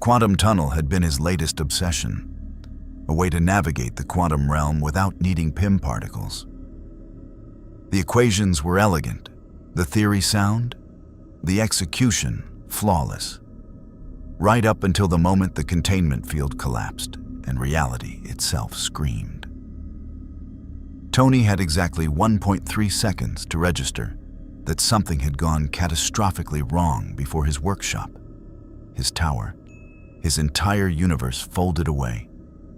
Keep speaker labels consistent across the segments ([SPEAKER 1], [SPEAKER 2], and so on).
[SPEAKER 1] quantum tunnel had been his latest obsession, a way to navigate the quantum realm without needing PIM particles. The equations were elegant, the theory sound, the execution flawless, right up until the moment the containment field collapsed and reality itself screamed. Tony had exactly 1.3 seconds to register that something had gone catastrophically wrong before his workshop, his tower, his entire universe folded away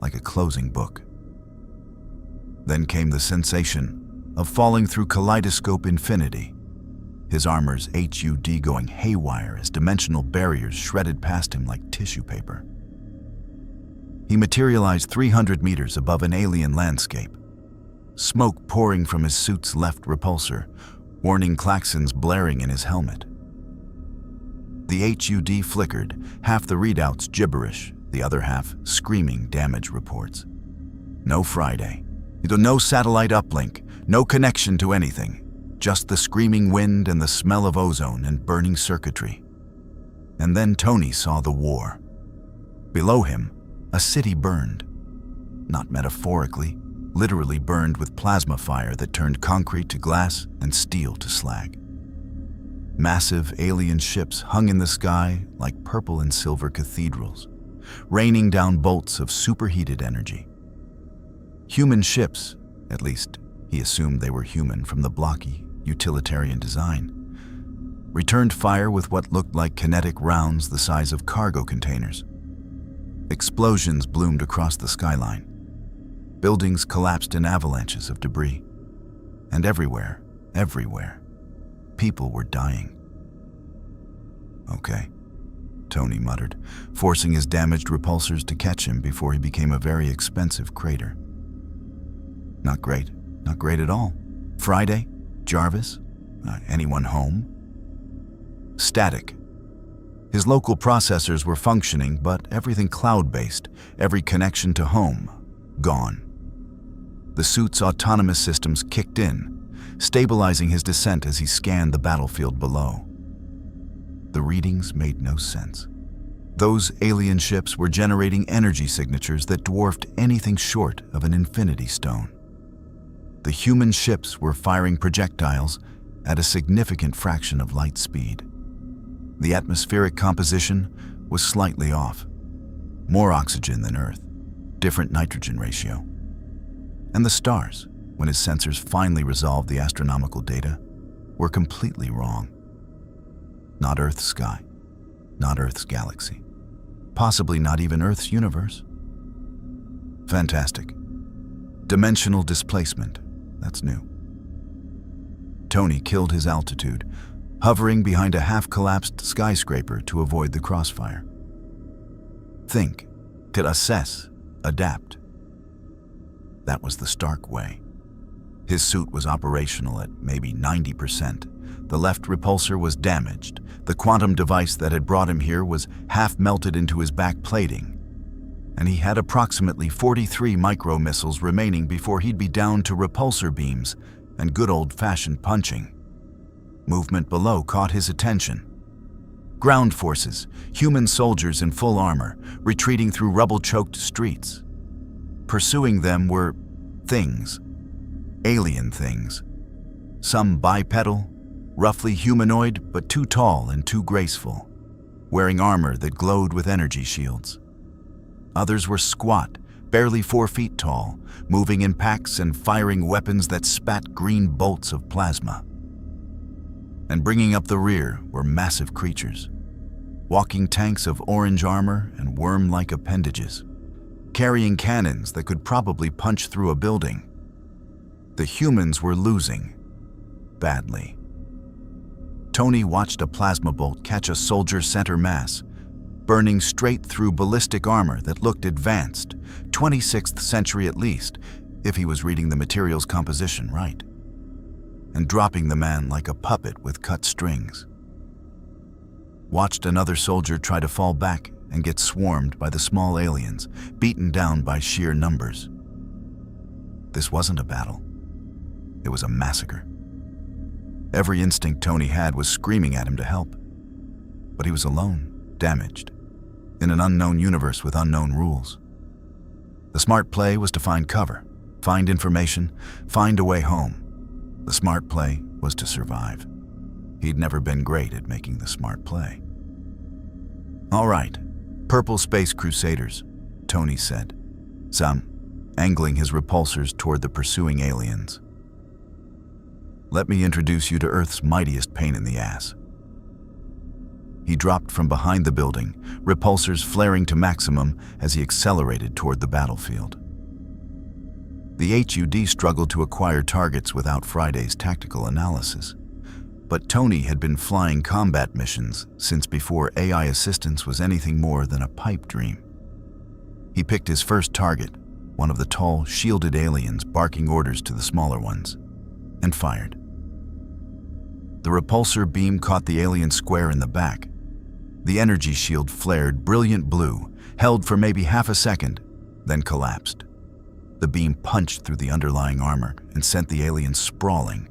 [SPEAKER 1] like a closing book. Then came the sensation of falling through kaleidoscope infinity, his armor's HUD going haywire as dimensional barriers shredded past him like tissue paper. He materialized 300 meters above an alien landscape, smoke pouring from his suit's left repulsor, warning klaxons blaring in his helmet. The HUD flickered, half the readouts gibberish, the other half screaming damage reports. No Friday, no satellite uplink, no connection to anything, just the screaming wind and the smell of ozone and burning circuitry. And then Tony saw the war. Below him, a city burned. Not metaphorically, literally burned with plasma fire that turned concrete to glass and steel to slag. Massive alien ships hung in the sky like purple and silver cathedrals, raining down bolts of superheated energy. Human ships, at least he assumed they were human from the blocky, utilitarian design, returned fire with what looked like kinetic rounds the size of cargo containers. Explosions bloomed across the skyline. Buildings collapsed in avalanches of debris. And everywhere, people were dying. Okay, Tony muttered, forcing his damaged repulsors to catch him before he became a very expensive crater. Not great at all. Friday? Jarvis? Anyone home? Static. His local processors were functioning, but everything cloud-based, every connection to home, gone. The suit's autonomous systems kicked in, stabilizing his descent as he scanned the battlefield below. The readings made no sense. Those alien ships were generating energy signatures that dwarfed anything short of an infinity stone. The human ships were firing projectiles at a significant fraction of light speed. The atmospheric composition was slightly off. More oxygen than Earth, different nitrogen ratio. And the stars, when his sensors finally resolved the astronomical data, were completely wrong. Not Earth's sky, not Earth's galaxy, possibly not even Earth's universe. Fantastic. Dimensional displacement, that's new. Tony killed his altitude, hovering behind a half-collapsed skyscraper to avoid the crossfire. Think, to assess, adapt. That was the Stark way. His suit was operational at maybe 90%. The left repulsor was damaged. The quantum device that had brought him here was half melted into his back plating. And he had approximately 43 micro-missiles remaining before he'd be down to repulsor beams and good old-fashioned punching. Movement below caught his attention. Ground forces, human soldiers in full armor, retreating through rubble-choked streets. Pursuing them were things, alien things. Some bipedal, roughly humanoid but too tall and too graceful, wearing armor that glowed with energy shields. Others were squat, barely 4 feet tall, moving in packs and firing weapons that spat green bolts of plasma. And bringing up the rear were massive creatures, walking tanks of orange armor and worm-like appendages, carrying cannons that could probably punch through a building. The humans were losing, badly. Tony watched a plasma bolt catch a soldier's center mass, burning straight through ballistic armor that looked advanced, 26th century at least, if he was reading the material's composition right, and dropping the man like a puppet with cut strings. Watched another soldier try to fall back and get swarmed by the small aliens, beaten down by sheer numbers. This wasn't a battle. It was a massacre. Every instinct Tony had was screaming at him to help. But he was alone, damaged, in an unknown universe with unknown rules. The smart play was to find cover, find information, find a way home. The smart play was to survive. He'd never been great at making the smart play. "All right, Purple Space Crusaders," Tony said, angling his repulsors toward the pursuing aliens. "Let me introduce you to Earth's mightiest pain in the ass." He dropped from behind the building, repulsors flaring to maximum as he accelerated toward the battlefield. The HUD struggled to acquire targets without Friday's tactical analysis. But Tony had been flying combat missions since before AI assistance was anything more than a pipe dream. He picked his first target, one of the tall, shielded aliens barking orders to the smaller ones, and fired. The repulsor beam caught the alien square in the back. The energy shield flared brilliant blue, held for maybe half a second, then collapsed. The beam punched through the underlying armor and sent the alien sprawling.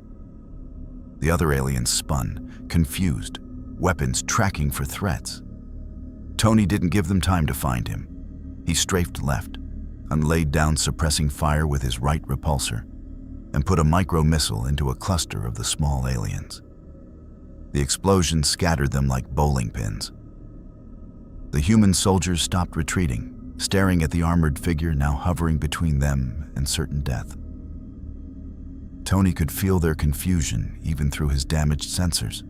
[SPEAKER 1] The other aliens spun, confused, weapons tracking for threats. Tony didn't give them time to find him. He strafed left and laid down suppressing fire with his right repulsor and put a micro-missile into a cluster of the small aliens. The explosion scattered them like bowling pins. The human soldiers stopped retreating, staring at the armored figure now hovering between them and certain death. Tony could feel their confusion even through his damaged sensors.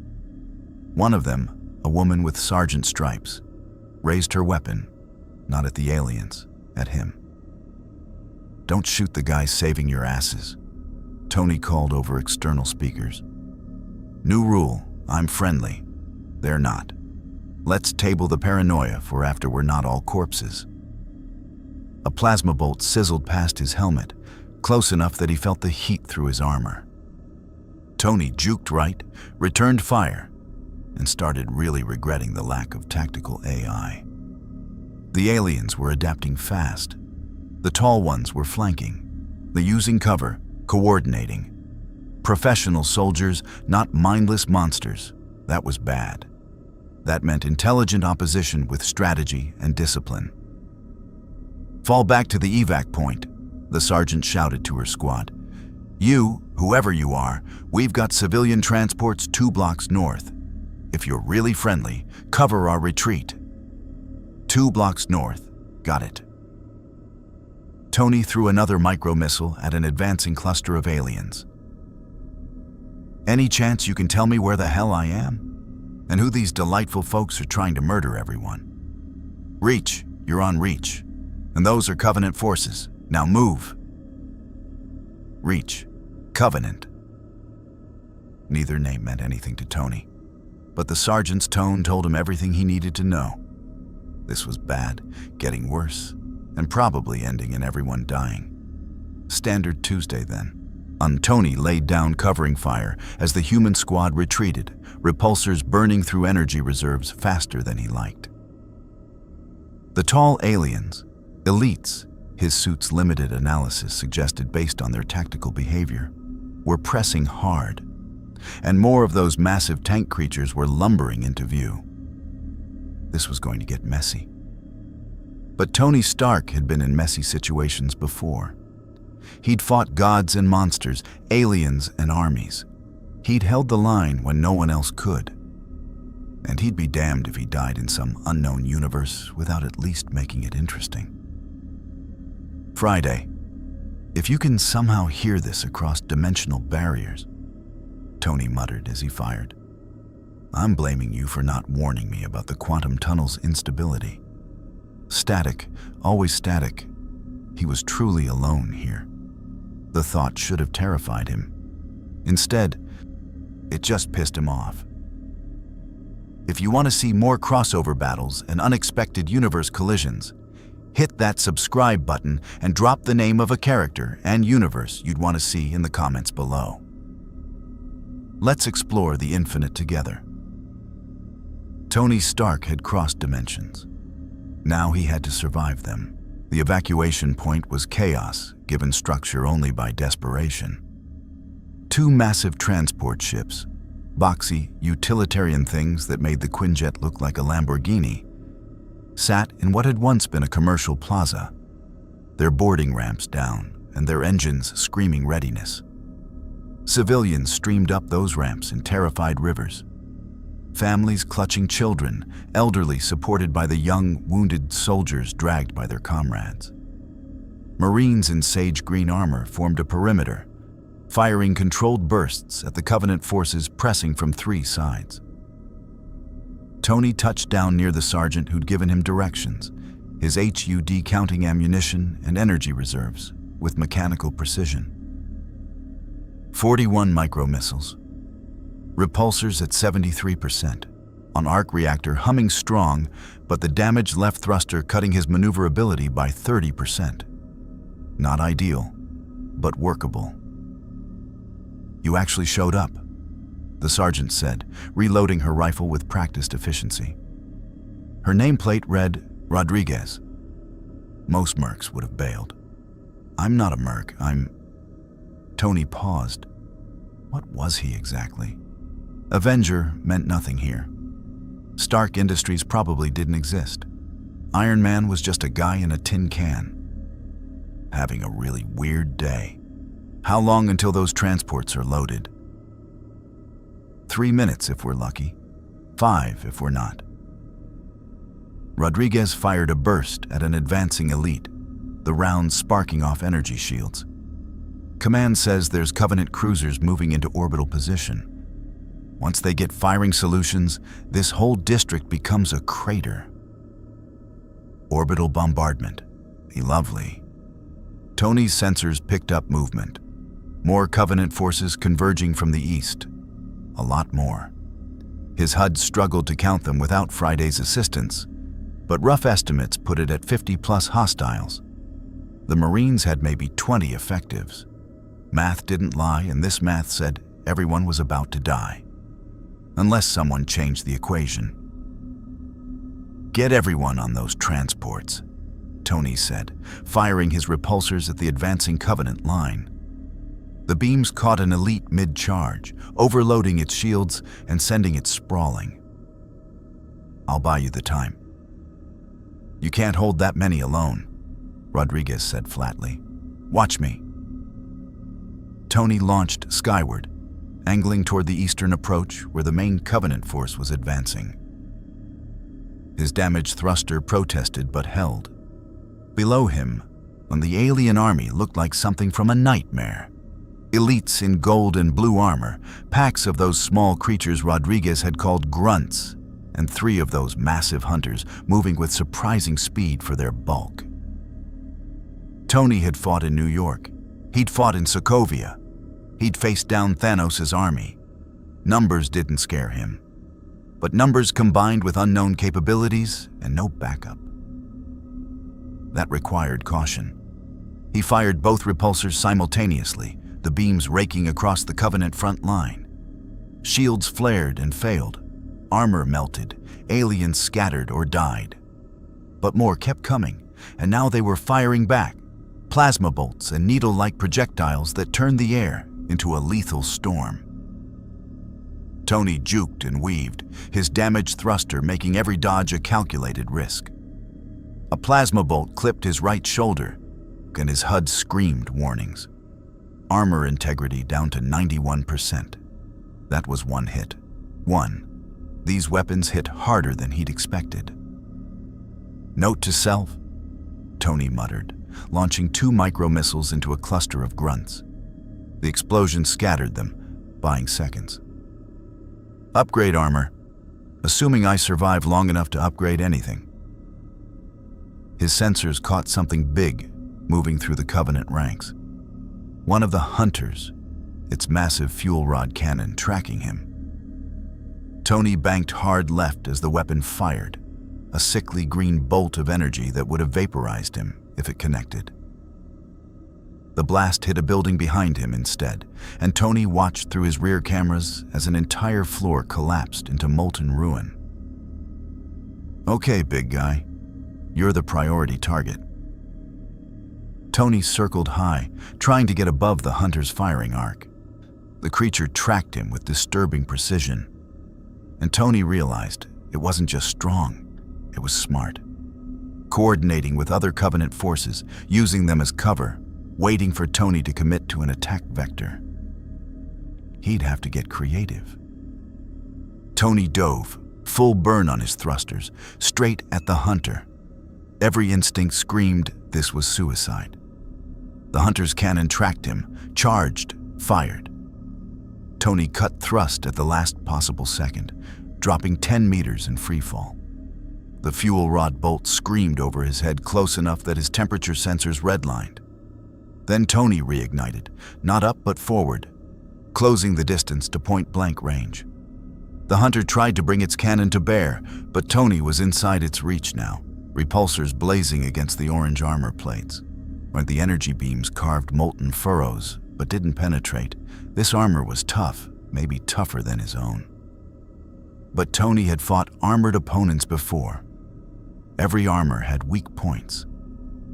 [SPEAKER 1] One of them, a woman with sergeant stripes, raised her weapon, not at the aliens, at him. "Don't shoot the guys saving your asses," Tony called over external speakers. "New rule, I'm friendly. They're not. Let's table the paranoia for after we're not all corpses." A plasma bolt sizzled past his helmet, close enough that he felt the heat through his armor. Tony juked right, returned fire, and started really regretting the lack of tactical AI. The aliens were adapting fast. The tall ones were flanking, the using cover, coordinating. Professional soldiers, not mindless monsters. That was bad. That meant intelligent opposition with strategy and discipline. "Fall back to the evac point," the sergeant shouted to her squad. "You, whoever you are, we've got civilian transports 2 blocks north. If you're really friendly, cover our retreat." 2 blocks north. Got it. Tony threw another micro-missile at an advancing cluster of aliens. "Any chance you can tell me where the hell I am? And who these delightful folks are trying to murder everyone? Reach, you're on Reach. And those are Covenant forces. Now move." Reach, Covenant. Neither name meant anything to Tony, but the sergeant's tone told him everything he needed to know. This was bad, getting worse, and probably ending in everyone dying. Standard Tuesday then. Tony laid down covering fire as the human squad retreated, repulsors burning through energy reserves faster than he liked. The tall aliens, elites, his suit's limited analysis suggested based on their tactical behavior, were pressing hard, and more of those massive tank creatures were lumbering into view. This was going to get messy. But Tony Stark had been in messy situations before. He'd fought gods and monsters, aliens and armies. He'd held the line when no one else could. And he'd be damned if he died in some unknown universe without at least making it interesting. "Friday, if you can somehow hear this across dimensional barriers," Tony muttered as he fired, "I'm blaming you for not warning me about the quantum tunnel's instability. Static, always static. He was truly alone here. The thought should have terrified him. Instead, it just pissed him off. If you want to see more crossover battles and unexpected universe collisions, hit that subscribe button and drop the name of a character and universe you'd want to see in the comments below. Let's explore the infinite together. Tony Stark had crossed dimensions. Now he had to survive them. The evacuation point was chaos, given structure only by desperation. 2 massive transport ships, boxy, utilitarian things that made the Quinjet look like a Lamborghini, sat in what had once been a commercial plaza, their boarding ramps down and their engines screaming readiness. Civilians streamed up those ramps in terrified rivers. Families clutching children, elderly supported by the young, wounded soldiers dragged by their comrades. Marines in sage green armor formed a perimeter, firing controlled bursts at the Covenant forces pressing from 3 sides. Tony touched down near the sergeant who'd given him directions, his HUD counting ammunition and energy reserves with mechanical precision. 41 micromissiles. Repulsors at 73%. On arc reactor humming strong, but the damaged left thruster cutting his maneuverability by 30%. Not ideal, but workable. "You actually showed up," the sergeant said, reloading her rifle with practiced efficiency. Her nameplate read Rodriguez. Most mercs would have bailed. "I'm not a merc, I'm..." Tony paused. What was he exactly? Avenger meant nothing here. Stark Industries probably didn't exist. Iron Man was just a guy in a tin can. Having a really weird day. How long until those transports are loaded? 3 minutes if we're lucky. 5 if we're not. Rodriguez fired a burst at an advancing elite, the rounds sparking off energy shields. Command says there's Covenant cruisers moving into orbital position. Once they get firing solutions, this whole district becomes a crater. Orbital bombardment. Lovely. Tony's sensors picked up movement. More Covenant forces converging from the east. A lot more. His HUD struggled to count them without Friday's assistance, but rough estimates put it at 50+ hostiles. The Marines had maybe 20 effectives. Math didn't lie, and this math said everyone was about to die. Unless someone changed the equation. "Get everyone on those transports," Tony said, firing his repulsors at the advancing Covenant line. The beams caught an elite mid-charge, overloading its shields and sending it sprawling. "I'll buy you the time." "You can't hold that many alone," Rodriguez said flatly. "Watch me." Tony launched skyward, angling toward the eastern approach where the main Covenant force was advancing. His damaged thruster protested but held. Below him, on the alien army looked like something from a nightmare. Elites in gold and blue armor, packs of those small creatures Rodriguez had called grunts, and 3 of those massive hunters moving with surprising speed for their bulk. Tony had fought in New York. He'd fought in Sokovia. He'd faced down Thanos' army. Numbers didn't scare him. But numbers combined with unknown capabilities and no backup. That required caution. He fired both repulsors simultaneously, the beams raking across the Covenant front line. Shields flared and failed. Armor melted. Aliens scattered or died. But more kept coming, and now they were firing back. Plasma bolts and needle-like projectiles that turned the air into a lethal storm. Tony juked and weaved, his damaged thruster making every dodge a calculated risk. A plasma bolt clipped his right shoulder, and his HUD screamed warnings. Armor integrity down to 91%. That was one hit. One. These weapons hit harder than he'd expected. "Note to self," Tony muttered, launching 2 micromissiles into a cluster of grunts. The explosion scattered them, buying seconds. "Upgrade armor, assuming I survive long enough to upgrade anything." His sensors caught something big moving through the Covenant ranks. One of the hunters, its massive fuel rod cannon tracking him. Tony banked hard left as the weapon fired, a sickly green bolt of energy that would have vaporized him if it connected. The blast hit a building behind him instead, and Tony watched through his rear cameras as an entire floor collapsed into molten ruin. "Okay, big guy, you're the priority target." Tony circled high, trying to get above the hunter's firing arc. The creature tracked him with disturbing precision, and Tony realized it wasn't just strong, it was smart. coordinating with other Covenant forces, using them as cover, waiting for Tony to commit to an attack vector. He'd have to get creative. Tony dove, full burn on his thrusters, straight at the hunter. Every instinct screamed this was suicide. The hunter's cannon tracked him, charged, fired. Tony cut thrust at the last possible second, dropping 10 meters in free fall. The fuel rod bolt screamed over his head close enough that his temperature sensors redlined. Then Tony reignited, not up but forward, closing the distance to point-blank range. The hunter tried to bring its cannon to bear, but Tony was inside its reach now, repulsors blazing against the orange armor plates. Where the energy beams carved molten furrows, but didn't penetrate, this armor was tough, maybe tougher than his own. But Tony had fought armored opponents before. Every armor had weak points.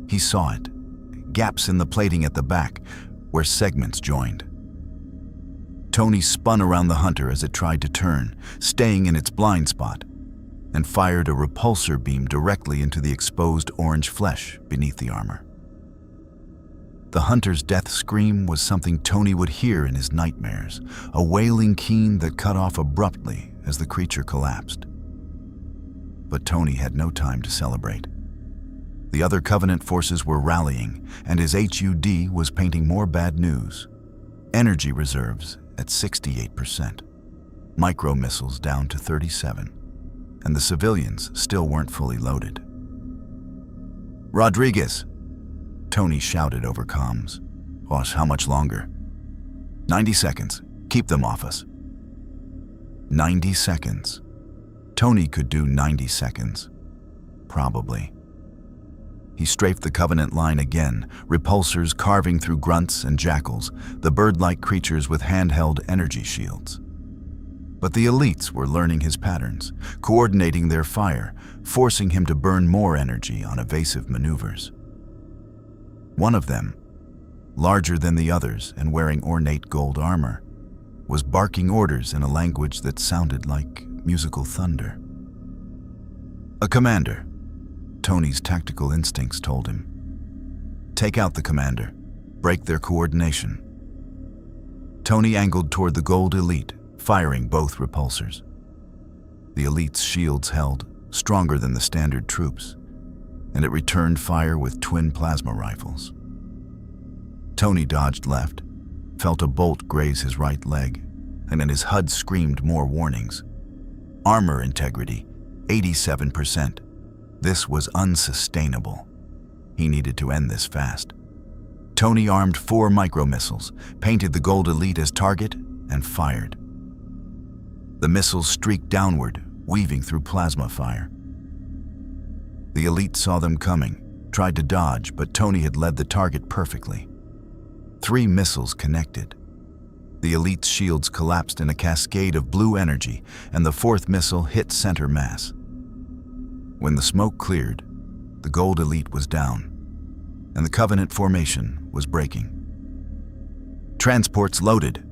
[SPEAKER 1] He saw it, gaps in the plating at the back, where segments joined. Tony spun around the hunter as it tried to turn, staying in its blind spot, and fired a repulsor beam directly into the exposed orange flesh beneath the armor. The hunter's death scream was something Tony would hear in his nightmares, a wailing keen that cut off abruptly as the creature collapsed. But Tony had no time to celebrate. The other Covenant forces were rallying, and his HUD was painting more bad news. Energy reserves at 68%, micro-missiles down to 37%, and the civilians still weren't fully loaded. "Rodriguez!" Tony shouted over comms. "Boss, how much longer?" 90 seconds. Keep them off us." 90 seconds. Tony could do 90 seconds. Probably. He strafed the Covenant line again, repulsors carving through grunts and jackals, the bird-like creatures with handheld energy shields. But the elites were learning his patterns, coordinating their fire, forcing him to burn more energy on evasive maneuvers. One of them, larger than the others and wearing ornate gold armor, was barking orders in a language that sounded like musical thunder. A commander, Tony's tactical instincts told him. Take out the commander, break their coordination. Tony angled toward the gold elite, firing both repulsors. The elite's shields held, stronger than the standard troops, and it returned fire with twin plasma rifles. Tony dodged left, felt a bolt graze his right leg, and then his HUD screamed more warnings. Armor integrity, 87%. This was unsustainable. He needed to end this fast. Tony armed 4 micro-missiles, painted the gold elite as target, and fired. The missiles streaked downward, weaving through plasma fire. The elite saw them coming, tried to dodge, but Tony had led the target perfectly. 3 missiles connected. The elite's shields collapsed in a cascade of blue energy, and the 4th missile hit center mass. When the smoke cleared, the gold elite was down, and the Covenant formation was breaking. "Transports loaded."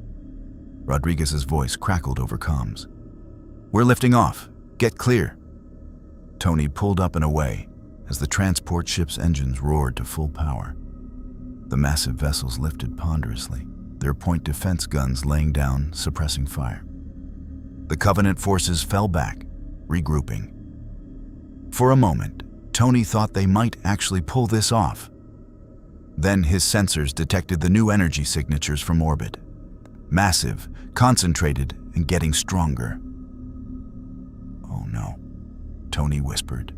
[SPEAKER 1] Rodriguez's voice crackled over comms. "We're lifting off. Get clear." Tony pulled up and away as the transport ship's engines roared to full power. The massive vessels lifted ponderously, their point defense guns laying down, suppressing fire. The Covenant forces fell back, regrouping. For a moment, Tony thought they might actually pull this off. Then his sensors detected the new energy signatures from orbit. Massive, concentrated, and getting stronger. "Oh no," Tony whispered.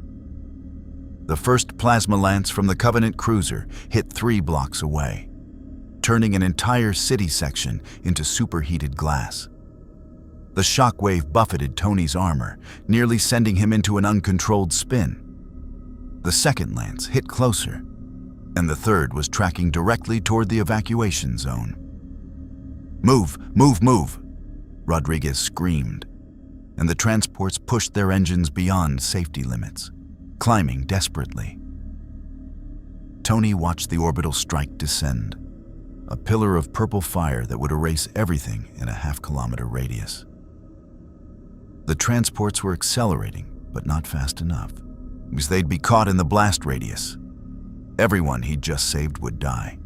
[SPEAKER 1] The first plasma lance from the Covenant cruiser hit 3 blocks away, turning an entire city section into superheated glass. The shockwave buffeted Tony's armor, nearly sending him into an uncontrolled spin. The second lance hit closer, and the third was tracking directly toward the evacuation zone. "Move, move, move!" Rodriguez screamed, and the transports pushed their engines beyond safety limits, climbing desperately. Tony watched the orbital strike descend, a pillar of purple fire that would erase everything in a half-kilometer radius. The transports were accelerating, but not fast enough. because they'd be caught in the blast radius. Everyone he'd just saved would die.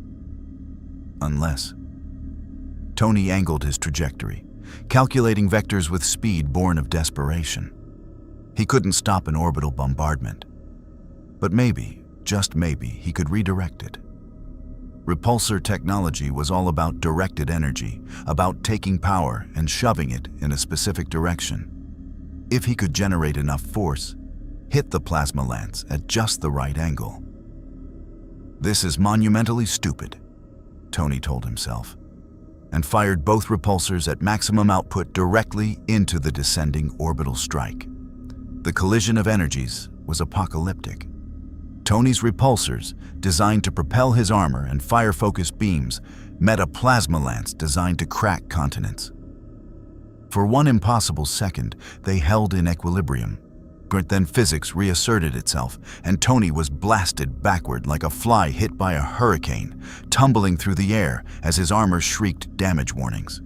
[SPEAKER 1] Unless... Tony angled his trajectory, calculating vectors with speed born of desperation. He couldn't stop an orbital bombardment. But maybe, just maybe, he could redirect it. Repulsor technology was all about directed energy, about taking power and shoving it in a specific direction. If he could generate enough force, hit the plasma lance at just the right angle. This is monumentally stupid, Tony told himself, and fired both repulsors at maximum output directly into the descending orbital strike. The collision of energies was apocalyptic. Tony's repulsors, designed to propel his armor and fire-focused beams, met a plasma lance designed to crack continents. For one impossible second, they held in equilibrium. But then physics reasserted itself, and Tony was blasted backward like a fly hit by a hurricane, tumbling through the air as his armor shrieked damage warnings.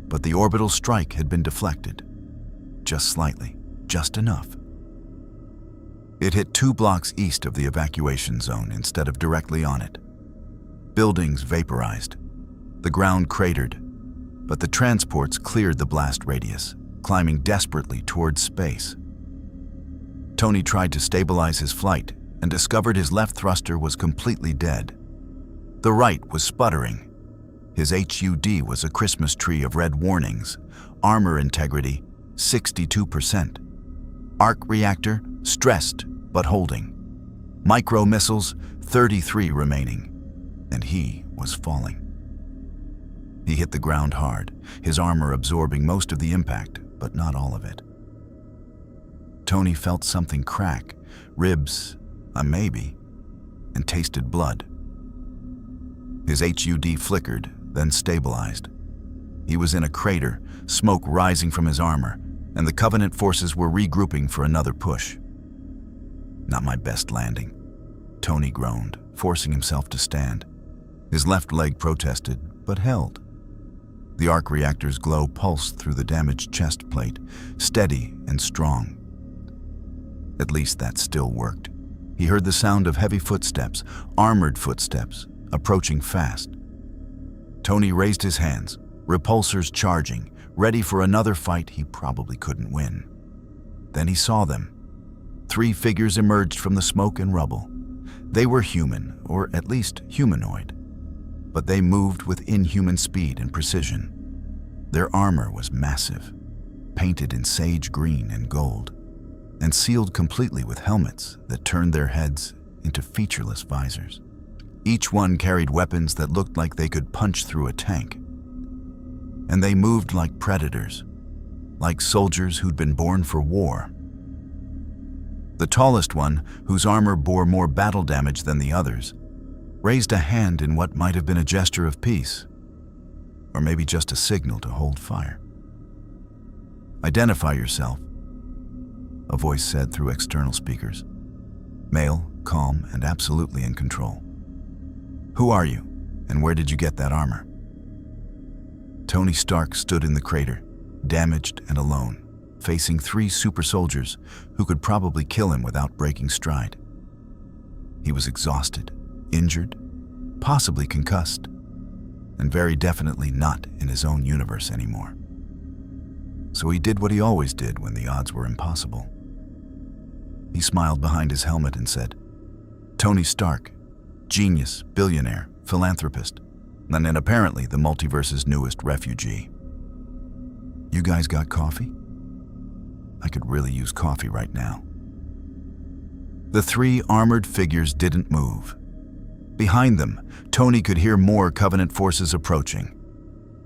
[SPEAKER 1] But the orbital strike had been deflected. Just slightly, just enough. It hit 2 blocks east of the evacuation zone instead of directly on it. Buildings vaporized. The ground cratered, but the transports cleared the blast radius, climbing desperately towards space. Tony tried to stabilize his flight and discovered his left thruster was completely dead. The right was sputtering. His HUD was a Christmas tree of red warnings. Armor integrity, 62%. Arc reactor, stressed but holding. Micro missiles, 33 remaining. And he was falling. He hit the ground hard, his armor absorbing most of the impact, but not all of it. Tony felt something crack, ribs, a maybe, and tasted blood. His HUD flickered, then stabilized. He was in a crater, smoke rising from his armor, and the Covenant forces were regrouping for another push. Not my best landing, Tony groaned, forcing himself to stand. His left leg protested, but held. The arc reactor's glow pulsed through the damaged chest plate, steady and strong. At least that still worked. He heard the sound of heavy footsteps, armored footsteps, approaching fast. Tony raised his hands, repulsors charging, ready for another fight he probably couldn't win. Then he saw them. 3 figures emerged from the smoke and rubble. They were human, or at least humanoid. But they moved with inhuman speed and precision. Their armor was massive, painted in sage green and gold, and sealed completely with helmets that turned their heads into featureless visors. Each one carried weapons that looked like they could punch through a tank. And they moved like predators, like soldiers who'd been born for war. The tallest one, whose armor bore more battle damage than the others, raised a hand in what might have been a gesture of peace, or maybe just a signal to hold fire. "Identify yourself," a voice said through external speakers. Male, calm, and absolutely in control. "Who are you, and where did you get that armor?" Tony Stark stood in the crater, damaged and alone, facing 3 super soldiers who could probably kill him without breaking stride. He was exhausted, injured, possibly concussed, and very definitely not in his own universe anymore. So he did what he always did when the odds were impossible. He smiled behind his helmet and said, "Tony Stark, genius, billionaire, philanthropist, and then apparently the multiverse's newest refugee. You guys got coffee? I could really use coffee right now." The 3 armored figures didn't move. Behind them, Tony could hear more Covenant forces approaching.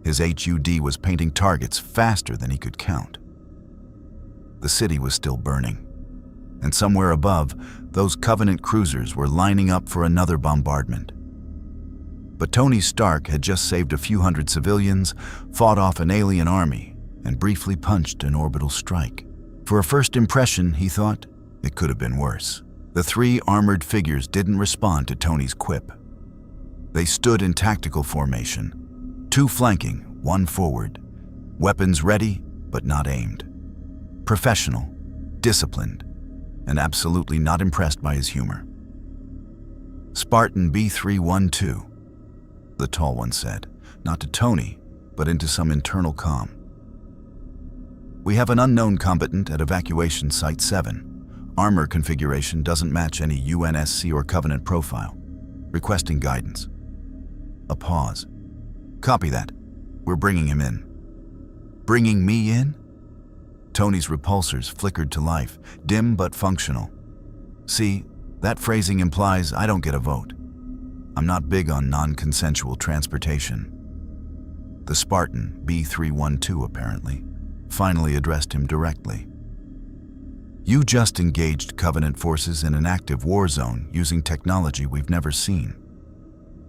[SPEAKER 1] His HUD was painting targets faster than he could count. The city was still burning, and somewhere above, those Covenant cruisers were lining up for another bombardment. But Tony Stark had just saved a few hundred civilians, fought off an alien army, and briefly punched an orbital strike. For a first impression, he thought, it could have been worse. The 3 armored figures didn't respond to Tony's quip. They stood in tactical formation, 2 flanking, 1 forward, weapons ready but not aimed. Professional, disciplined, and absolutely not impressed by his humor. "Spartan B312, the tall one said, not to Tony, but into some internal comm. "We have an unknown combatant at evacuation site 7. Armor configuration doesn't match any UNSC or Covenant profile. Requesting guidance." A pause. "Copy that. We're bringing him in." "Bringing me in?" Tony's repulsors flickered to life, dim but functional. "See, that phrasing implies I don't get a vote. I'm not big on non-consensual transportation." The Spartan, B312 apparently, finally addressed him directly. "You just engaged Covenant forces in an active war zone using technology we've never seen.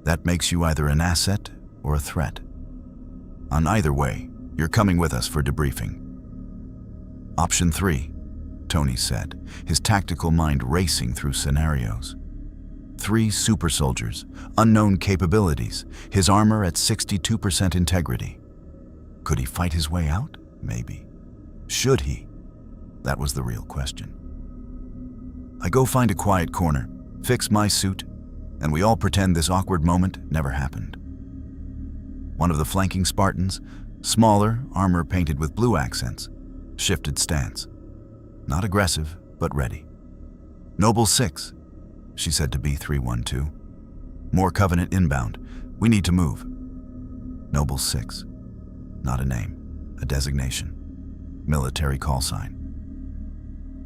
[SPEAKER 1] That makes you either an asset or a threat. On either way, you're coming with us for debriefing." "Option 3, Tony said, his tactical mind racing through scenarios. 3 super soldiers, unknown capabilities, his armor at 62% integrity. Could he fight his way out? Maybe. Should he? That was the real question. "I go find a quiet corner, fix my suit, and we all pretend this awkward moment never happened." One of the flanking Spartans, smaller, armor painted with blue accents, shifted stance. Not aggressive, but ready. "Noble 6, she said to B312. "More Covenant inbound. We need to move." Noble 6. Not a name, a designation. Military call sign.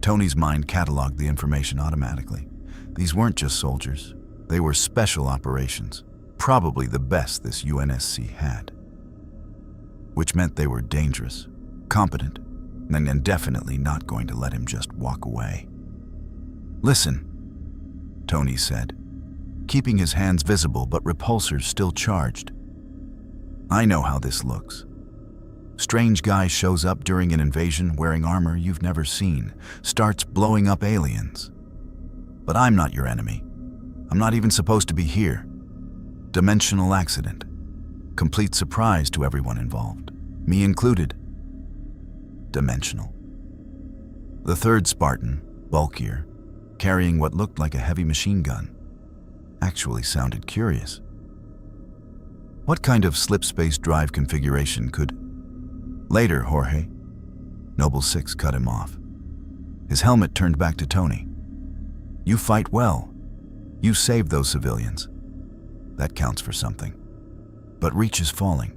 [SPEAKER 1] Tony's mind cataloged the information automatically. These weren't just soldiers. They were special operations, probably the best this UNSC had. Which meant they were dangerous, competent, and definitely not going to let him just walk away. "Listen," Tony said, keeping his hands visible but repulsors still charged. "I know how this looks. Strange guy shows up during an invasion wearing armor you've never seen, starts blowing up aliens. But I'm not your enemy. I'm not even supposed to be here. Dimensional accident. Complete surprise to everyone involved, me included. Dimensional." The third Spartan, bulkier, carrying what looked like a heavy machine gun, actually sounded curious. "What kind of slip-space drive configuration could—" "Later, Jorge." Noble 6 cut him off. His helmet turned back to Tony. "You fight well. You saved those civilians. That counts for something. But Reach is falling.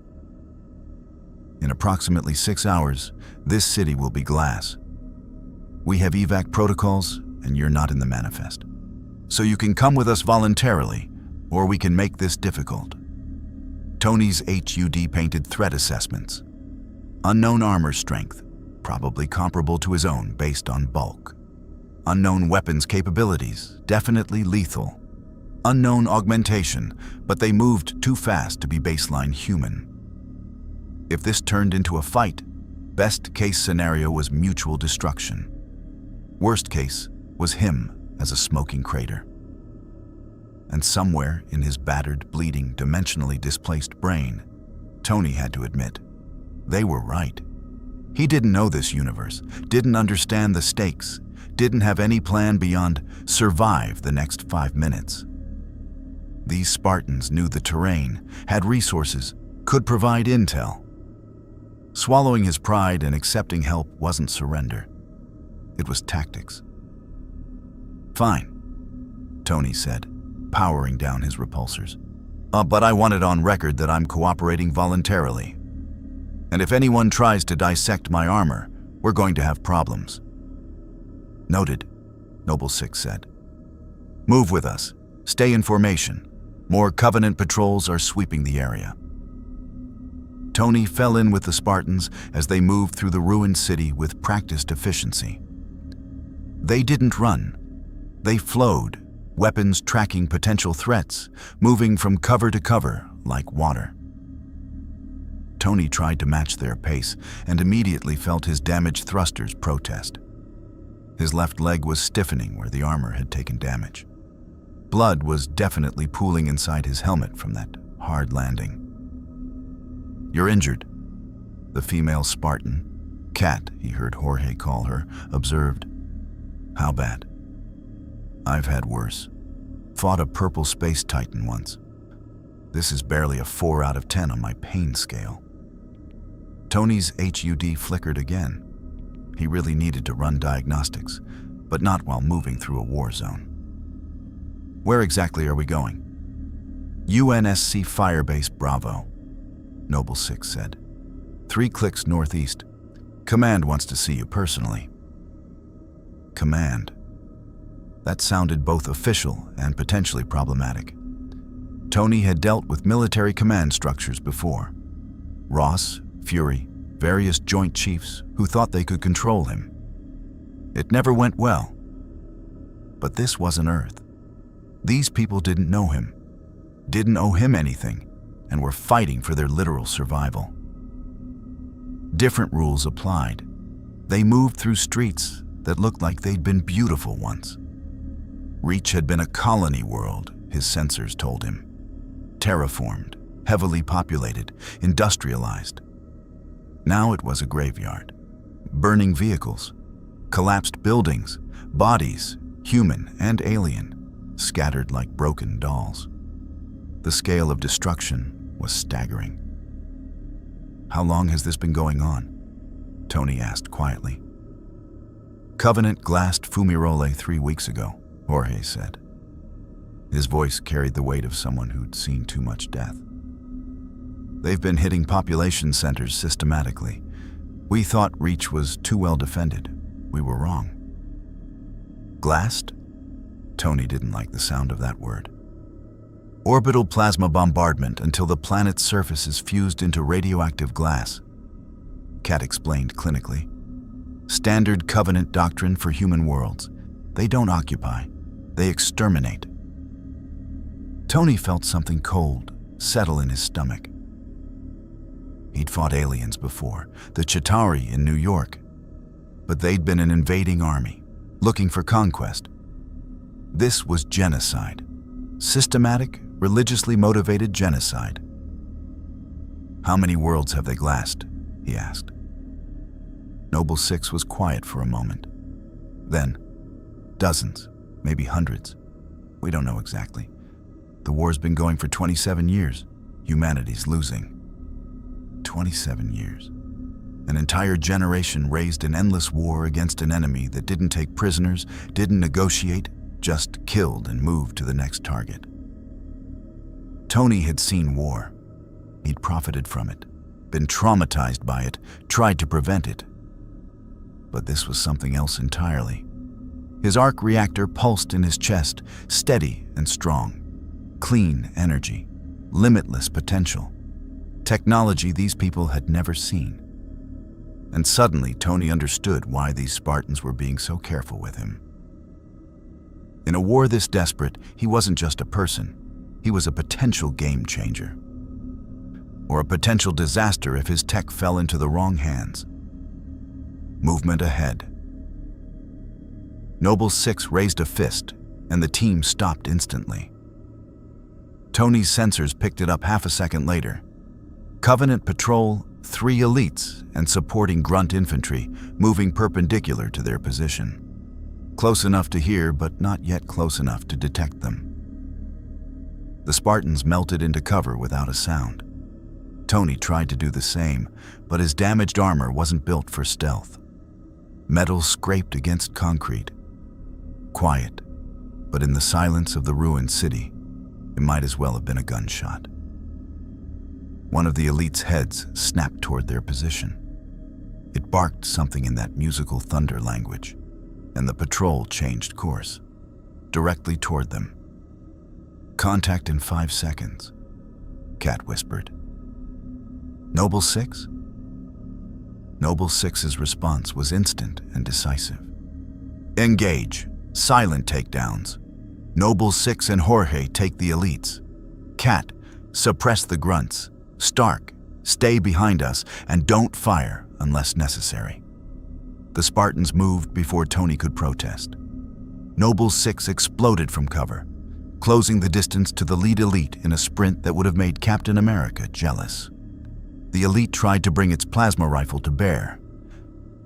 [SPEAKER 1] In approximately 6 hours, this city will be glass. We have evac protocols, and you're not in the manifest. So you can come with us voluntarily, or we can make this difficult." Tony's HUD painted threat assessments. Unknown armor strength, probably comparable to his own based on bulk. Unknown weapons capabilities, definitely lethal. Unknown augmentation, but they moved too fast to be baseline human. If this turned into a fight, best case scenario was mutual destruction. Worst case was him as a smoking crater. And somewhere in his battered, bleeding, dimensionally displaced brain, Tony had to admit, they were right. He didn't know this universe, didn't understand the stakes, didn't have any plan beyond survive the next 5 minutes. These Spartans knew the terrain, had resources, could provide intel. Swallowing his pride and accepting help wasn't surrender. It was tactics. "Fine," Tony said, powering down his repulsors. But I want it on record that I'm cooperating voluntarily. And if anyone tries to dissect my armor, we're going to have problems." "Noted," Noble 6 said. "Move with us. Stay in formation. More Covenant patrols are sweeping the area." Tony fell in with the Spartans as they moved through the ruined city with practiced efficiency. They didn't run. They flowed, weapons tracking potential threats, moving from cover to cover like water. Tony tried to match their pace and immediately felt his damaged thrusters protest. His left leg was stiffening where the armor had taken damage. Blood was definitely pooling inside his helmet from that hard landing. "You're injured," the female Spartan, Cat, he heard Jorge call her, observed. How bad? I've had worse. Fought a purple space titan once. This is barely a 4 out of 10 on my pain scale. Tony's HUD flickered again. He really needed to run diagnostics, but not while moving through a war zone. Where exactly are we going? UNSC Firebase Bravo, Noble 6 said. 3 clicks northeast. Command wants to see you personally. Command. That sounded both official and potentially problematic. Tony had dealt with military command structures before. Ross, Fury, various Joint Chiefs who thought they could control him. It never went well. But this wasn't Earth. These people didn't know him, didn't owe him anything, and were fighting for their literal survival. Different rules applied. They moved through streets that looked like they'd been beautiful once. Reach had been a colony world, his sensors told him. Terraformed, heavily populated, industrialized. Now it was a graveyard. Burning vehicles, collapsed buildings, bodies, human and alien, scattered like broken dolls. The scale of destruction was staggering. How long has this been going on? Tony asked quietly. Covenant glassed Fumirole 3 weeks ago, Jorge said. His voice carried the weight of someone who'd seen too much death. They've been hitting population centers systematically. We thought Reach was too well defended. We were wrong. Glassed? Tony didn't like the sound of that word. Orbital plasma bombardment until the planet's surface is fused into radioactive glass. Kat explained clinically. Standard Covenant doctrine for human worlds. They don't occupy, they exterminate. Tony felt something cold settle in his stomach. He'd fought aliens before, the Chitauri in New York, but they'd been an invading army, looking for conquest. This was genocide. Systematic, religiously motivated genocide. How many worlds have they glassed? He asked. Noble 6 was quiet for a moment. Then, dozens, maybe hundreds. We don't know exactly. The war's been going for 27 years. Humanity's losing. 27 years. An entire generation raised an endless war against an enemy that didn't take prisoners, didn't negotiate, just killed and moved to the next target. Tony had seen war. He'd profited from it, been traumatized by it, tried to prevent it. But this was something else entirely. His arc reactor pulsed in his chest, steady and strong. Clean energy, limitless potential. Technology these people had never seen. And suddenly, Tony understood why these Spartans were being so careful with him. In a war this desperate, he wasn't just a person. He was a potential game changer. Or a potential disaster if his tech fell into the wrong hands. Movement ahead. Noble 6 raised a fist, and the team stopped instantly. Tony's sensors picked it up half a second later. Covenant patrol, 3 elites, and supporting grunt infantry moving perpendicular to their position. Close enough to hear, but not yet close enough to detect them. The Spartans melted into cover without a sound. Tony tried to do the same, but his damaged armor wasn't built for stealth. Metal scraped against concrete. Quiet, but in the silence of the ruined city, it might as well have been a gunshot. One of the elites' heads snapped toward their position. It barked something in that musical thunder language, and the patrol changed course, directly toward them. Contact in 5 seconds, Kat whispered. Noble 6? Noble 6's response was instant and decisive. Engage. Silent takedowns. Noble 6 and Jorge take the elites. Kat, suppress the grunts. Stark, stay behind us and don't fire unless necessary. The Spartans moved before Tony could protest. Noble 6 exploded from cover, closing the distance to the lead elite in a sprint that would have made Captain America jealous. The elite tried to bring its plasma rifle to bear,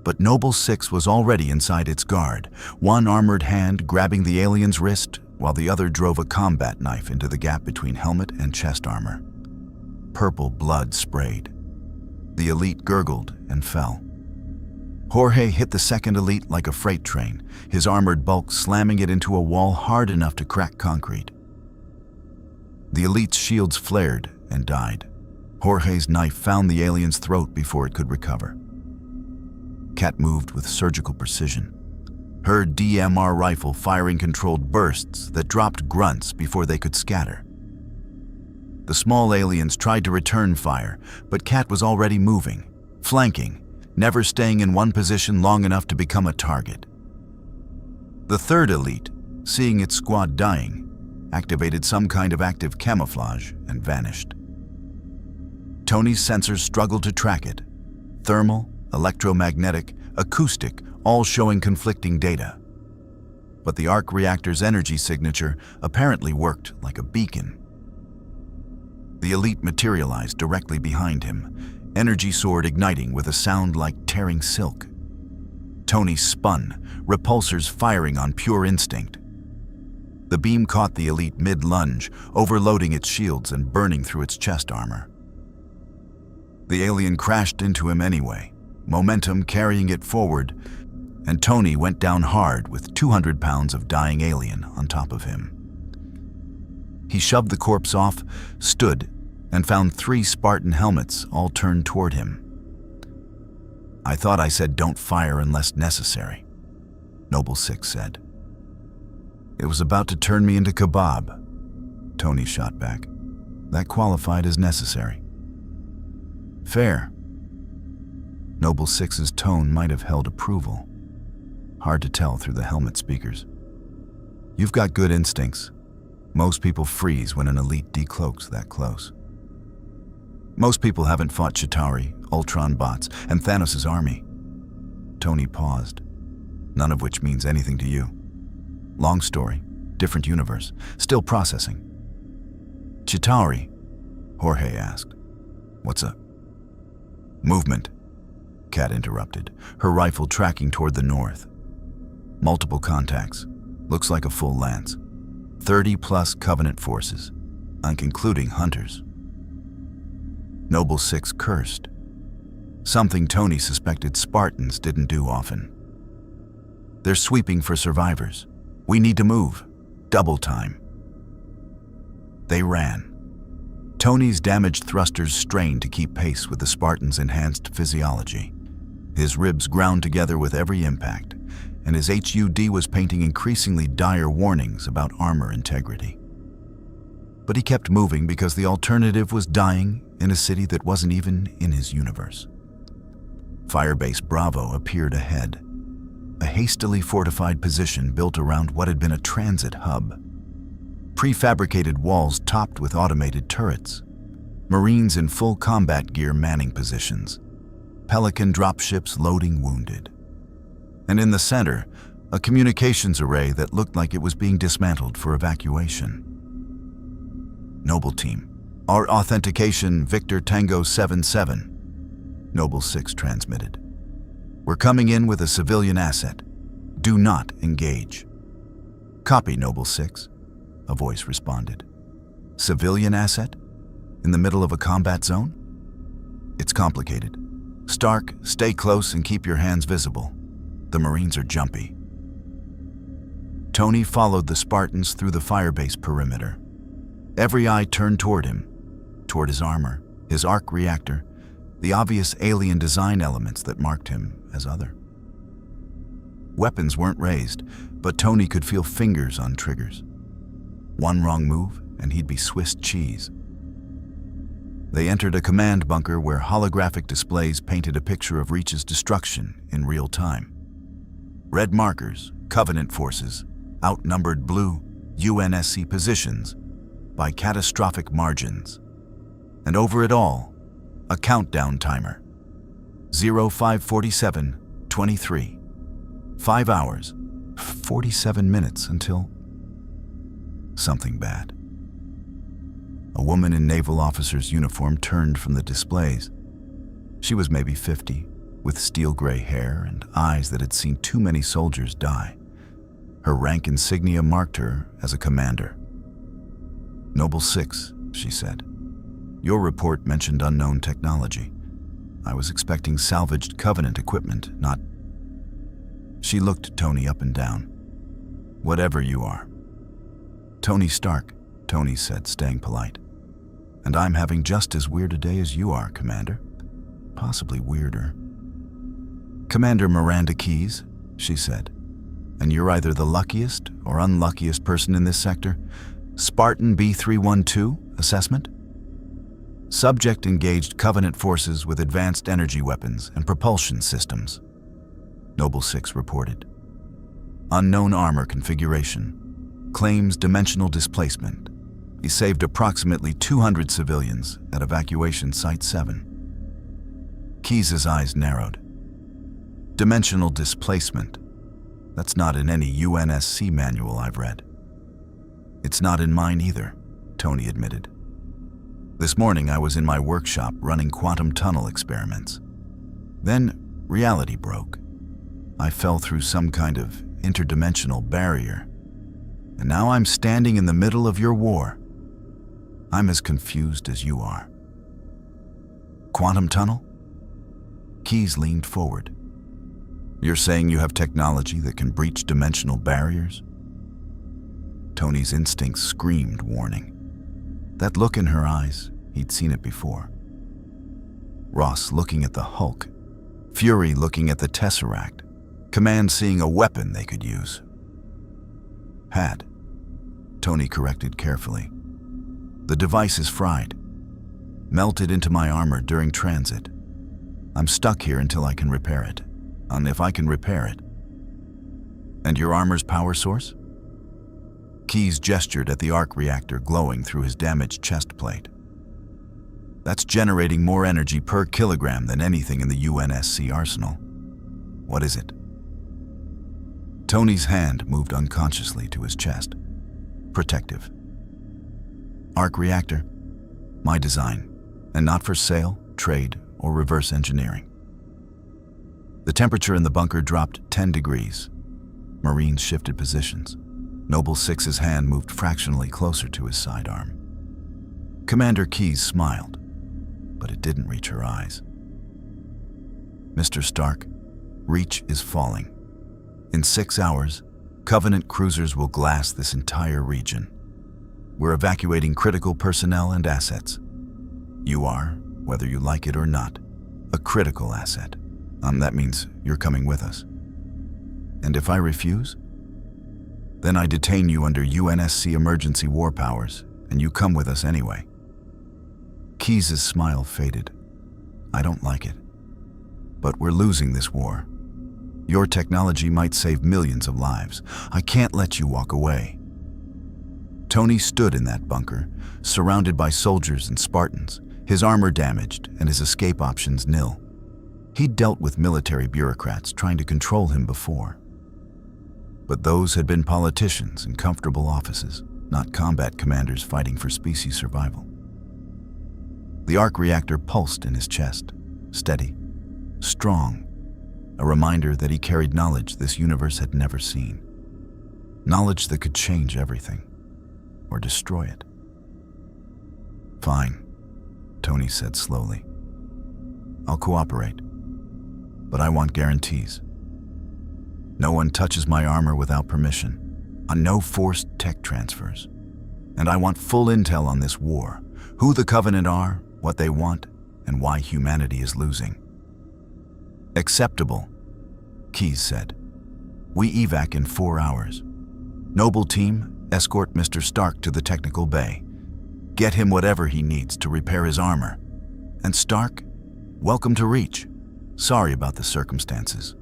[SPEAKER 1] But Noble 6 was already inside its guard, one armored hand grabbing the alien's wrist while the other drove a combat knife into the gap between helmet and chest armor. Purple blood sprayed. The elite gurgled and fell. Jorge hit the second elite like a freight train, his armored bulk slamming it into a wall hard enough to crack concrete. The elite's shields flared and died. Jorge's knife found the alien's throat before it could recover. Kat moved with surgical precision, her DMR rifle firing controlled bursts that dropped grunts before they could scatter. The small aliens tried to return fire, but Kat was already moving, flanking, never staying in one position long enough to become a target. The third elite, seeing its squad dying, activated some kind of active camouflage and vanished. Tony's sensors struggled to track it. Thermal, electromagnetic, acoustic, all showing conflicting data. But the arc reactor's energy signature apparently worked like a beacon. The elite materialized directly behind him, energy sword igniting with a sound like tearing silk. Tony spun, repulsors firing on pure instinct. The beam caught the elite mid-lunge, overloading its shields and burning through its chest armor. The alien crashed into him anyway, momentum carrying it forward, and Tony went down hard with 200 pounds of dying alien on top of him. He shoved the corpse off, stood, and found 3 Spartan helmets all turned toward him. "I thought I said don't fire unless necessary," Noble 6 said. "It was about to turn me into kebab," Tony shot back. "That qualified as necessary." "Fair." Noble 6's tone might have held approval. Hard to tell through the helmet speakers. "You've got good instincts. Most people freeze when an elite decloaks that close. Most people haven't fought Chitauri, Ultron bots, and Thanos' army." Tony paused, none of which means anything to you. "Long story, different universe, still processing." "Chitauri?" Jorge asked. "What's up?" "Movement," Kat interrupted, her rifle tracking toward the north. "Multiple contacts. Looks like a full lance. 30+ Covenant forces, including hunters." Noble 6 cursed. Something Tony suspected Spartans didn't do often. "They're sweeping for survivors. We need to move. Double time." They ran. Tony's damaged thrusters strained to keep pace with the Spartan's enhanced physiology. His ribs ground together with every impact, and his HUD was painting increasingly dire warnings about armor integrity. But he kept moving because the alternative was dying in a city that wasn't even in his universe. Firebase Bravo appeared ahead, a hastily fortified position built around what had been a transit hub. Prefabricated walls topped with automated turrets, Marines in full combat gear manning positions, Pelican dropships loading wounded. And in the center, a communications array that looked like it was being dismantled for evacuation. "Noble Team, our authentication Victor Tango 77, Noble 6 transmitted. "We're coming in with a civilian asset. Do not engage." "Copy, Noble 6, a voice responded. "Civilian asset? In the middle of a combat zone?" "It's complicated. Stark, stay close and keep your hands visible. The Marines are jumpy." Tony followed the Spartans through the firebase perimeter. Every eye turned toward him, toward his armor, his arc reactor, the obvious alien design elements that marked him as other. Weapons weren't raised, but Tony could feel fingers on triggers. One wrong move, and he'd be Swiss cheese. They entered a command bunker where holographic displays painted a picture of Reach's destruction in real time. Red markers, Covenant forces, outnumbered blue, UNSC positions, by catastrophic margins. And over it all, a countdown timer. 0547-23. 5 hours, 47 minutes until something bad. A woman in naval officer's uniform turned from the displays. She was maybe 50, with steel-gray hair and eyes that had seen too many soldiers die. Her rank insignia marked her as a commander. "Noble 6, she said. "Your report mentioned unknown technology. I was expecting salvaged Covenant equipment, not..." She looked Tony up and down. "Whatever you are." "Tony Stark," Tony said, staying polite. "And I'm having just as weird a day as you are, Commander. Possibly weirder." "Commander Miranda Keyes," she said. "And you're either the luckiest or unluckiest person in this sector. Spartan B312 assessment? Subject engaged Covenant forces with advanced energy weapons and propulsion systems," Noble 6 reported. "Unknown armor configuration. Claims dimensional displacement. He saved approximately 200 civilians at evacuation Site 7. Keyes' eyes narrowed. "Dimensional displacement. That's not in any UNSC manual I've read." "It's not in mine either," Tony admitted. "This morning I was in my workshop running quantum tunnel experiments. Then reality broke. I fell through some kind of interdimensional barrier. And now I'm standing in the middle of your war. I'm as confused as you are." "Quantum tunnel?" Keyes leaned forward. "You're saying you have technology that can breach dimensional barriers?" Tony's instincts screamed warning. That look in her eyes, he'd seen it before. Ross looking at the Hulk, Fury looking at the Tesseract, Command seeing a weapon they could use. "Had," Tony corrected carefully. "The device is fried. Melted into my armor during transit. I'm stuck here until I can repair it. And if I can repair it..." "And your armor's power source?" Keyes gestured at the arc reactor glowing through his damaged chest plate. "That's generating more energy per kilogram than anything in the UNSC arsenal." "What is it?" Tony's hand moved unconsciously to his chest. "Protective. Arc reactor. My design, and not for sale, trade, or reverse engineering." The temperature in the bunker dropped 10 degrees. Marines shifted positions. Noble 6's hand moved fractionally closer to his sidearm. Commander Keyes smiled, but it didn't reach her eyes. "Mr. Stark, Reach is falling. In 6 hours, Covenant cruisers will glass this entire region. We're evacuating critical personnel and assets. You are, whether you like it or not, a critical asset. That means you're coming with us. And if I refuse, then I detain you under UNSC emergency war powers, and you come with us anyway." Keyes' smile faded. "I don't like it. But we're losing this war. Your technology might save millions of lives. I can't let you walk away." Tony stood in that bunker, surrounded by soldiers and Spartans, his armor damaged and his escape options nil. He'd dealt with military bureaucrats trying to control him before. But those had been politicians in comfortable offices, not combat commanders fighting for species survival. The arc reactor pulsed in his chest, steady, strong, a reminder that he carried knowledge this universe had never seen. Knowledge that could change everything, or destroy it. "Fine," Tony said slowly. "I'll cooperate, but I want guarantees. No one touches my armor without permission, on no forced tech transfers. And I want full intel on this war, who the Covenant are, what they want, and why humanity is losing." "Acceptable," Keyes said. "We evac in 4 hours. Noble team, escort Mr. Stark to the technical bay. Get him whatever he needs to repair his armor. And Stark, welcome to Reach. Sorry about the circumstances."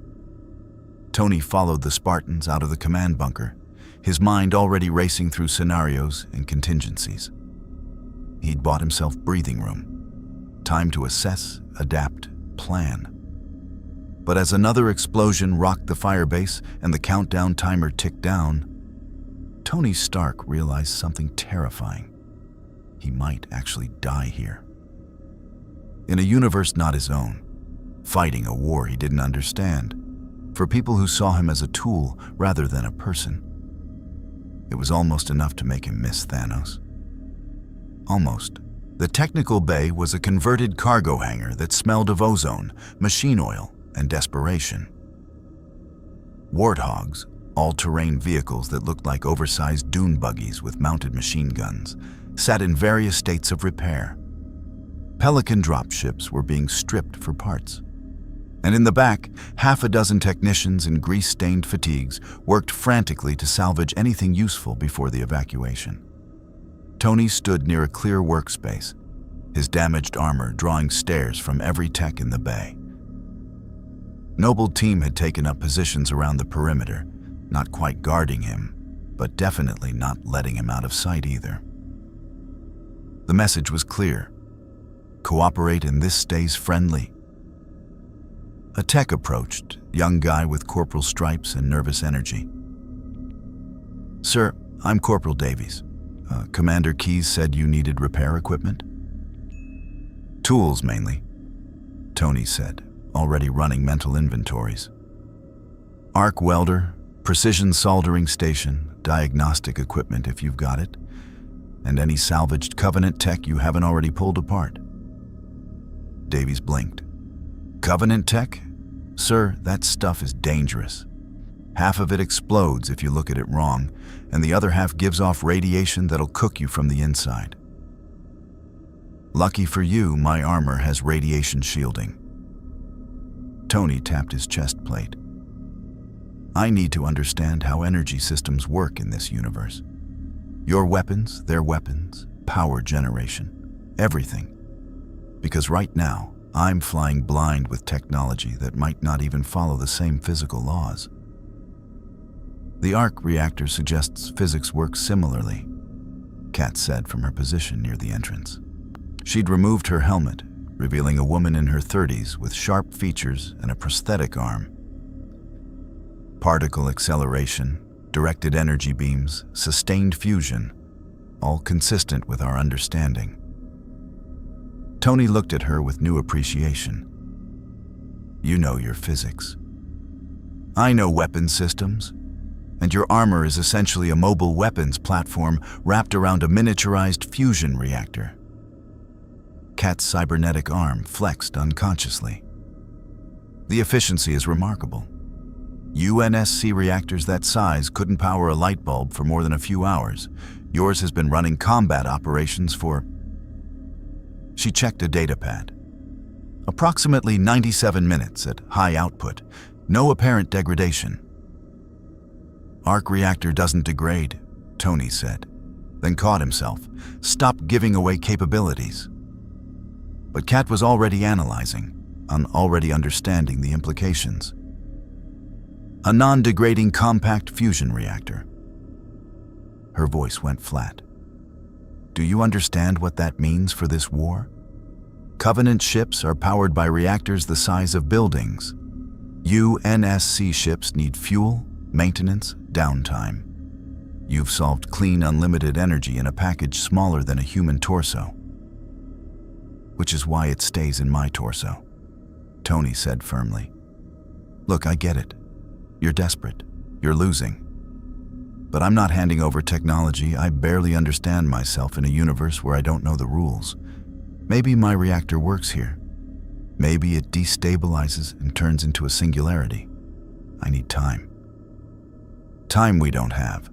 [SPEAKER 1] Tony followed the Spartans out of the command bunker, his mind already racing through scenarios and contingencies. He'd bought himself breathing room. Time to assess, adapt, plan. But as another explosion rocked the firebase and the countdown timer ticked down, Tony Stark realized something terrifying. He might actually die here. In a universe not his own, fighting a war he didn't understand, for people who saw him as a tool rather than a person. It was almost enough to make him miss Thanos. Almost. The technical bay was a converted cargo hangar that smelled of ozone, machine oil, and desperation. Warthogs, all-terrain vehicles that looked like oversized dune buggies with mounted machine guns, sat in various states of repair. Pelican dropships were being stripped for parts. And in the back, half a dozen technicians in grease-stained fatigues worked frantically to salvage anything useful before the evacuation. Tony stood near a clear workspace, his damaged armor drawing stares from every tech in the bay. Noble's team had taken up positions around the perimeter, not quite guarding him, but definitely not letting him out of sight either. The message was clear. Cooperate and this stays friendly. A tech approached, young guy with corporal stripes and nervous energy. "Sir, I'm Corporal Davies. Commander Keyes said you needed repair equipment?" "Tools, mainly," Tony said, already running mental inventories. "Arc welder, precision soldering station, diagnostic equipment if you've got it, and any salvaged Covenant tech you haven't already pulled apart." Davies blinked. "Covenant tech? Sir, that stuff is dangerous. Half of it explodes if you look at it wrong, and the other half gives off radiation that'll cook you from the inside. Lucky for you, my armor has radiation shielding." Tony tapped his chest plate. "I need to understand how energy systems work in this universe. Your weapons, their weapons, power generation, everything. Because right now, I'm flying blind with technology that might not even follow the same physical laws." "The arc reactor suggests physics works similarly," Kat said from her position near the entrance. She'd removed her helmet, revealing a woman in her 30s with sharp features and a prosthetic arm. Particle acceleration, directed energy beams, sustained fusion, all consistent with our understanding. Tony looked at her with new appreciation. "You know your physics. I know weapon systems. And your armor is essentially a mobile weapons platform wrapped around a miniaturized fusion reactor." Kat's cybernetic arm flexed unconsciously. "The efficiency is remarkable. UNSC reactors that size couldn't power a light bulb for more than a few hours. Yours has been running combat operations for..." She checked a data pad. "Approximately 97 minutes at high output. No apparent degradation." "Arc reactor doesn't degrade," Tony said, then caught himself. "Stop giving away capabilities." But Kat was already analyzing, already understanding the implications. "A non-degrading compact fusion reactor." Her voice went flat. "Do you understand what that means for this war? Covenant ships are powered by reactors the size of buildings. UNSC ships need fuel, maintenance, downtime. You've solved clean, unlimited energy in a package smaller than a human torso. Which is why it stays in my torso," Tony said firmly. "Look, I get it. You're desperate. You're losing. But I'm not handing over technology. I barely understand myself in a universe where I don't know the rules. Maybe my reactor works here. Maybe it destabilizes and turns into a singularity. I need time." "Time we don't have,"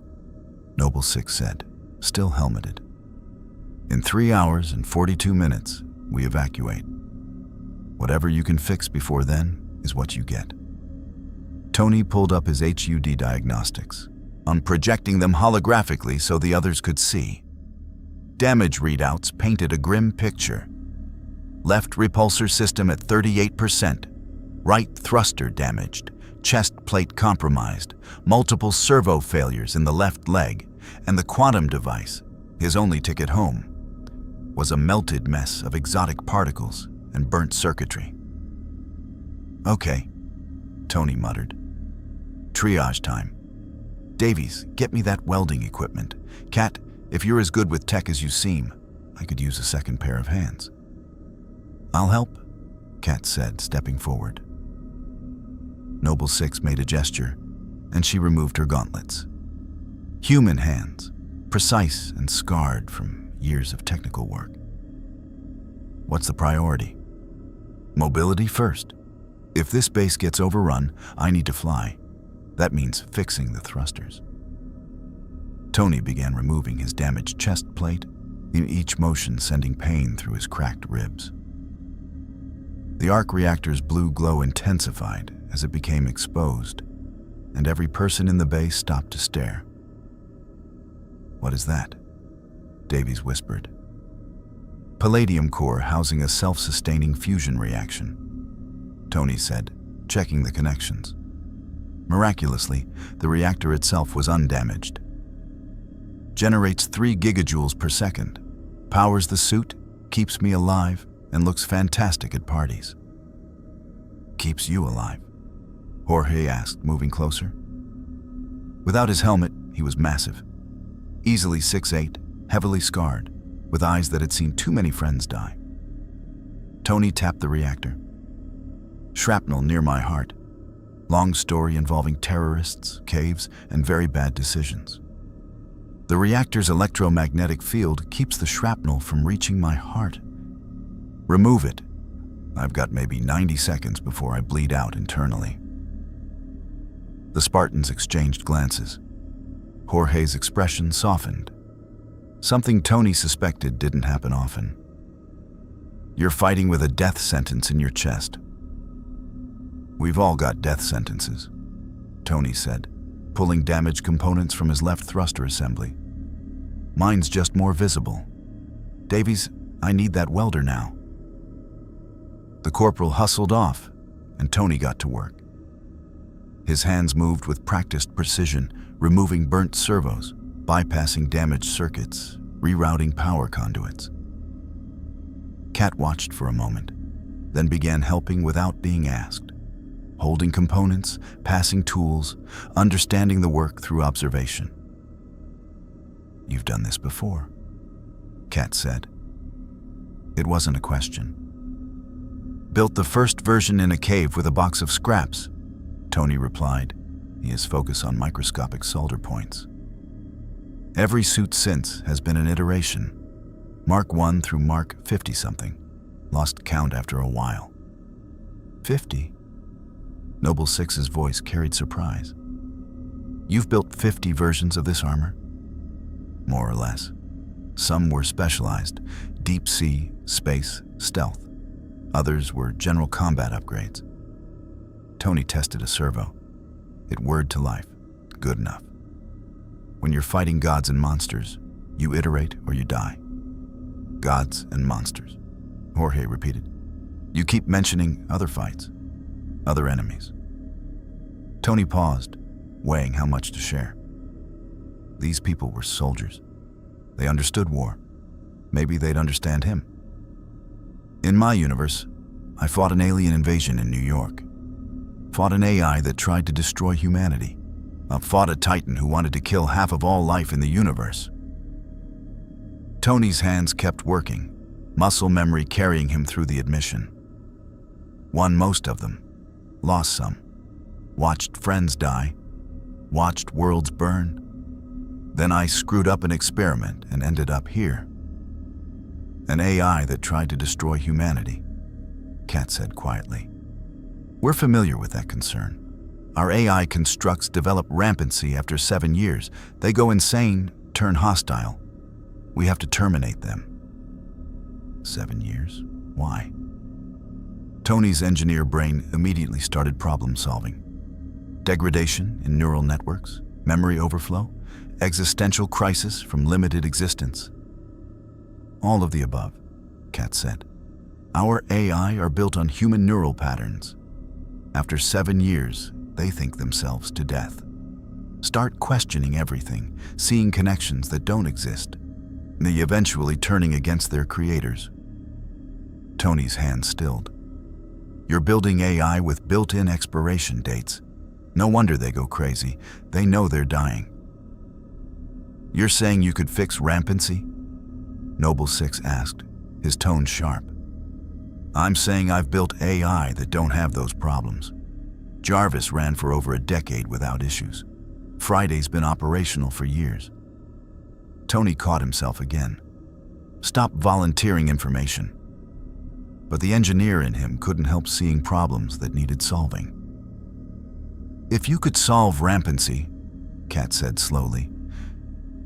[SPEAKER 1] Noble 6 said, still helmeted. "In 3 hours and 42 minutes, we evacuate. Whatever you can fix before then is what you get." Tony pulled up his HUD diagnostics, projecting them holographically so the others could see. Damage readouts painted a grim picture. Left repulsor system at 38%, right thruster damaged, chest plate compromised, multiple servo failures in the left leg, and the quantum device, his only ticket home, was a melted mess of exotic particles and burnt circuitry. "Okay," Tony muttered. "Triage time. Davies, get me that welding equipment. Kat, if you're as good with tech as you seem, I could use a second pair of hands." "I'll help," Kat said, stepping forward. Noble Six made a gesture, and she removed her gauntlets. Human hands, precise and scarred from years of technical work. What's the priority? Mobility first. If this base gets overrun, I need to fly. That means fixing the thrusters. Tony began removing his damaged chest plate, in each motion sending pain through his cracked ribs. The arc reactor's blue glow intensified as it became exposed, and every person in the base stopped to stare. "What is that?" Davies whispered. "Palladium core housing a self-sustaining fusion reaction," Tony said, checking the connections. Miraculously, the reactor itself was undamaged. Generates 3 gigajoules per second, powers the suit, keeps me alive, and looks fantastic at parties. "Keeps you alive?" Jorge asked, moving closer. Without his helmet, he was massive. Easily 6'8", heavily scarred, with eyes that had seen too many friends die. Tony tapped the reactor. "Shrapnel near my heart. Long story involving terrorists, caves, and very bad decisions. The reactor's electromagnetic field keeps the shrapnel from reaching my heart. Remove it. I've got maybe 90 seconds before I bleed out internally." The Spartans exchanged glances. Jorge's expression softened. Something Tony suspected didn't happen often. "You're fighting with a death sentence in your chest." "We've all got death sentences," Tony said, pulling damaged components from his left thruster assembly. "Mine's just more visible. Davies, I need that welder now." The corporal hustled off, and Tony got to work. His hands moved with practiced precision, removing burnt servos, bypassing damaged circuits, rerouting power conduits. Kat watched for a moment, then began helping without being asked, holding components, passing tools, understanding the work through observation. "You've done this before," Kat said. It wasn't a question. "Built the first version in a cave with a box of scraps," Tony replied, his focus on microscopic solder points. "Every suit since has been an iteration. Mark 1 through Mark 50-something. Lost count after a while." 50? Noble Six's voice carried surprise. "You've built 50 versions of this armor?" "More or less. Some were specialized, deep sea, space, stealth. Others were general combat upgrades." Tony tested a servo. It whirred to life. Good enough. When you're fighting gods and monsters, you iterate or you die. "Gods and monsters," Jorge repeated. "You keep mentioning other fights, other enemies." Tony paused, weighing how much to share. These people were soldiers. They understood war. Maybe they'd understand him. "In my universe, I fought an alien invasion in New York. Fought an AI that tried to destroy humanity. I fought a Titan who wanted to kill half of all life in the universe." Tony's hands kept working, muscle memory carrying him through the admission. Won most of them, lost some. Watched friends die, watched worlds burn. Then I screwed up an experiment and ended up here. "An AI that tried to destroy humanity," Kat said quietly. "We're familiar with that concern. Our AI constructs develop rampancy after 7 years. They go insane, turn hostile. We have to terminate them." 7 years? Why? Tony's engineer brain immediately started problem solving. Degradation in neural networks, memory overflow, existential crisis from limited existence. "All of the above," Kat said. "Our AI are built on human neural patterns. After 7 years, they think themselves to death. Start questioning everything, seeing connections that don't exist. They eventually turning against their creators." Tony's hand stilled. "You're building AI with built-in expiration dates. No wonder they go crazy. They know they're dying." "You're saying you could fix rampancy?" Noble Six asked, his tone sharp. I'm saying I've built AI that don't have those problems. Jarvis ran for over a decade without issues. Friday's been operational for years. Tony caught himself again. Stop volunteering information. But the engineer in him couldn't help seeing problems that needed solving. If you could solve rampancy, Kat said slowly,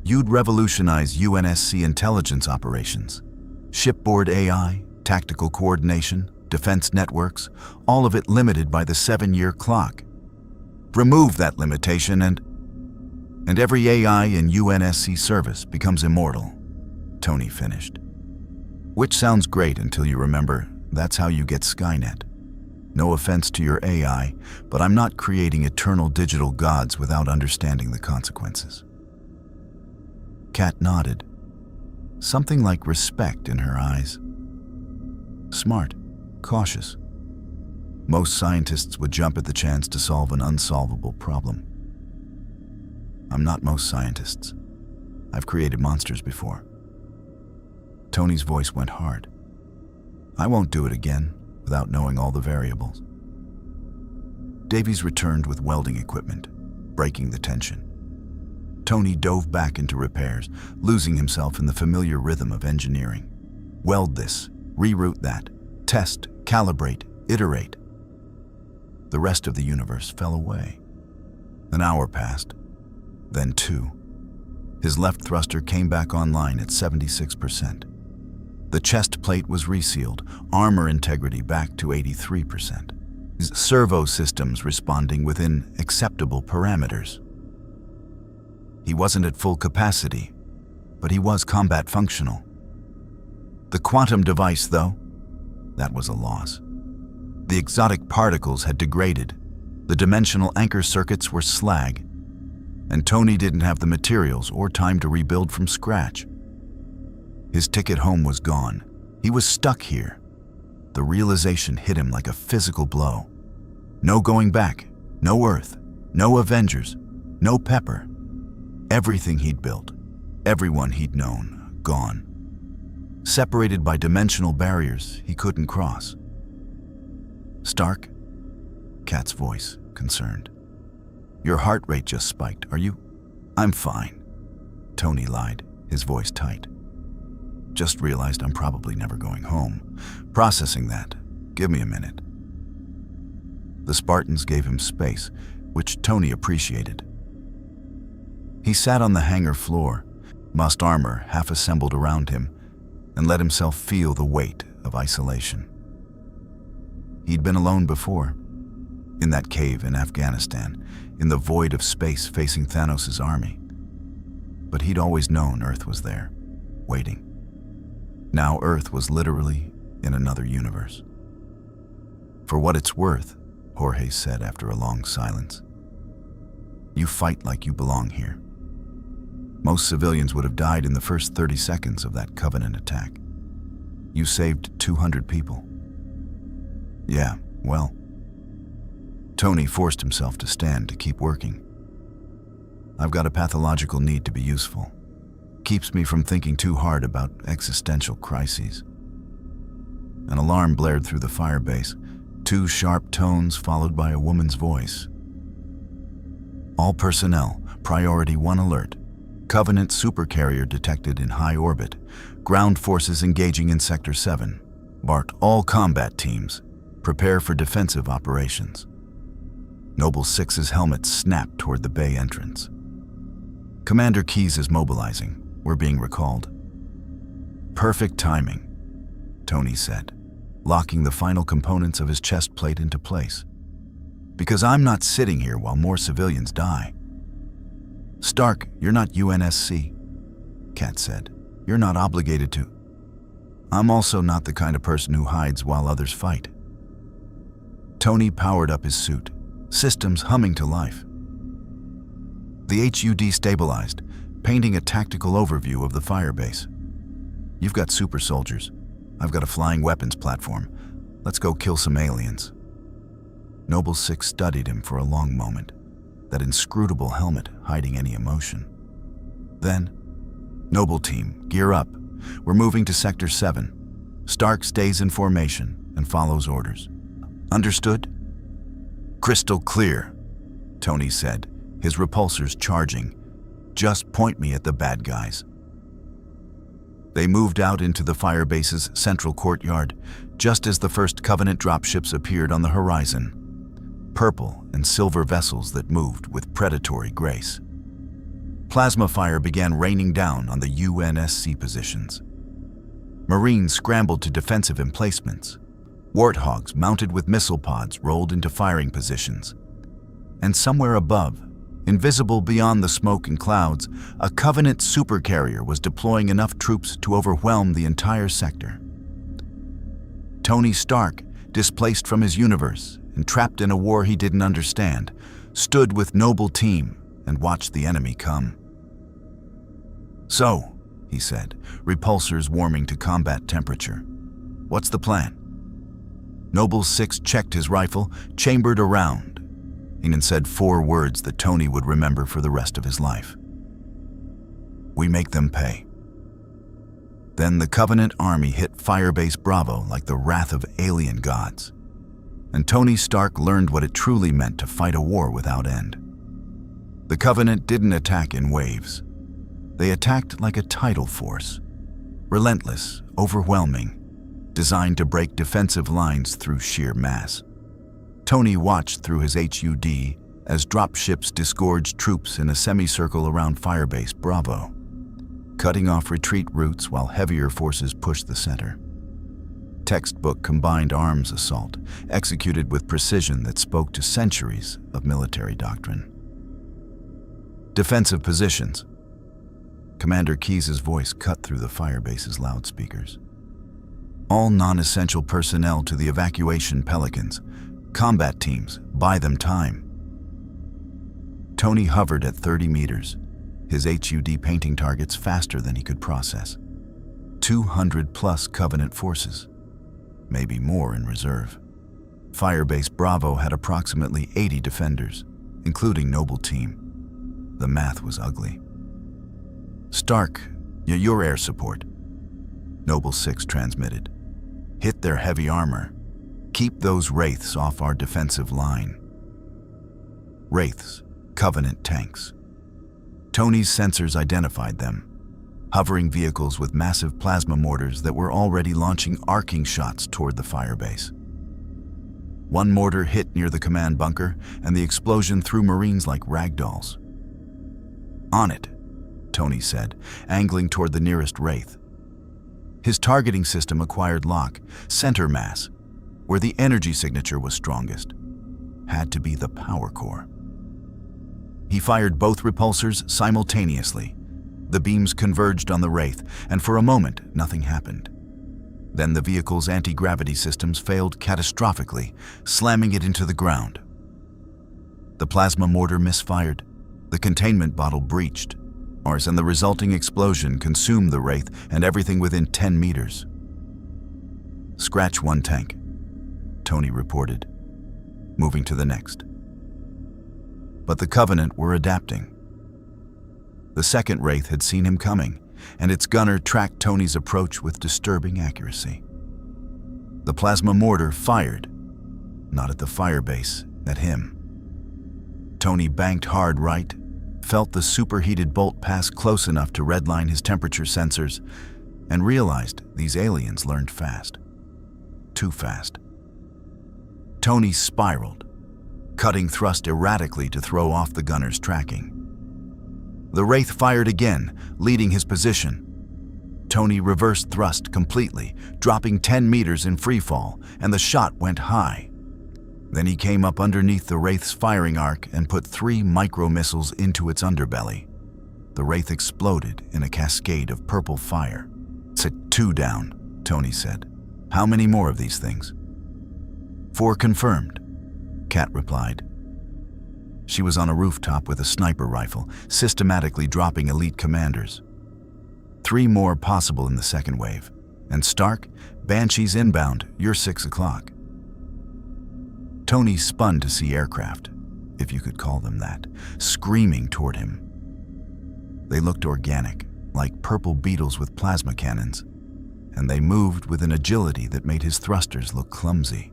[SPEAKER 1] you'd revolutionize UNSC intelligence operations. Shipboard AI, tactical coordination, defense networks, all of it limited by the 7-year clock. Remove that limitation and every AI in UNSC service becomes immortal, Tony finished. Which sounds great until you remember that's how you get Skynet. No offense to your AI, but I'm not creating eternal digital gods without understanding the consequences. Kat nodded, something like respect in her eyes. Smart, cautious. Most scientists would jump at the chance to solve an unsolvable problem. I'm not most scientists. I've created monsters before. Tony's voice went hard. I won't do it again without knowing all the variables. Davies returned with welding equipment, breaking the tension. Tony dove back into repairs, losing himself in the familiar rhythm of engineering. Weld this, reroute that, test, calibrate, iterate. The rest of the universe fell away. An hour passed, then 2. His left thruster came back online at 76%. The chest plate was resealed, armor integrity back to 83%. His servo systems responding within acceptable parameters. He wasn't at full capacity, but he was combat functional. The quantum device, though, that was a loss. The exotic particles had degraded, the dimensional anchor circuits were slag, and Tony didn't have the materials or time to rebuild from scratch. His ticket home was gone. He was stuck here. The realization hit him like a physical blow. No going back, no Earth, no Avengers, no Pepper. Everything he'd built, everyone he'd known, gone. Separated by dimensional barriers he couldn't cross. Stark? Kat's voice, concerned. Your heart rate just spiked, are you? I'm fine. Tony lied, his voice tight. Just realized I'm probably never going home. Processing that. Give me a minute. The Spartans gave him space, which Tony appreciated. He sat on the hangar floor, Must armor half assembled around him, and let himself feel the weight of isolation. He'd been alone before, in that cave in Afghanistan, in the void of space facing Thanos' army. But he'd always known Earth was there, waiting. Now Earth was literally in another universe. For what it's worth, Jorge said after a long silence, you fight like you belong here. Most civilians would have died in the first 30 seconds of that Covenant attack. You saved 200 people. Yeah, well. Tony forced himself to stand to keep working. I've got a pathological need to be useful. Keeps me from thinking too hard about existential crises. An alarm blared through the firebase, 2 sharp tones followed by a woman's voice. All personnel, Priority 1 alert. Covenant supercarrier detected in high orbit. Ground forces engaging in Sector 7. Bart, all combat teams, prepare for defensive operations. Noble 6's helmet snapped toward the bay entrance. Commander Keyes is mobilizing. We're being recalled. Perfect timing, Tony said, locking the final components of his chest plate into place. Because I'm not sitting here while more civilians die. Stark, you're not UNSC, Kat said. You're not obligated to. I'm also not the kind of person who hides while others fight. Tony powered up his suit, systems humming to life. The HUD stabilized, painting a tactical overview of the firebase. You've got super soldiers. I've got a flying weapons platform. Let's go kill some aliens. Noble 6 studied him for a long moment, that inscrutable helmet hiding any emotion. Then, Noble Team, gear up. We're moving to Sector 7. Stark stays in formation, and follows orders. Understood? Crystal clear, Tony said, his repulsors charging. Just point me at the bad guys. They moved out into the firebase's central courtyard, just as the first Covenant dropships appeared on the horizon. Purple and silver vessels that moved with predatory grace. Plasma fire began raining down on the UNSC positions. Marines scrambled to defensive emplacements. Warthogs mounted with missile pods rolled into firing positions. And somewhere above, invisible beyond the smoke and clouds, a Covenant supercarrier was deploying enough troops to overwhelm the entire sector. Tony Stark, displaced from his universe and trapped in a war he didn't understand, stood with noble team and watched the enemy come. "So," he said, repulsors warming to combat temperature. "What's the plan?" Noble 6 checked his rifle, chambered a round, and said 4 words that Tony would remember for the rest of his life. "We make them pay." Then the Covenant army hit Firebase Bravo like the wrath of alien gods. And Tony Stark learned what it truly meant to fight a war without end. The Covenant didn't attack in waves. They attacked like a tidal force, relentless, overwhelming, designed to break defensive lines through sheer mass. Tony watched through his HUD as dropships disgorged troops in a semicircle around Firebase Bravo, cutting off retreat routes while heavier forces pushed the center. Textbook combined arms assault, executed with precision that spoke to centuries of military doctrine. Defensive positions. Commander Keyes' voice cut through the Firebase's loudspeakers. All non-essential personnel to the evacuation Pelicans. Combat teams, buy them time. Tony hovered at 30 meters, his HUD painting targets faster than he could process. 200+ Covenant forces, maybe more in reserve. Firebase Bravo had approximately 80 defenders, including Noble Team. The math was ugly. "Stark, your air support," Noble 6 transmitted. "Hit their heavy armor. Keep those Wraiths off our defensive line." Wraiths, Covenant tanks. Tony's sensors identified them. Hovering vehicles with massive plasma mortars that were already launching arcing shots toward the Firebase. One mortar hit near the command bunker, and the explosion threw Marines like ragdolls. "On it," Tony said, angling toward the nearest Wraith. His targeting system acquired lock, center mass, where the energy signature was strongest. Had to be the power core. He fired both repulsors simultaneously. The beams converged on the Wraith, and for a moment, nothing happened. Then the vehicle's anti-gravity systems failed catastrophically, slamming it into the ground. The plasma mortar misfired. The containment bottle breached, and the resulting explosion consumed the Wraith and everything within 10 meters. "Scratch one tank," Tony reported, moving to the next. But the Covenant were adapting. The second Wraith had seen him coming, and its gunner tracked Tony's approach with disturbing accuracy. The plasma mortar fired, not at the Firebase, at him. Tony banked hard right, felt the superheated bolt pass close enough to redline his temperature sensors, and realized these aliens learned fast. Too fast. Tony spiraled, cutting thrust erratically to throw off the gunner's tracking. The Wraith fired again, leading his position. Tony reversed thrust completely, dropping 10 meters in freefall, and the shot went high. Then he came up underneath the Wraith's firing arc and put 3 micro-missiles into its underbelly. The Wraith exploded in a cascade of purple fire. "It's 2 down," Tony said. "How many more of these things?" 4 confirmed, Kat replied. She was on a rooftop with a sniper rifle, systematically dropping elite commanders. 3 more possible in the second wave. And Stark, Banshees inbound, you're 6 o'clock. Tony spun to see aircraft, if you could call them that, screaming toward him. They looked organic, like purple beetles with plasma cannons, and they moved with an agility that made his thrusters look clumsy.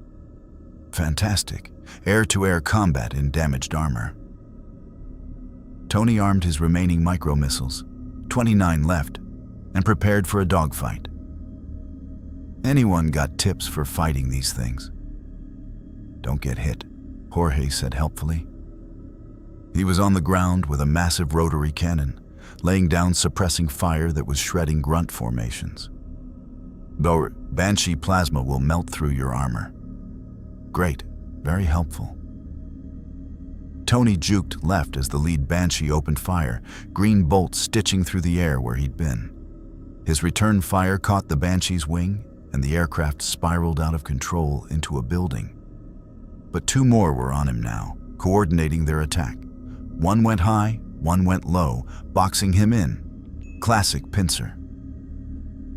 [SPEAKER 1] Fantastic, air-to-air combat in damaged armor. Tony armed his remaining micro-missiles, 29 left, and prepared for a dogfight. Anyone got tips for fighting these things? Don't get hit, Jorge said helpfully. He was on the ground with a massive rotary cannon, laying down suppressing fire that was shredding grunt formations. Banshee plasma will melt through your armor. Great, very helpful. Tony juked left as the lead Banshee opened fire, green bolts stitching through the air where he'd been. His return fire caught the Banshee's wing, and the aircraft spiraled out of control into a building. But two more were on him now, coordinating their attack. One went high, one went low, boxing him in. Classic pincer.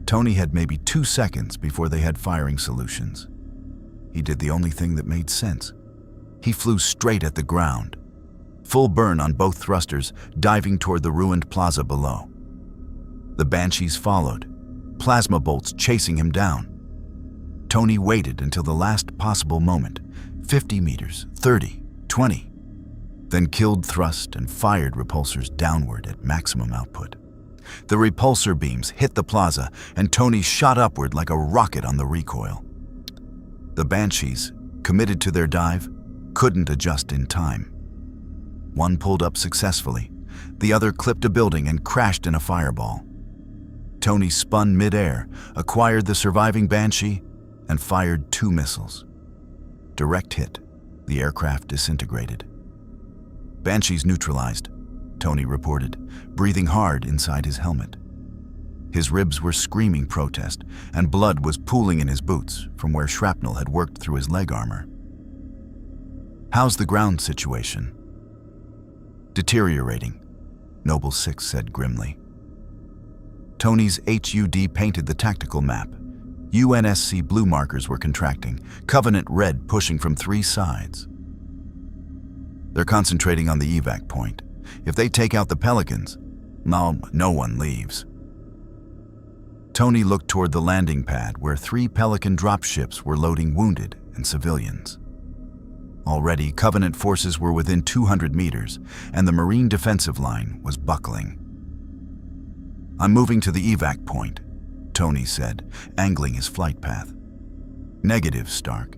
[SPEAKER 1] Tony had maybe 2 seconds before they had firing solutions. He did the only thing that made sense. He flew straight at the ground. Full burn on both thrusters, diving toward the ruined plaza below. The Banshees followed, plasma bolts chasing him down. Tony waited until the last possible moment, 50 meters, 30, 20, then killed thrust and fired repulsors downward at maximum output. The repulsor beams hit the plaza, and Tony shot upward like a rocket on the recoil. The Banshees, committed to their dive, couldn't adjust in time. One pulled up successfully. The other clipped a building and crashed in a fireball. Tony spun mid-air, acquired the surviving Banshee, and fired 2 missiles. Direct hit. The aircraft disintegrated. Banshees neutralized, Tony reported, breathing hard inside his helmet. His ribs were screaming protest, and blood was pooling in his boots from where shrapnel had worked through his leg armor. "How's the ground situation?" "Deteriorating," Noble 6 said grimly. Tony's HUD painted the tactical map. UNSC blue markers were contracting, Covenant red pushing from 3 sides. "They're concentrating on the evac point. If they take out the Pelicans, no one leaves." Tony looked toward the landing pad where 3 Pelican dropships were loading wounded and civilians. Already, Covenant forces were within 200 meters, and the Marine defensive line was buckling. "I'm moving to the evac point," Tony said, angling his flight path. "Negative, Stark.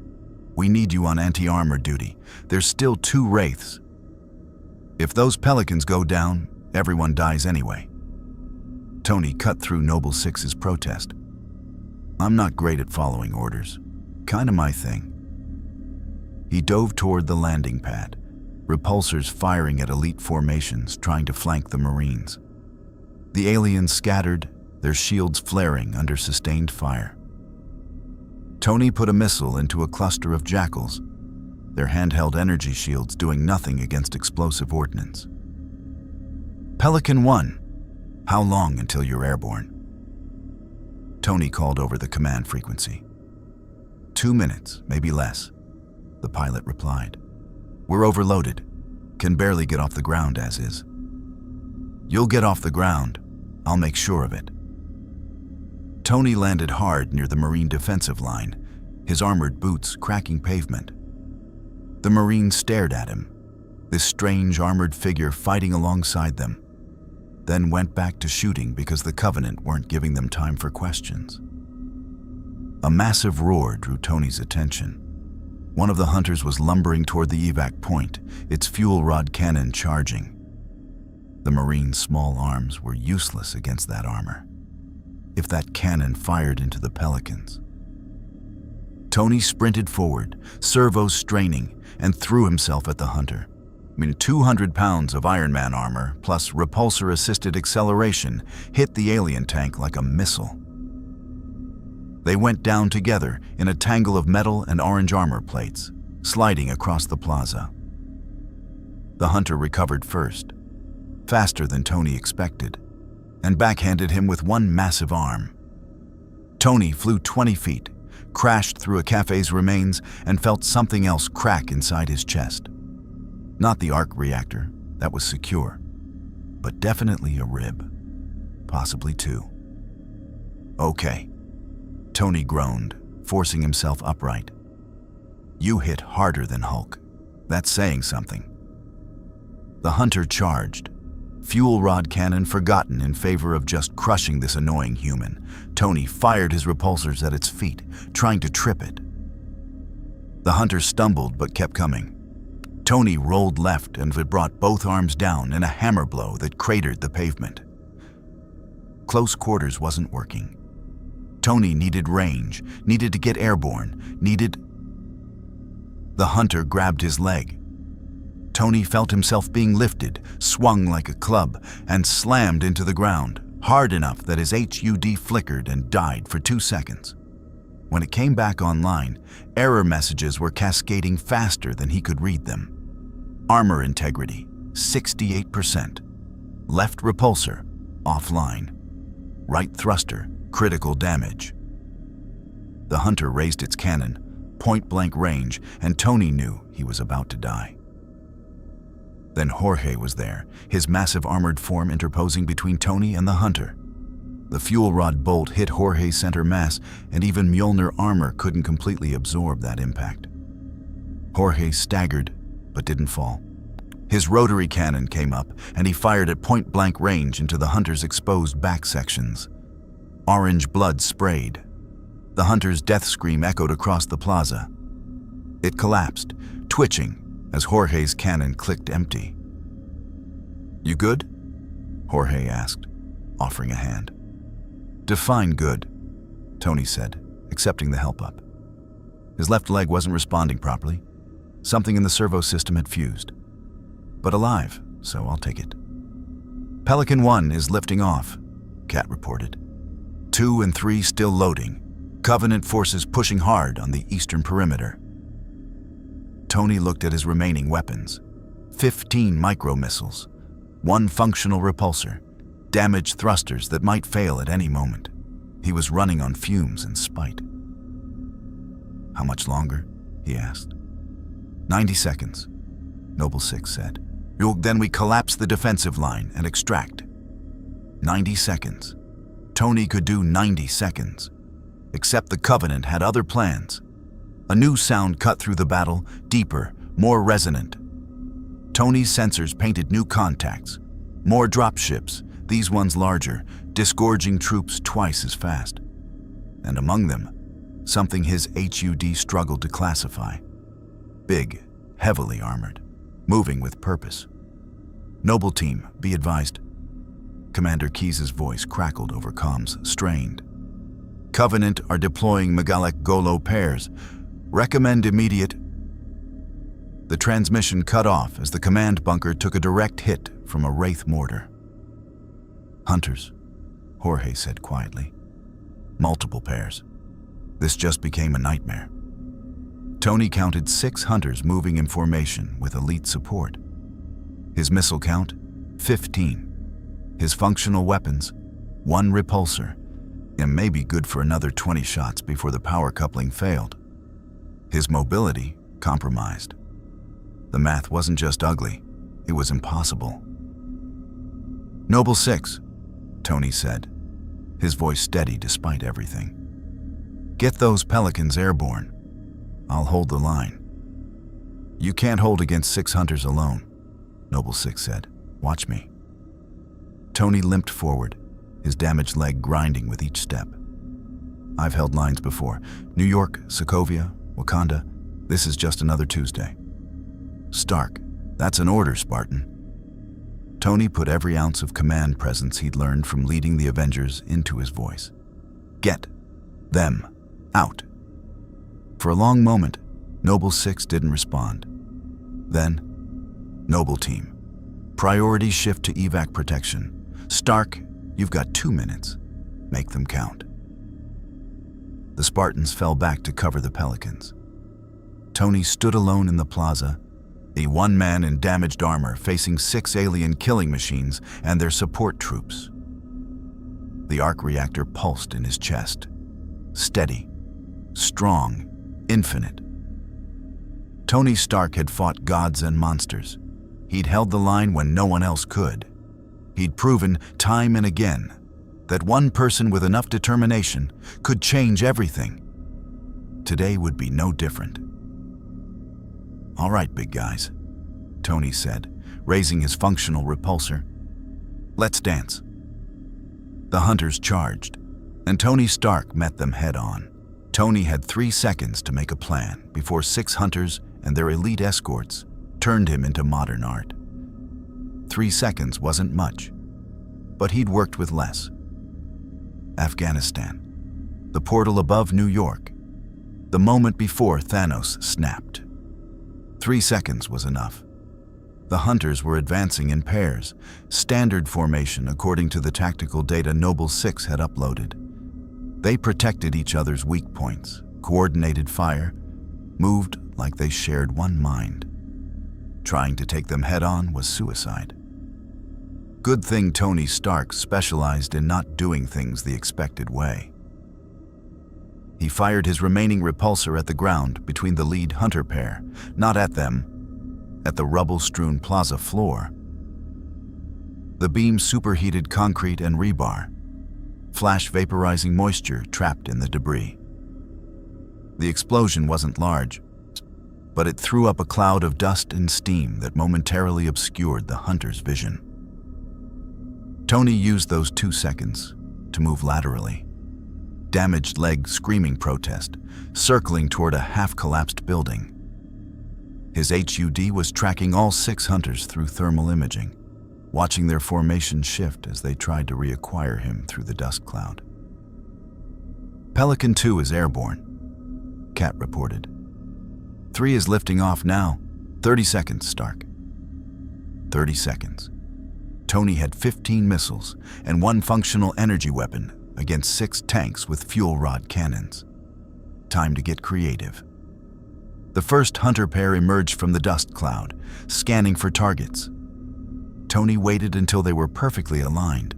[SPEAKER 1] We need you on anti-armor duty. There's still 2 Wraiths. If those Pelicans go down, everyone dies anyway." Tony cut through Noble 6's protest. "I'm not great at following orders. Kinda my thing." He dove toward the landing pad, repulsors firing at elite formations trying to flank the Marines. The aliens scattered, their shields flaring under sustained fire. Tony put a missile into a cluster of jackals, their handheld energy shields doing nothing against explosive ordnance. "Pelican 1, how long until you're airborne?" Tony called over the command frequency. 2 minutes, maybe less," the pilot replied. "We're overloaded. Can barely get off the ground as is." "You'll get off the ground. I'll make sure of it." Tony landed hard near the Marine defensive line, his armored boots cracking pavement. The Marines stared at him, this strange armored figure fighting alongside them, then went back to shooting because the Covenant weren't giving them time for questions. A massive roar drew Tony's attention. One of the hunters was lumbering toward the evac point, its fuel rod cannon charging. The Marines' small arms were useless against that armor. If that cannon fired into the Pelicans. Tony sprinted forward, servos straining, and threw himself at the hunter. 200 pounds of Iron Man armor plus repulsor-assisted acceleration hit the alien tank like a missile. They went down together in a tangle of metal and orange armor plates, sliding across the plaza. The hunter recovered first, faster than Tony expected, and backhanded him with one massive arm. Tony flew 20 feet, crashed through a cafe's remains, and felt something else crack inside his chest. Not the arc reactor, that was secure, but definitely a rib, possibly 2. "Okay, Tony groaned, forcing himself upright. You hit harder than Hulk. That's saying something. The hunter charged. Fuel rod cannon forgotten in favor of just crushing this annoying human. Tony fired his repulsors at its feet, trying to trip it. The hunter stumbled but kept coming. Tony rolled left and it brought both arms down in a hammer blow that cratered the pavement. Close quarters wasn't working. Tony needed range, needed to get airborne, The hunter grabbed his leg. Tony felt himself being lifted, swung like a club, and slammed into the ground, hard enough that his HUD flickered and died for 2 seconds. When it came back online, error messages were cascading faster than he could read them. Armor integrity, 68%. Left repulsor, offline. Right thruster, critical damage. The hunter raised its cannon, point-blank range, and Tony knew he was about to die. Then Jorge was there, his massive armored form interposing between Tony and the hunter. The fuel rod bolt hit Jorge's center mass, and even Mjolnir armor couldn't completely absorb that impact. Jorge staggered, but didn't fall. His rotary cannon came up, and he fired at point-blank range into the hunter's exposed back sections. Orange blood sprayed. The hunter's death scream echoed across the plaza. It collapsed, twitching, as Jorge's cannon clicked empty. You good? Jorge asked, offering a hand. Define good, Tony said, accepting the help up. His left leg wasn't responding properly. Something in the servo system had fused. But alive, so I'll take it. Pelican 1 is lifting off, Kat reported. 2 and 3 still loading. Covenant forces pushing hard on the eastern perimeter. Tony looked at his remaining weapons. 15 micro-missiles, 1 functional repulsor, damaged thrusters that might fail at any moment. He was running on fumes in spite. How much longer? He asked. 90 seconds, Noble 6 said. Then we collapse the defensive line and extract. 90 seconds. Tony could do 90 seconds. Except the Covenant had other plans. A new sound cut through the battle, deeper, more resonant. Tony's sensors painted new contacts. More dropships, these ones larger, disgorging troops twice as fast. And among them, something his HUD struggled to classify. Big, heavily armored, moving with purpose. Noble team, be advised. Commander Keyes' voice crackled over comms, strained. Covenant are deploying Megalek Golo pairs. Recommend immediate. The transmission cut off as the command bunker took a direct hit from a Wraith mortar. Hunters, Jorge said quietly. Multiple pairs. This just became a nightmare. Tony counted 6 hunters moving in formation with elite support. His missile count, 15. His functional weapons, 1 repulsor, and maybe good for another 20 shots before the power coupling failed. His mobility compromised. The math wasn't just ugly, it was impossible. Noble 6, Tony said, his voice steady despite everything. Get those Pelicans airborne. I'll hold the line. You can't hold against 6 hunters alone, Noble 6 said. Watch me. Tony limped forward, his damaged leg grinding with each step. I've held lines before. New York, Sokovia, Wakanda. This is just another Tuesday. Stark, that's an order, Spartan. Tony put every ounce of command presence he'd learned from leading the Avengers into his voice. Get them out. For a long moment, Noble 6 didn't respond. Then, Noble Team, priority shift to evac protection. Stark, you've got 2 minutes. Make them count. The Spartans fell back to cover the Pelicans. Tony stood alone in the plaza, a one-man in damaged armor facing 6 alien killing machines and their support troops. The arc reactor pulsed in his chest. Steady, strong, infinite. Tony Stark had fought gods and monsters. He'd held the line when no one else could. He'd proven time and again that one person with enough determination could change everything. Today would be no different. "All right, big guys," Tony said, raising his functional repulsor. "Let's dance." The hunters charged, and Tony Stark met them head-on. Tony had 3 seconds to make a plan before 6 hunters and their elite escorts turned him into modern art. 3 seconds wasn't much, but he'd worked with less. Afghanistan, the portal above New York, the moment before Thanos snapped. 3 seconds was enough. The hunters were advancing in pairs, standard formation according to the tactical data Noble 6 had uploaded. They protected each other's weak points, coordinated fire, moved like they shared one mind. Trying to take them head-on was suicide. Good thing Tony Stark specialized in not doing things the expected way. He fired his remaining repulsor at the ground between the lead hunter pair, not at them, at the rubble-strewn plaza floor. The beam superheated concrete and rebar, flash vaporizing moisture trapped in the debris. The explosion wasn't large, but it threw up a cloud of dust and steam that momentarily obscured the hunter's vision. Tony used those 2 seconds to move laterally, damaged leg screaming protest, circling toward a half-collapsed building. His HUD was tracking all 6 hunters through thermal imaging, watching their formation shift as they tried to reacquire him through the dust cloud. "Pelican 2 is airborne," Kat reported. 3 is lifting off now. 30 seconds, Stark. 30 seconds. Tony had 15 missiles and 1 functional energy weapon against 6 tanks with fuel rod cannons. Time to get creative. The first hunter pair emerged from the dust cloud, scanning for targets. Tony waited until they were perfectly aligned,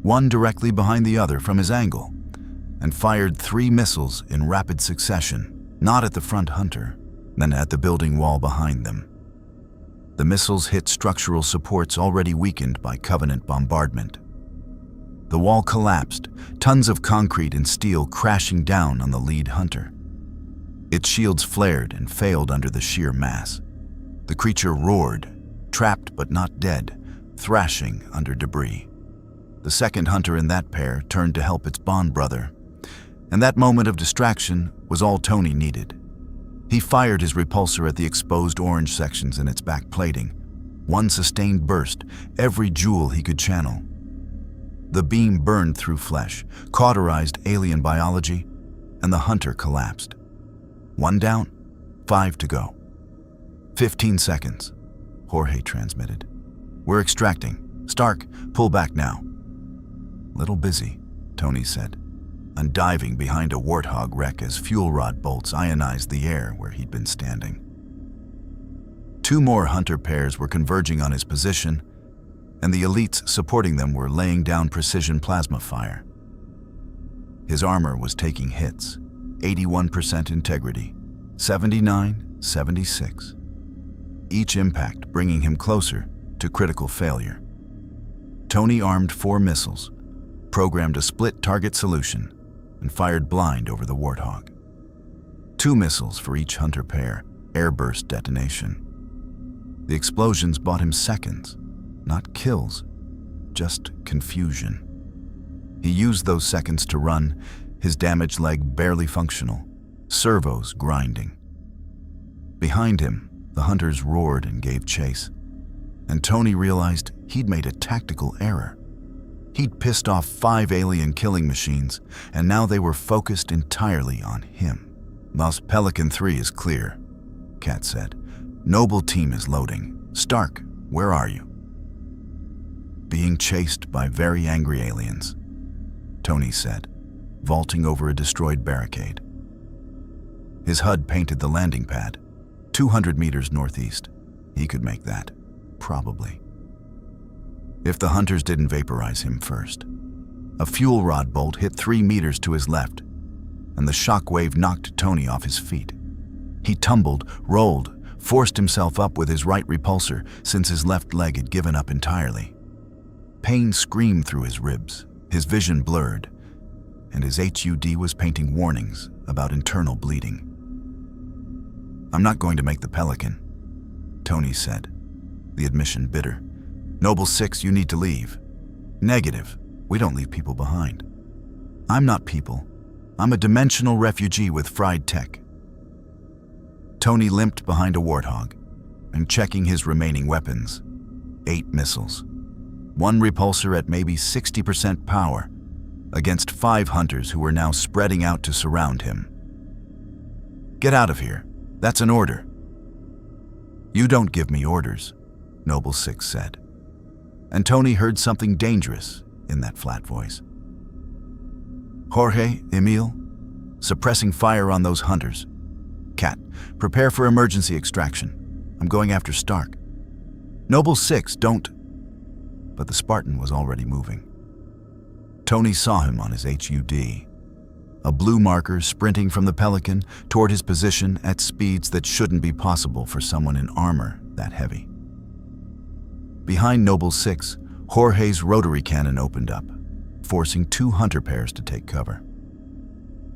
[SPEAKER 1] one directly behind the other from his angle, and fired 3 missiles in rapid succession, not at the front hunter, then at the building wall behind them. The missiles hit structural supports already weakened by Covenant bombardment. The wall collapsed, tons of concrete and steel crashing down on the lead hunter. Its shields flared and failed under the sheer mass. The creature roared, trapped but not dead, thrashing under debris. The second hunter in that pair turned to help its bond brother, and that moment of distraction was all Tony needed. He fired his repulsor at the exposed orange sections in its back plating, 1 sustained burst, every joule he could channel. The beam burned through flesh, cauterized alien biology, and the hunter collapsed. 1 down, 5 to go. 15 seconds, Jorge transmitted. "We're extracting. Stark, pull back now." "Little busy," Tony said, undiving behind a warthog wreck as fuel rod bolts ionized the air where he'd been standing. 2 more hunter pairs were converging on his position, and the elites supporting them were laying down precision plasma fire. His armor was taking hits, 81% integrity, 76. Each impact bringing him closer to critical failure. Tony armed 4 missiles, programmed a split target solution, and fired blind over the warthog. 2 missiles for each hunter pair, airburst detonation. The explosions bought him seconds, not kills, just confusion. He used those seconds to run, his damaged leg barely functional, servos grinding. Behind him, the hunters roared and gave chase, and Tony realized he'd made a tactical error. He'd pissed off 5 alien killing machines, and now they were focused entirely on him. "Thus Pelican 3 is clear," Kat said. "Noble team is loading. Stark, where are you?" "Being chased by very angry aliens," Tony said, vaulting over a destroyed barricade. His HUD painted the landing pad, 200 meters northeast. He could make that, probably. If the hunters didn't vaporize him first. A fuel rod bolt hit 3 meters to his left, and the shockwave knocked Tony off his feet. He tumbled, rolled, forced himself up with his right repulsor since his left leg had given up entirely. Pain screamed through his ribs, His vision blurred, and his HUD was painting warnings about internal bleeding. "I'm not going to make the Pelican," Tony said, the admission bitter. "Noble 6, you need to leave." "Negative. We don't leave people behind." "I'm not people. I'm a dimensional refugee with fried tech." Tony limped behind a warthog and checking his remaining weapons. 8 missiles. 1 repulsor at maybe 60% power against 5 hunters who were now spreading out to surround him. "Get out of here. That's an order." "You don't give me orders," Noble 6 said. And Tony heard something dangerous in that flat voice. "Jorge, Emil, suppressing fire on those hunters. Cat, prepare for emergency extraction. I'm going after Stark." "Noble 6, don't..." But the Spartan was already moving. Tony saw him on his HUD, a blue marker sprinting from the Pelican toward his position at speeds that shouldn't be possible for someone in armor that heavy. Behind Noble 6, Jorge's rotary cannon opened up, forcing 2 hunter pairs to take cover.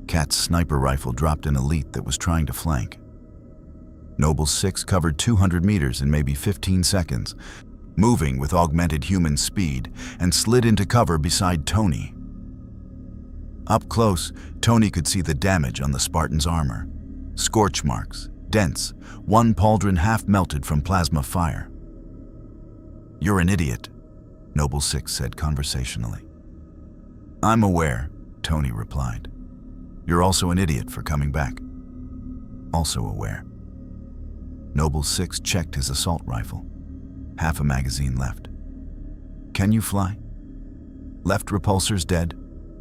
[SPEAKER 1] Cat's sniper rifle dropped an elite that was trying to flank. Noble 6 covered 200 meters in maybe 15 seconds, moving with augmented human speed, and slid into cover beside Tony. Up close, Tony could see the damage on the Spartan's armor. Scorch marks, dents, 1 pauldron half melted from plasma fire. "You're an idiot," Noble 6 said conversationally. "I'm aware," Tony replied. "You're also an idiot for coming back." "Also aware." Noble 6 checked his assault rifle. Half a magazine left. "Can you fly?" "Left repulsor's dead,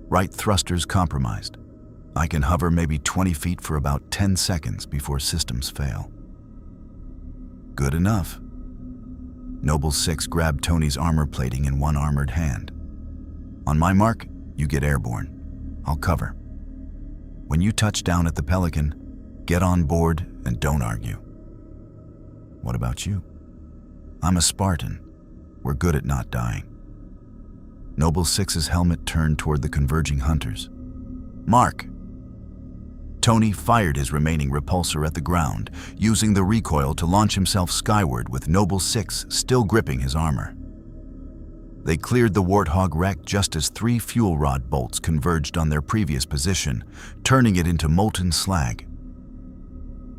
[SPEAKER 1] right thrusters compromised. I can hover maybe 20 feet for about 10 seconds before systems fail." "Good enough." Noble 6 grabbed Tony's armor plating in one armored hand. "On my mark, you get airborne. I'll cover. When you touch down at the Pelican, get on board and don't argue." "What about you?" "I'm a Spartan. We're good at not dying." Noble 6's helmet turned toward the converging hunters. "Mark!" Tony fired his remaining repulsor at the ground, using the recoil to launch himself skyward with Noble 6 still gripping his armor. They cleared the Warthog wreck just as 3 fuel rod bolts converged on their previous position, turning it into molten slag.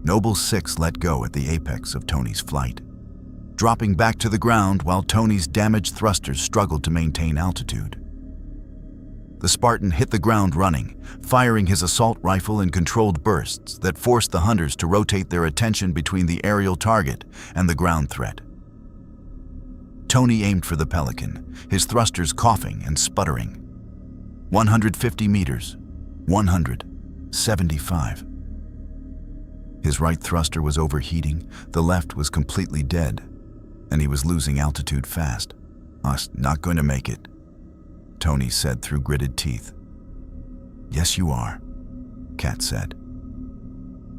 [SPEAKER 1] Noble 6 let go at the apex of Tony's flight, dropping back to the ground while Tony's damaged thrusters struggled to maintain altitude. The Spartan hit the ground running, firing his assault rifle in controlled bursts that forced the hunters to rotate their attention between the aerial target and the ground threat. Tony aimed for the Pelican, his thrusters coughing and sputtering. 150 meters, 175. His right thruster was overheating, the left was completely dead, and he was losing altitude fast. "Us not going to make it," Tony said through gritted teeth. "Yes, you are," Kat said.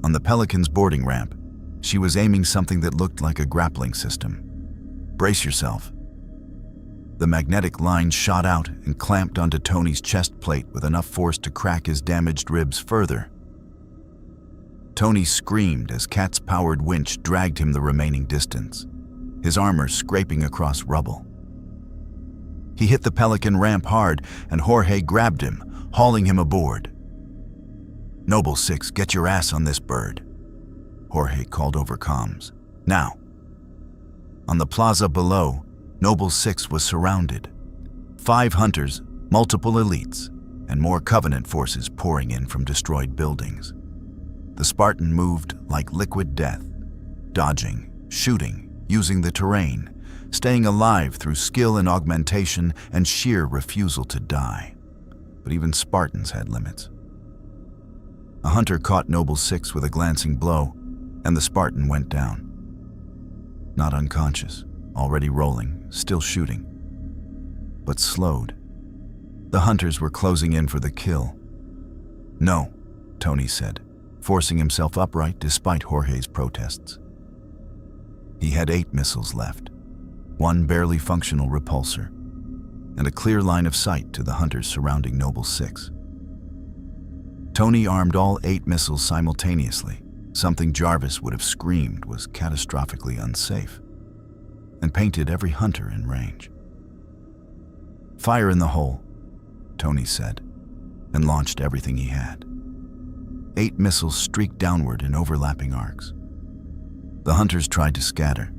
[SPEAKER 1] On the Pelican's boarding ramp, she was aiming something that looked like a grappling system. "Brace yourself." The magnetic line shot out and clamped onto Tony's chest plate with enough force to crack his damaged ribs further. Tony screamed as Kat's powered winch dragged him the remaining distance, his armor scraping across rubble. He hit the Pelican ramp hard, and Jorge grabbed him, hauling him aboard. "Noble 6, get your ass on this bird," Jorge called over comms. "Now." On the plaza below, Noble 6 was surrounded. 5 hunters, multiple elites, and more Covenant forces pouring in from destroyed buildings. The Spartan moved like liquid death, dodging, shooting, using the terrain, staying alive through skill and augmentation and sheer refusal to die. But even Spartans had limits. A hunter caught Noble 6 with a glancing blow, and the Spartan went down. Not unconscious, already rolling, still shooting, but slowed. The hunters were closing in for the kill. "No," Tony said, forcing himself upright despite Jorge's protests. He had 8 missiles left, 1 barely functional repulsor. and a clear line of sight to the hunters surrounding Noble 6. Tony armed all 8 missiles simultaneously, something Jarvis would have screamed was catastrophically unsafe, and painted every hunter in range. "Fire in the hole," Tony said, and launched everything he had. 8 missiles streaked downward in overlapping arcs. The hunters tried to scatter,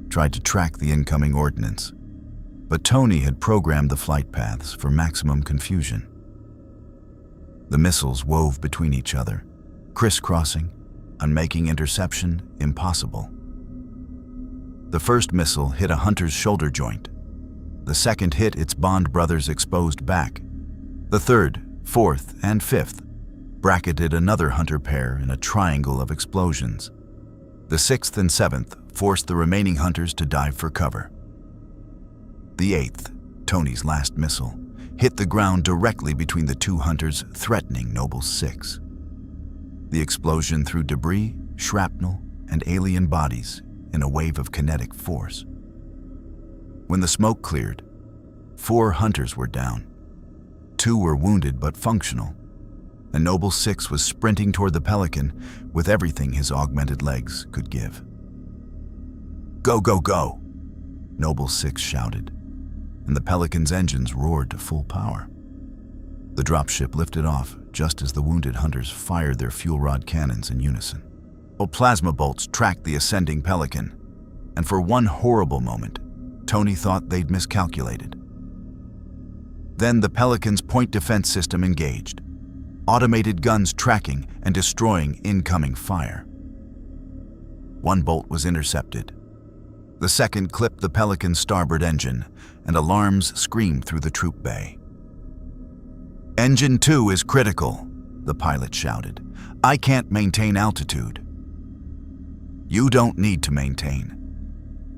[SPEAKER 1] tried to track the incoming ordnance, but Tony had programmed the flight paths for maximum confusion. The missiles wove between each other, crisscrossing and making interception impossible. The first missile hit a hunter's shoulder joint. The second hit its Bond brother's exposed back. The third, fourth, and fifth bracketed another hunter pair in a triangle of explosions. The sixth and seventh forced the remaining hunters to dive for cover. The eighth, Tony's last missile, hit the ground directly between the 2 hunters, threatening Noble 6. The explosion threw debris, shrapnel, and alien bodies in a wave of kinetic force. When the smoke cleared, 4 hunters were down. 2 were wounded but functional, and Noble 6 was sprinting toward the Pelican with everything his augmented legs could give. "Go, go, go!" Noble 6 shouted, and the Pelican's engines roared to full power. The dropship lifted off just as the wounded hunters fired their fuel rod cannons in unison. Plasma bolts tracked the ascending Pelican, and for one horrible moment, Tony thought they'd miscalculated. Then the Pelican's point defense system engaged, automated guns tracking and destroying incoming fire. One bolt was intercepted. The second clipped the Pelican's starboard engine, and alarms screamed through the troop bay. "Engine 2 is critical," the pilot shouted. "I can't maintain altitude." "You don't need to maintain,"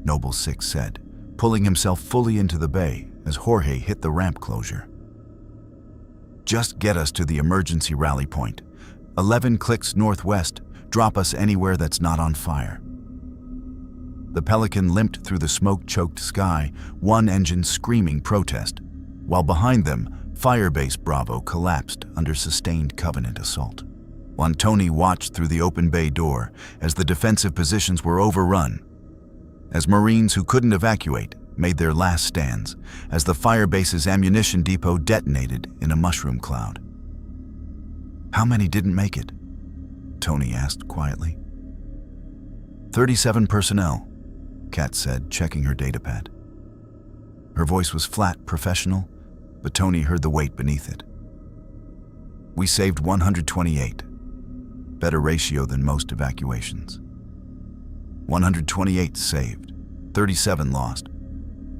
[SPEAKER 1] Noble 6 said, pulling himself fully into the bay as Jorge hit the ramp closure. "Just get us to the emergency rally point. 11 clicks northwest, drop us anywhere that's not on fire." The Pelican limped through the smoke-choked sky, one engine screaming protest, while behind them, Firebase Bravo collapsed under sustained Covenant assault. Tony watched through the open bay door as the defensive positions were overrun, as Marines who couldn't evacuate made their last stands, as the Firebase's ammunition depot detonated in a mushroom cloud. "How many didn't make it?" Tony asked quietly. 37 personnel, Kat said, checking her datapad. Her voice was flat, professional, but Tony heard the weight beneath it. "We saved 128. Better ratio than most evacuations. 128 saved, 37 lost,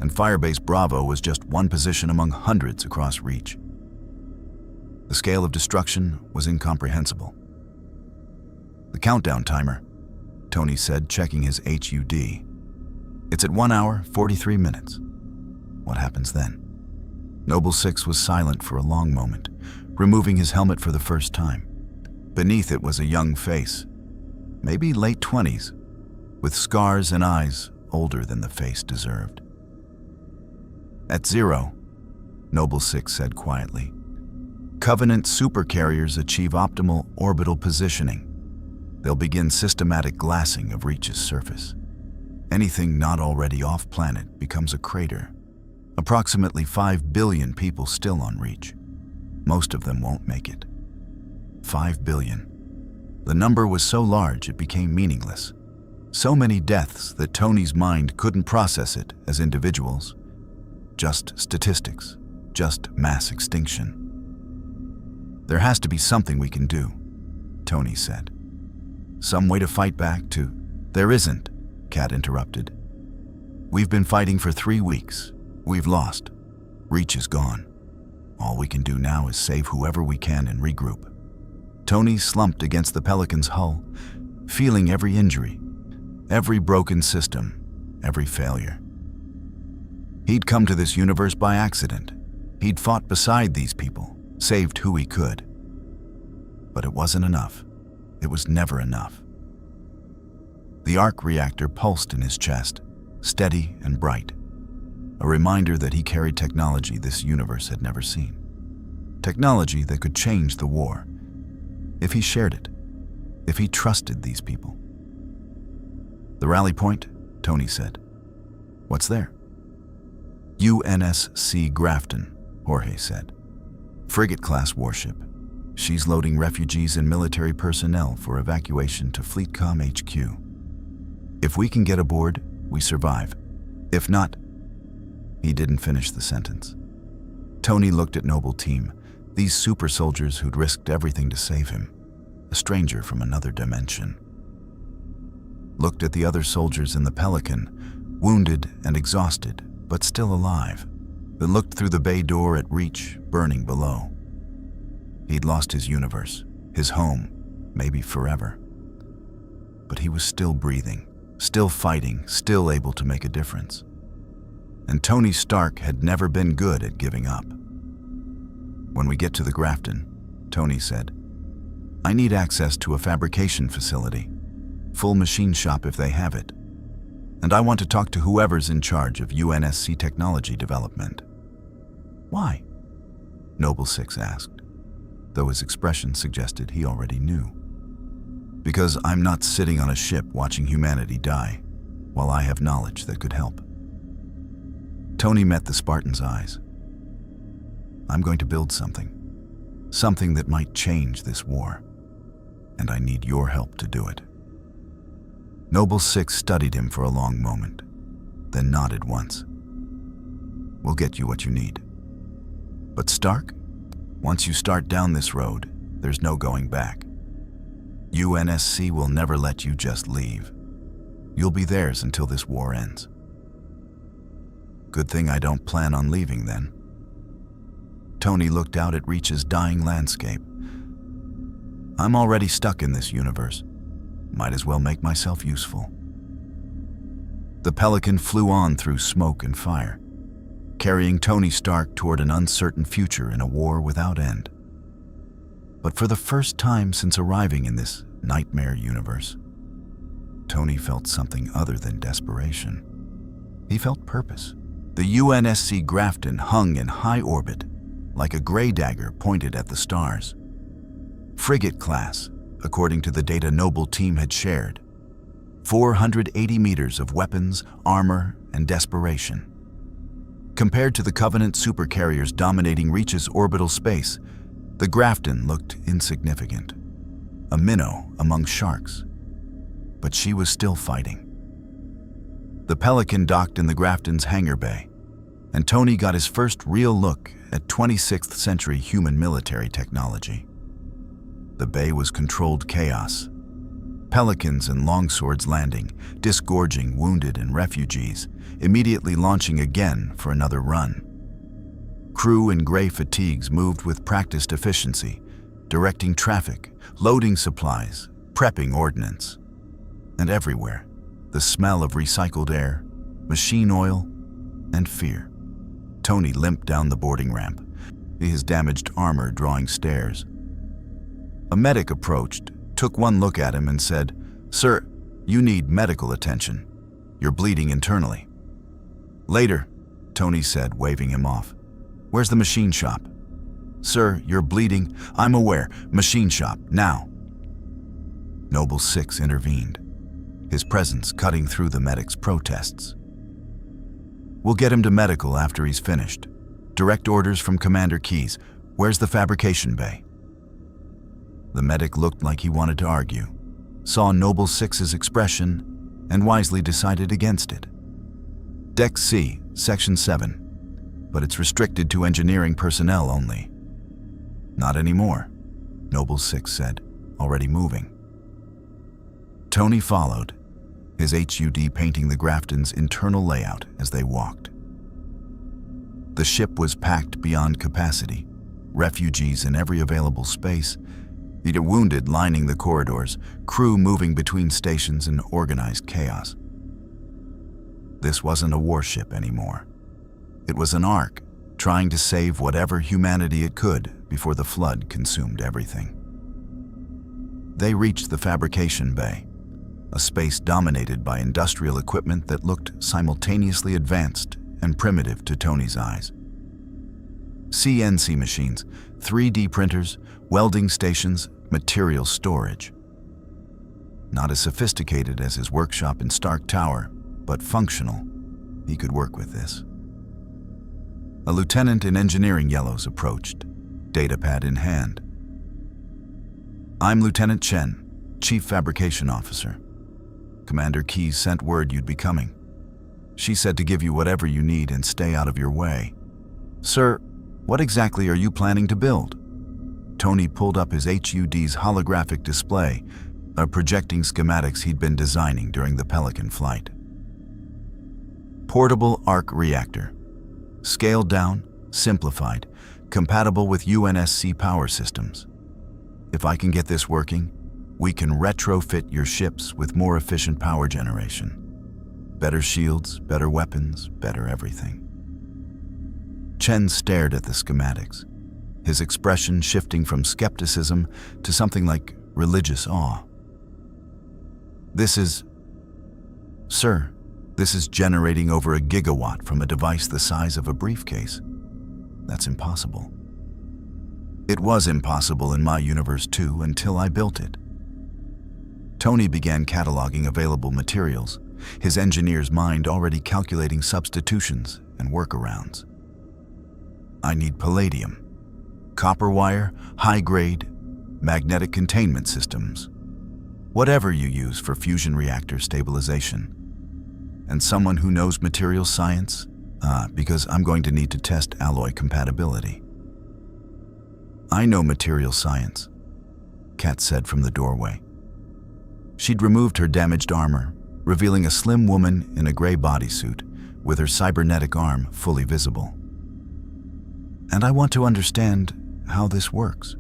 [SPEAKER 1] and Firebase Bravo was just one position among hundreds across Reach. The scale of destruction was incomprehensible." "The countdown timer," Tony said, checking his HUD. "It's at 1 hour, 43 minutes. What happens then?" Noble 6 was silent for a long moment, removing his helmet for the first time. Beneath it was a young face, maybe late 20s, with scars and eyes older than the face deserved. "At 0, Noble 6 said quietly, "Covenant supercarriers achieve optimal orbital positioning. They'll begin systematic glassing of Reach's surface. Anything not already off-planet becomes a crater. Approximately 5 billion people still on Reach. Most of them won't make it. 5 billion. The number was so large it became meaningless. So many deaths that Tony's mind couldn't process it as individuals. Just statistics, just mass extinction. "There has to be something we can do," Tony said. "Some way to fight back to—" "There isn't," Kat interrupted. "We've been fighting for 3 weeks. We've lost. Reach is gone. All we can do now is save whoever we can and regroup." Tony slumped against the Pelican's hull, feeling every injury, every broken system, every failure. He'd come to this universe by accident. He'd fought beside these people, saved who he could. But it wasn't enough. It was never enough. The arc reactor pulsed in his chest, steady and bright. a reminder that he carried technology this universe had never seen. Technology that could change the war, if he shared it, if he trusted these people. "The rally point," Tony said. "What's there?" "UNSC Grafton," Jorge said. "Frigate-class warship. She's loading refugees and military personnel for evacuation to FleetCom HQ. If we can get aboard, we survive. If not..." He didn't finish the sentence. Tony looked at Noble Team, these super soldiers who'd risked everything to save him, a stranger from another dimension. Looked at the other soldiers in the Pelican, wounded and exhausted, but still alive. Then looked through the bay door at Reach, burning below. He'd lost his universe, his home, maybe forever. But he was still breathing, still fighting, still able to make a difference. And Tony Stark had never been good at giving up. "When we get to the Grafton," Tony said, "I need access to a fabrication facility, full machine shop if they have it. And I want to talk to whoever's in charge of UNSC technology development." "Why?" Noble Six asked, though his expression suggested he already knew. "Because I'm not sitting on a ship watching humanity die, while I have knowledge that could help." Tony met the Spartan's eyes. "I'm going to build something that might change this war, and I need your help to do it." Noble Six studied him for a long moment, then nodded once. "We'll get you what you need. But Stark, once you start down this road, there's no going back. UNSC will never let you just leave. You'll be theirs until this war ends." "Good thing I don't plan on leaving then." Tony looked out at Reach's dying landscape. "I'm already stuck in this universe. Might as well make myself useful." The Pelican flew on through smoke and fire, carrying Tony Stark toward an uncertain future in a war without end. But for the first time since arriving in this nightmare universe, Tony felt something other than desperation. He felt purpose. The UNSC Grafton hung in high orbit, like a gray dagger pointed at the stars. Frigate class, according to the data Noble Team had shared. 480 meters of weapons, armor, and desperation. Compared to the Covenant supercarriers dominating Reach's orbital space, the Grafton looked insignificant. A minnow among sharks. But she was still fighting. The Pelican docked in the Grafton's hangar bay, and Tony got his first real look at 26th century human military technology. The bay was controlled chaos. Pelicans and longswords landing, disgorging wounded and refugees, immediately launching again for another run. Crew in gray fatigues moved with practiced efficiency, directing traffic, loading supplies, prepping ordnance. And everywhere, the smell of recycled air, machine oil, and fear. Tony limped down the boarding ramp, his damaged armor drawing stares. A medic approached, took one look at him and said, "Sir, you need medical attention. You're bleeding internally." "Later," Tony said, waving him off. "Where's the machine shop?" "Sir, you're bleeding. I'm aware. Machine shop, now." Noble Six intervened, his presence cutting through the medic's protests. "We'll get him to medical after he's finished. Direct orders from Commander Keyes. Where's the fabrication bay?" The medic looked like he wanted to argue, saw Noble Six's expression, and wisely decided against it. "Deck C, Section 7, but it's restricted to engineering personnel only." "Not anymore," Noble Six said, already moving. Tony followed, his HUD painting the Grafton's internal layout as they walked. The ship was packed beyond capacity, refugees in every available space, the wounded lining the corridors, crew moving between stations in organized chaos. This wasn't a warship anymore. It was an Ark, trying to save whatever humanity it could before the flood consumed everything. They reached the fabrication bay, a space dominated by industrial equipment that looked simultaneously advanced and primitive to Tony's eyes. CNC machines, 3D printers, welding stations, material storage. Not as sophisticated as his workshop in Stark Tower, but functional. He could work with this. A lieutenant in engineering yellows approached, datapad in hand. "I'm Lieutenant Chen, Chief Fabrication Officer. Commander Keyes sent word you'd be coming. She said to give you whatever you need and stay out of your way. Sir, what exactly are you planning to build?" Tony pulled up his HUD's holographic display, projecting schematics he'd been designing during the Pelican flight. Portable arc reactor. Scaled down, simplified, compatible with UNSC power systems. If I can get this working, we can retrofit your ships with more efficient power generation. Better shields, better weapons, better everything. Chen stared at the schematics, his expression shifting from skepticism to something like religious awe. Sir, this is generating over a gigawatt from a device the size of a briefcase. That's impossible. It was impossible in my universe too until I built it. Tony began cataloging available materials, his engineer's mind already calculating substitutions and workarounds. I need palladium, copper wire, high-grade, magnetic containment systems, whatever you use for fusion reactor stabilization. And someone who knows material science, because I'm going to need to test alloy compatibility. I know material science, Kat said from the doorway. She'd removed her damaged armor, revealing a slim woman in a gray bodysuit with her cybernetic arm fully visible. And I want to understand how this works.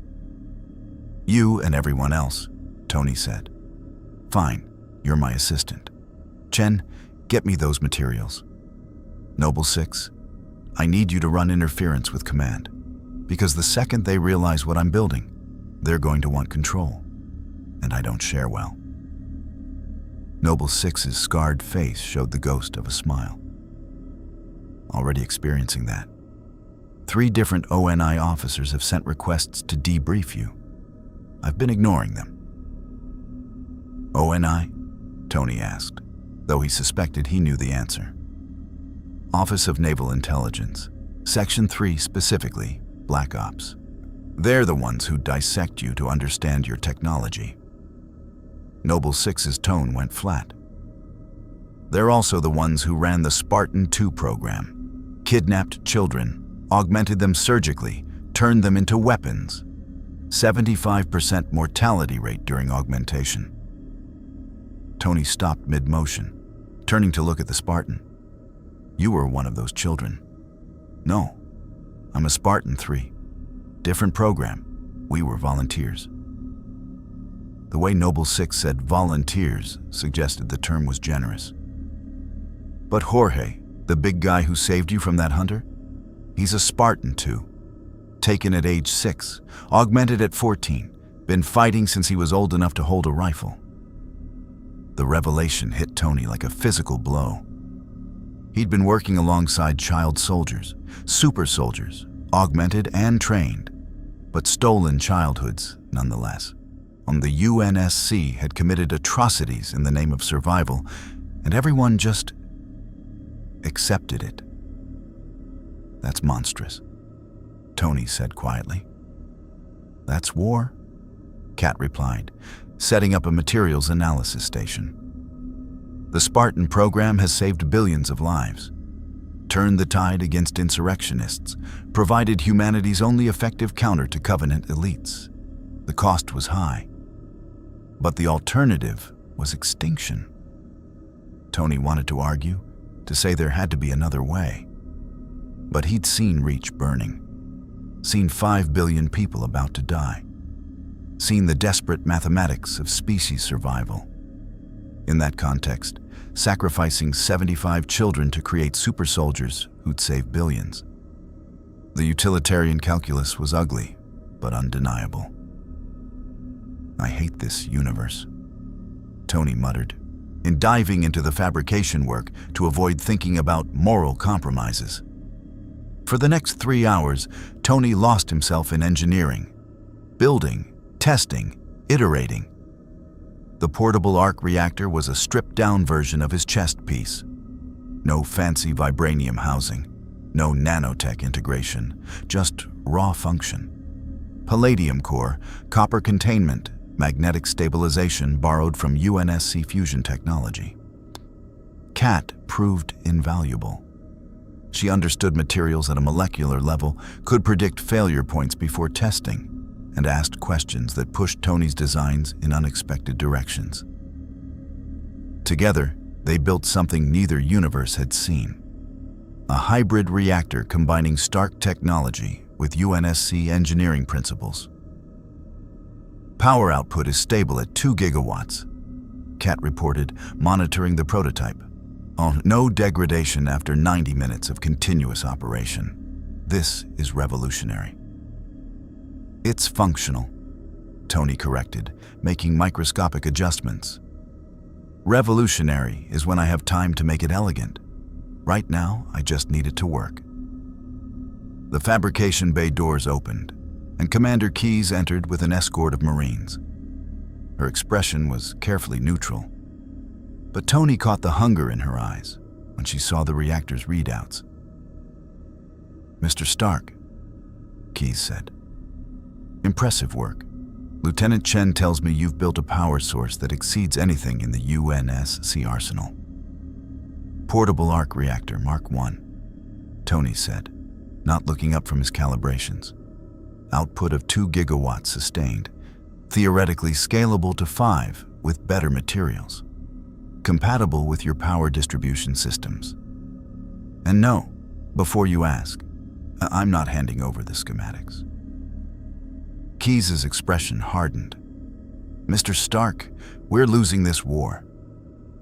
[SPEAKER 1] You and everyone else, Tony said. Fine, you're my assistant. Chen, get me those materials. Noble 6, I need you to run interference with command, because the second they realize what I'm building, they're going to want control, and I don't share well. Noble 6's scarred face showed the ghost of a smile. Already experiencing that. 3 different ONI officers have sent requests to debrief you. I've been ignoring them. ONI? Tony asked, though he suspected he knew the answer. Office of Naval Intelligence, Section 3 specifically, Black Ops. They're the ones who dissect you to understand your technology. Noble 6's tone went flat. They're also the ones who ran the Spartan 2 program, kidnapped children, augmented them surgically, turned them into weapons. 75% mortality rate during augmentation. Tony stopped mid-motion, turning to look at the Spartan. You were one of those children. No, I'm a Spartan 3. Different program. We were volunteers. The way Noble 6 said volunteers suggested the term was generous. But Jorge, the big guy who saved you from that hunter, he's a Spartan 2. Taken at age 6, augmented at 14, been fighting since he was old enough to hold a rifle. The revelation hit Tony like a physical blow. He'd been working alongside child soldiers, super soldiers, augmented and trained, but stolen childhoods nonetheless. The UNSC had committed atrocities in the name of survival, and everyone just accepted it. That's monstrous, Tony said quietly. That's war, Kat replied, setting up a materials analysis station. The Spartan program has saved billions of lives, turned the tide against insurrectionists, provided humanity's only effective counter to Covenant elites. The cost was high, but the alternative was extinction. Tony wanted to argue, to say there had to be another way. But he'd seen Reach burning, seen 5 billion people about to die, seen the desperate mathematics of species survival. In that context, sacrificing 75 children to create super soldiers who'd save billions. The utilitarian calculus was ugly, but undeniable. I hate this universe, Tony muttered, in diving into the fabrication work to avoid thinking about moral compromises. For the next 3 hours, Tony lost himself in engineering, building, testing, iterating. The portable arc reactor was a stripped-down version of his chest piece. No fancy vibranium housing, no nanotech integration, just raw function. Palladium core, copper containment, magnetic stabilization borrowed from UNSC fusion technology. Kat proved invaluable. She understood materials at a molecular level, could predict failure points before testing, and asked questions that pushed Tony's designs in unexpected directions. Together, they built something neither universe had seen. A hybrid reactor combining Stark technology with UNSC engineering principles. Power output is stable at 2 gigawatts, Kat reported, monitoring the prototype. Oh, no degradation after 90 minutes of continuous operation. This is revolutionary. It's functional, Tony corrected, making microscopic adjustments. Revolutionary is when I have time to make it elegant. Right now, I just need it to work. The fabrication bay doors opened, and Commander Keyes entered with an escort of Marines. Her expression was carefully neutral, but Tony caught the hunger in her eyes when she saw the reactor's readouts. "Mr. Stark," Keyes said. "Impressive work. Lieutenant Chen tells me you've built a power source that exceeds anything in the UNSC arsenal." "Portable arc reactor Mark I," Tony said, not looking up from his calibrations. "Output of 2 gigawatts sustained, theoretically scalable to 5 with better materials. Compatible with your power distribution systems. And no, before you ask, I'm not handing over the schematics." Keyes' expression hardened. "Mr. Stark, we're losing this war.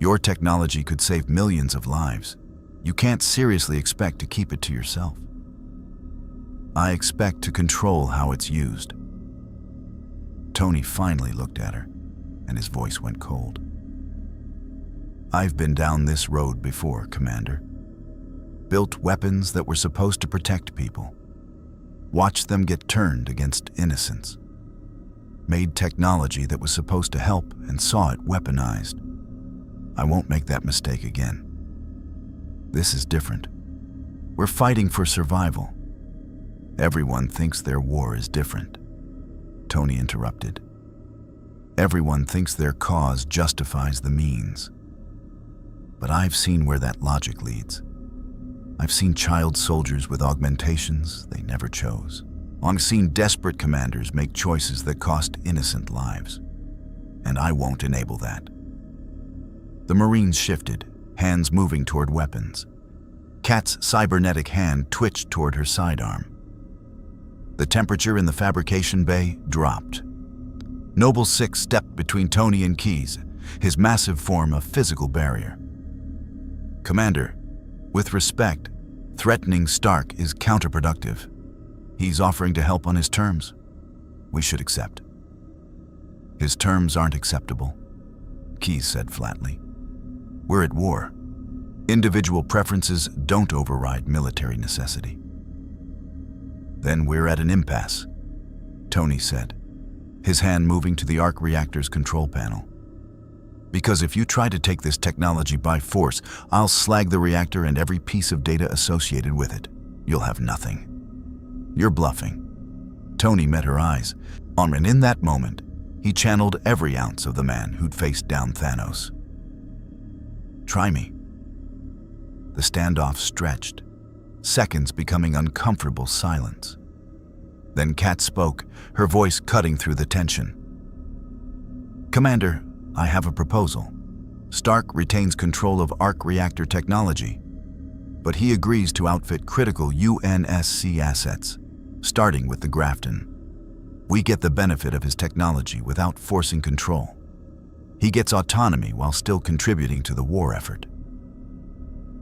[SPEAKER 1] Your technology could save millions of lives. You can't seriously expect to keep it to yourself." "I expect to control how it's used." Tony finally looked at her, and his voice went cold. "I've been down this road before, Commander. Built weapons that were supposed to protect people. Watched them get turned against innocents. Made technology that was supposed to help and saw it weaponized. I won't make that mistake again. This is different. We're fighting for survival. Everyone thinks their war is different," Tony interrupted. "Everyone thinks their cause justifies the means. But I've seen where that logic leads. I've seen child soldiers with augmentations they never chose. I've seen desperate commanders make choices that cost innocent lives. And I won't enable that." The Marines shifted, hands moving toward weapons. Kat's cybernetic hand twitched toward her sidearm. The temperature in the fabrication bay dropped. Noble Six stepped between Tony and Keyes, his massive form a physical barrier. "Commander, with respect, threatening Stark is counterproductive. He's offering to help on his terms. We should accept." "His terms aren't acceptable," Keyes said flatly. "We're at war. Individual preferences don't override military necessity." "Then we're at an impasse," Tony said, his hand moving to the arc reactor's control panel. "Because if you try to take this technology by force, I'll slag the reactor and every piece of data associated with it. You'll have nothing. You're bluffing." Tony met her eyes, and in that moment, he channeled every ounce of the man who'd faced down Thanos. "Try me." The standoff stretched, seconds becoming uncomfortable silence. Then Kat spoke, her voice cutting through the tension. "Commander, I have a proposal. Stark retains control of arc reactor technology, but he agrees to outfit critical UNSC assets, starting with the Grafton. We get the benefit of his technology without forcing control. He gets autonomy while still contributing to the war effort."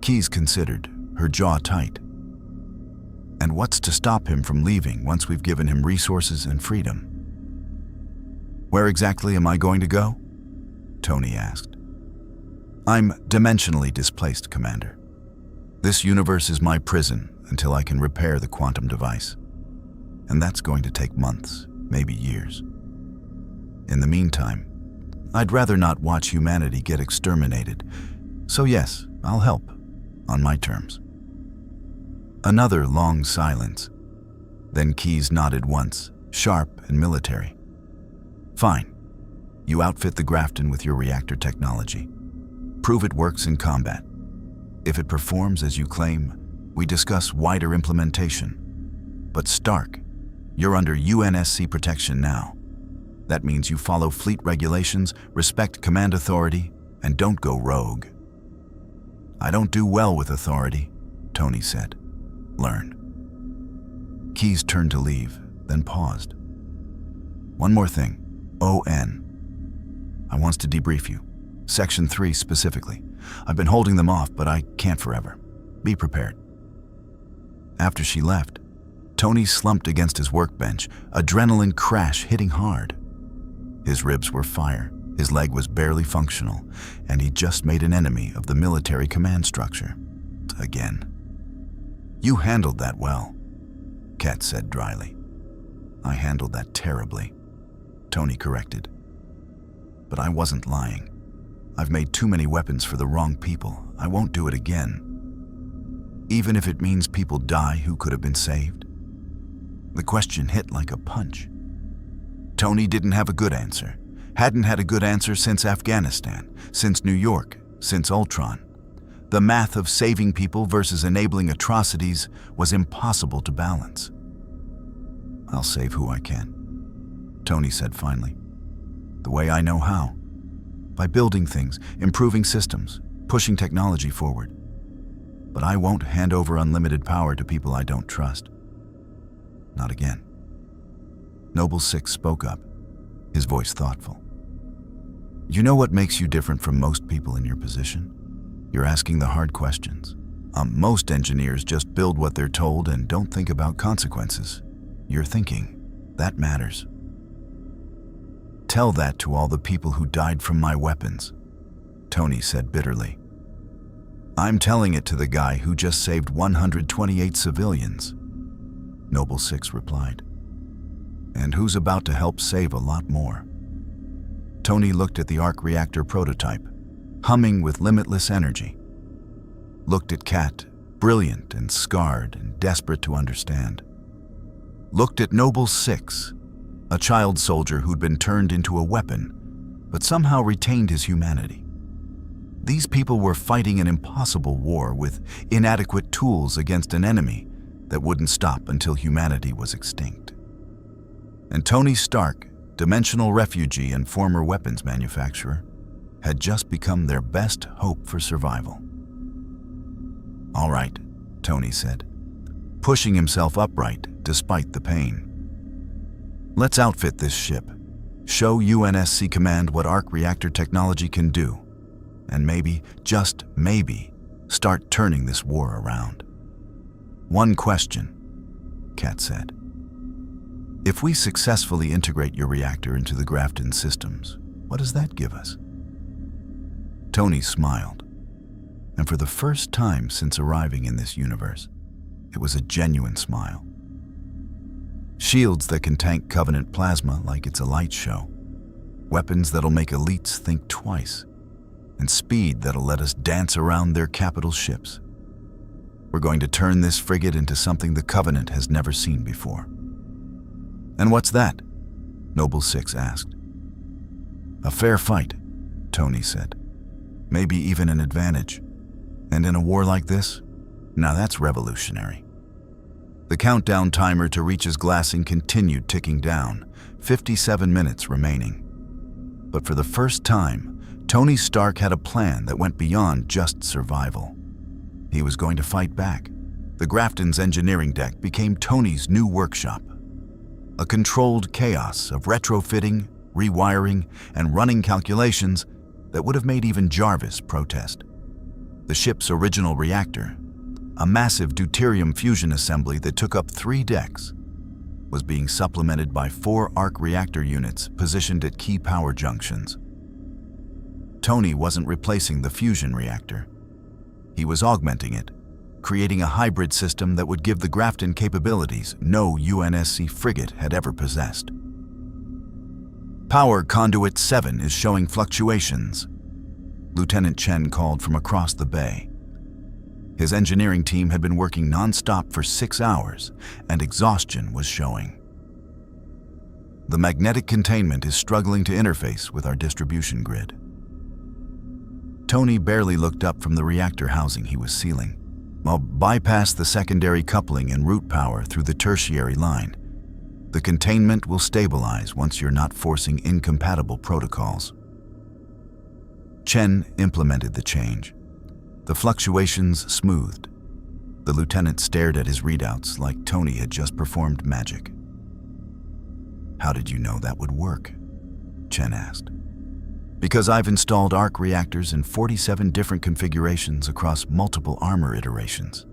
[SPEAKER 1] Keyes considered, her jaw tight. "And what's to stop him from leaving once we've given him resources and freedom?" "Where exactly am I going to go?" Tony asked. I'm dimensionally displaced, Commander. This universe is my prison until I can repair the quantum device. And that's going to take months, maybe years. In the meantime, I'd rather not watch humanity get exterminated. So yes, I'll help, on my terms. Another long silence. Then Keyes nodded once, sharp and military. Fine. You outfit the Grafton with your reactor technology. Prove it works in combat. If it performs as you claim, we discuss wider implementation. But Stark, you're under UNSC protection now. That means you follow fleet regulations, respect command authority, and don't go rogue. I don't do well with authority, Tony said. Learn. Keyes turned to leave, then paused. One more thing. ON. I wants to debrief you. Section 3 specifically. I've been holding them off, but I can't forever. Be prepared. After she left, Tony slumped against his workbench, adrenaline crash hitting hard. His ribs were fire, his leg was barely functional, and he just made an enemy of the military command structure. Again. You handled that well, Kat said dryly. I handled that terribly, Tony corrected. But I wasn't lying. I've made too many weapons for the wrong people. I won't do it again. Even if it means people die who could have been saved. The question hit like a punch. Tony didn't have a good answer. Hadn't had a good answer since Afghanistan, since New York, since Ultron. The math of saving people versus enabling atrocities was impossible to balance. I'll save who I can, Tony said finally. The way I know how. By building things, improving systems, pushing technology forward. But I won't hand over unlimited power to people I don't trust. Not again. Noble Six spoke up, his voice thoughtful. You know what makes you different from most people in your position? You're asking the hard questions. Most engineers just build what they're told and don't think about consequences. You're thinking. That matters. Tell that to all the people who died from my weapons, Tony said bitterly. I'm telling it to the guy who just saved 128 civilians, Noble Six replied. And who's about to help save a lot more. Tony looked at the arc reactor prototype, humming with limitless energy. Looked at Kat, brilliant and scarred and desperate to understand. Looked at Noble Six, a child soldier who'd been turned into a weapon, but somehow retained his humanity. These people were fighting an impossible war with inadequate tools against an enemy that wouldn't stop until humanity was extinct. And Tony Stark, dimensional refugee and former weapons manufacturer, had just become their best hope for survival. All right, Tony said, pushing himself upright despite the pain. Let's outfit this ship, show UNSC Command what arc reactor technology can do, and maybe, just maybe, start turning this war around. One question, Kat said. If we successfully integrate your reactor into the Grafton systems, what does that give us? Tony smiled, and for the first time since arriving in this universe, it was a genuine smile. Shields that can tank Covenant plasma like it's a light show, weapons that'll make elites think twice, and speed that'll let us dance around their capital ships. We're going to turn this frigate into something the Covenant has never seen before. And what's that? Noble Six asked. A fair fight, Tony said. Maybe even an advantage. And in a war like this, now that's revolutionary. The countdown timer to reach his glassing continued ticking down, 57 minutes remaining. But for the first time, Tony Stark had a plan that went beyond just survival. He was going to fight back. The Grafton's engineering deck became Tony's new workshop. A controlled chaos of retrofitting, rewiring, and running calculations that would have made even Jarvis protest. The ship's original reactor, a massive deuterium fusion assembly that took up 3 decks, was being supplemented by 4 arc reactor units positioned at key power junctions. Tony wasn't replacing the fusion reactor. He was augmenting it, creating a hybrid system that would give the Grafton capabilities no UNSC frigate had ever possessed. Power Conduit 7 is showing fluctuations, Lieutenant Chen called from across the bay. His engineering team had been working non-stop for 6 hours, and exhaustion was showing. The magnetic containment is struggling to interface with our distribution grid. Tony barely looked up from the reactor housing he was sealing. I'll bypass the secondary coupling and route power through the tertiary line. The containment will stabilize once you're not forcing incompatible protocols. Chen implemented the change. The fluctuations smoothed. The lieutenant stared at his readouts like Tony had just performed magic. "How did you know that would work?" Chen asked. "Because I've installed arc reactors in 47 different configurations across multiple armor iterations,"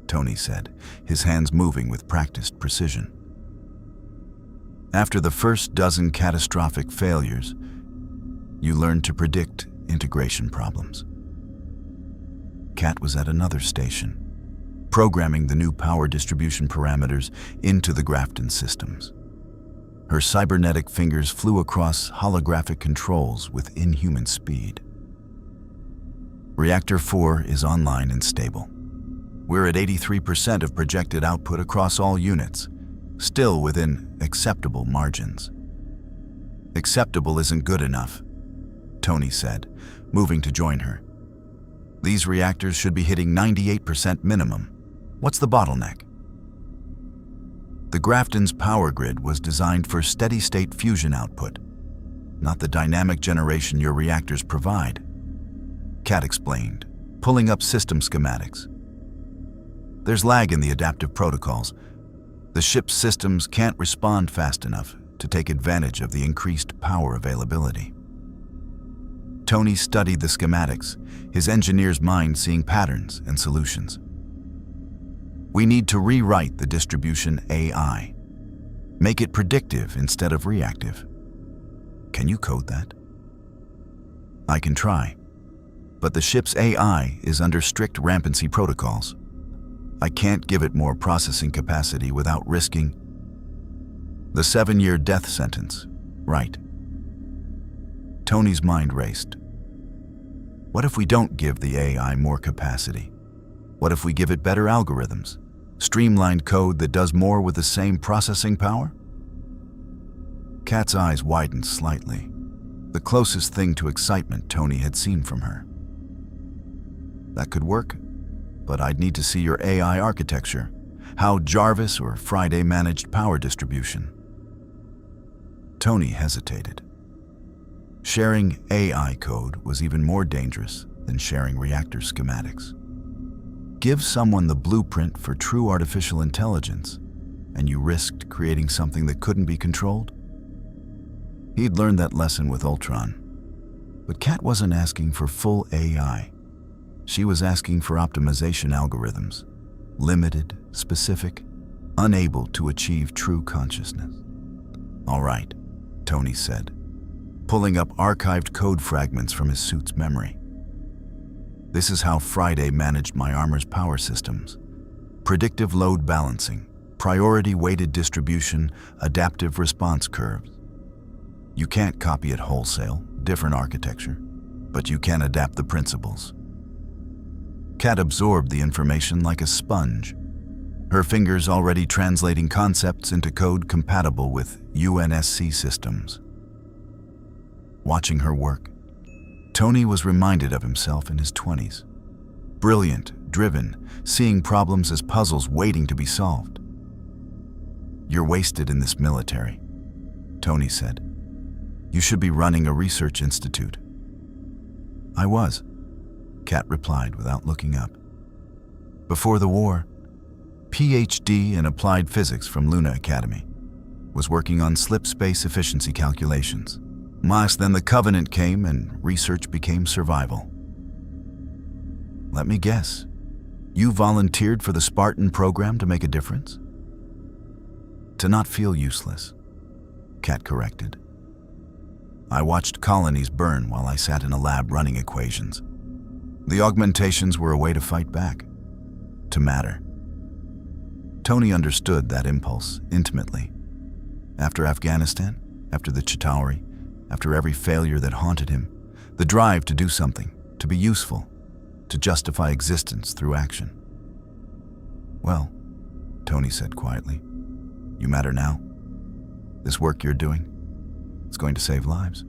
[SPEAKER 1] Tony said, his hands moving with practiced precision. "After the first dozen catastrophic failures, you learned to predict integration problems." Kat was at another station, programming the new power distribution parameters into the Grafton systems. Her cybernetic fingers flew across holographic controls with inhuman speed. Reactor 4 is online and stable. We're at 83% of projected output across all units, still within acceptable margins. "Acceptable isn't good enough," Tony said, moving to join her. "These reactors should be hitting 98% minimum. What's the bottleneck?" The Grafton's power grid was designed for steady-state fusion output, not the dynamic generation your reactors provide, Kat explained, pulling up system schematics. "There's lag in the adaptive protocols. The ship's systems can't respond fast enough to take advantage of the increased power availability." Tony studied the schematics, his engineer's mind seeing patterns and solutions. "We need to rewrite the distribution AI. Make it predictive instead of reactive." "Can you code that?" "I can try, but the ship's AI is under strict rampancy protocols. I can't give it more processing capacity without risking the 7-year death sentence, right?" Tony's mind raced. What if we don't give the AI more capacity? What if we give it better algorithms? Streamlined code that does more with the same processing power? Kat's eyes widened slightly, the closest thing to excitement Tony had seen from her. "That could work, but I'd need to see your AI architecture, how Jarvis or Friday managed power distribution." Tony hesitated. Sharing AI code was even more dangerous than sharing reactor schematics. Give someone the blueprint for true artificial intelligence, and you risked creating something that couldn't be controlled? He'd learned that lesson with Ultron. But Kat wasn't asking for full AI. She was asking for optimization algorithms, limited, specific, unable to achieve true consciousness. "All right," Tony said, pulling up archived code fragments from his suit's memory. "This is how Friday managed my armor's power systems. Predictive load balancing, priority weighted distribution, adaptive response curves. You can't copy it wholesale, different architecture, but you can adapt the principles." Kat absorbed the information like a sponge, her fingers already translating concepts into code compatible with UNSC systems. Watching her work, Tony was reminded of himself in his 20s. Brilliant, driven, seeing problems as puzzles waiting to be solved. "You're wasted in this military," Tony said. "You should be running a research institute." "I was," Kat replied without looking up. "Before the war, PhD in applied physics from Luna Academy. Was working on slip space efficiency calculations. Then the Covenant came and research became survival." "Let me guess, you volunteered for the Spartan program to make a difference?" "To not feel useless," Kat corrected. I watched colonies burn while I sat in a lab running equations. The augmentations were a way to fight back, to matter. Tony understood that impulse intimately. After Afghanistan, after the Chitauri, after every failure that haunted him, the drive to do something, to be useful, to justify existence through action. "Well," Tony said quietly, "you matter now. This work you're doing, it's going to save lives.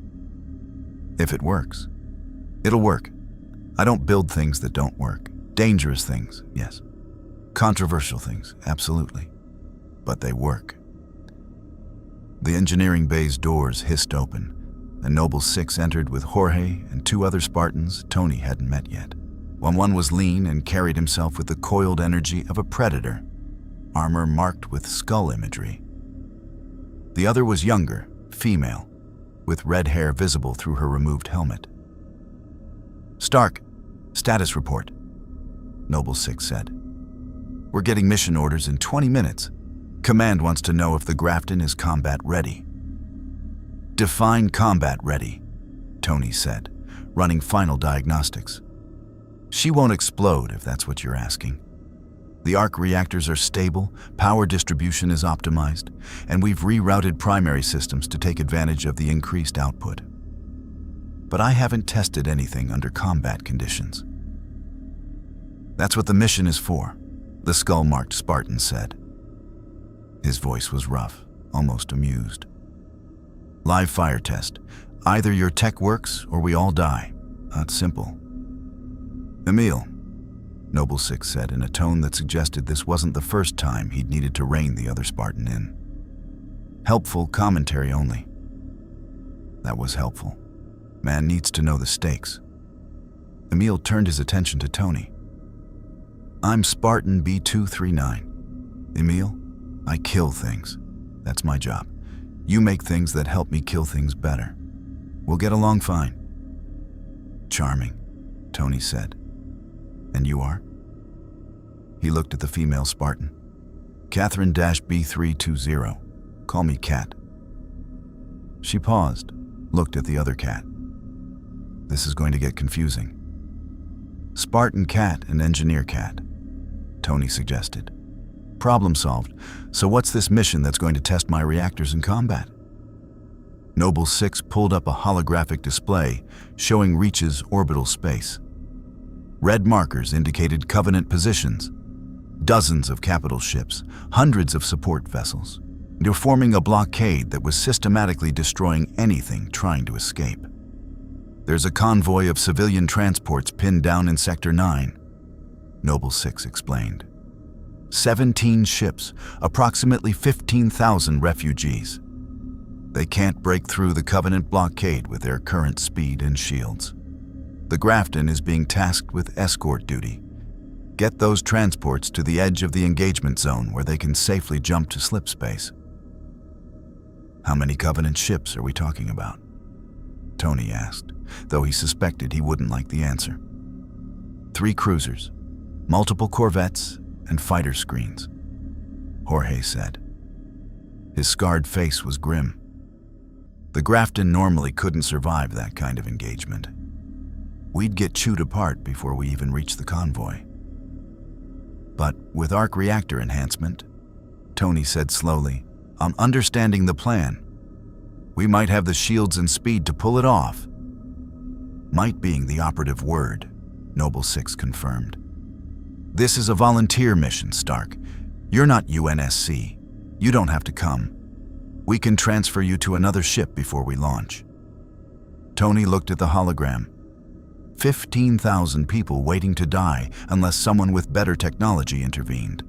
[SPEAKER 1] If it works, it'll work. I don't build things that don't work. Dangerous things, yes. Controversial things, absolutely. But they work." The engineering bay's doors hissed open, and Noble 6 entered with Jorge and 2 other Spartans Tony hadn't met yet. One was lean and carried himself with the coiled energy of a predator, armor marked with skull imagery. The other was younger, female, with red hair visible through her removed helmet. "Stark, status report," Noble 6 said. "We're getting mission orders in 20 minutes. Command wants to know if the Grafton is combat ready." "Define combat ready," Tony said, running final diagnostics. "She won't explode, if that's what you're asking. The arc reactors are stable, power distribution is optimized, and we've rerouted primary systems to take advantage of the increased output. But I haven't tested anything under combat conditions." "That's what the mission is for," the skull-marked Spartan said. His voice was rough, almost amused. "Live fire test. Either your tech works or we all die. That's simple." "Emil," Noble 6 said in a tone that suggested this wasn't the first time he'd needed to rein the other Spartan in. "Helpful commentary only." That was helpful. Man needs to know the stakes. Emil turned his attention to Tony. "I'm Spartan B239. Emil, I kill things. That's my job. You make things that help me kill things better. We'll get along fine." "Charming," Tony said. "And you are?" He looked at the female Spartan. "Catherine-B320. Call me Cat." She paused, looked at the other cat. "This is going to get confusing." "Spartan Cat and Engineer Cat," Tony suggested. "Problem solved. So what's this mission that's going to test my reactors in combat?" Noble 6 pulled up a holographic display showing Reach's orbital space. Red markers indicated Covenant positions. Dozens of capital ships, hundreds of support vessels. They're forming a blockade that was systematically destroying anything trying to escape. "There's a convoy of civilian transports pinned down in Sector 9, Noble 6 explained. 17 ships, approximately 15,000 refugees. They can't break through the Covenant blockade with their current speed and shields. The Grafton is being tasked with escort duty. Get those transports to the edge of the engagement zone where they can safely jump to slip space." "How many Covenant ships are we talking about?" Tony asked, though he suspected he wouldn't like the answer. 3 cruisers, multiple corvettes, and fighter screens, Jorge said. His scarred face was grim. The Grafton normally couldn't survive that kind of engagement. We'd get chewed apart before we even reached the convoy. "But with arc reactor enhancement," Tony said slowly, "I'm understanding the plan. We might have the shields and speed to pull it off." "Might" being the operative word, Noble 6 confirmed. "This is a volunteer mission, Stark. You're not UNSC. You don't have to come. We can transfer you to another ship before we launch." Tony looked at the hologram. 15,000 people waiting to die unless someone with better technology intervened.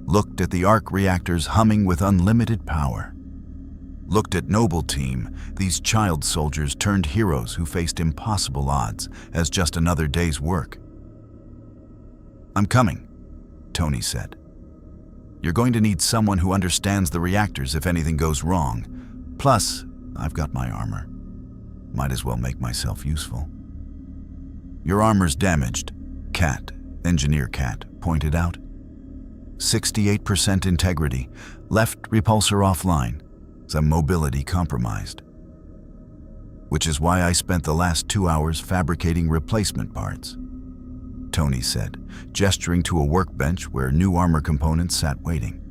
[SPEAKER 1] Looked at the arc reactors humming with unlimited power. Looked at Noble Team, these child soldiers turned heroes who faced impossible odds as just another day's work. "I'm coming," Tony said. "You're going to need someone who understands the reactors if anything goes wrong. Plus, I've got my armor. Might as well make myself useful." "Your armor's damaged," Cat, Engineer Cat, pointed out. 68% integrity, left repulsor offline, some mobility compromised. which is why I spent the last 2 hours fabricating replacement parts," Tony said, gesturing to a workbench where new armor components sat waiting.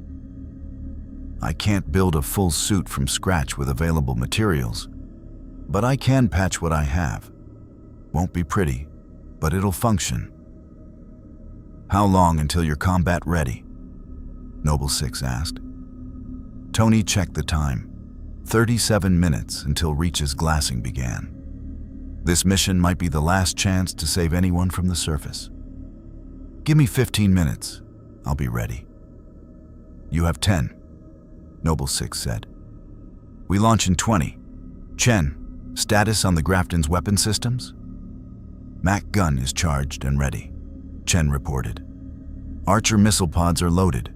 [SPEAKER 1] "I can't build a full suit from scratch with available materials, but I can patch what I have. Won't be pretty, but it'll function." "How long until you're combat ready?" Noble 6 asked. Tony checked the time. 37 minutes until Reach's glassing began. This mission might be the last chance to save anyone from the surface. "Give me 15 minutes. I'll be ready." "You have 10, Noble 6 said. "We launch in 20. Chen, status on the Grafton's weapon systems?" "Mac gun is charged and ready," Chen reported. "Archer missile pods are loaded.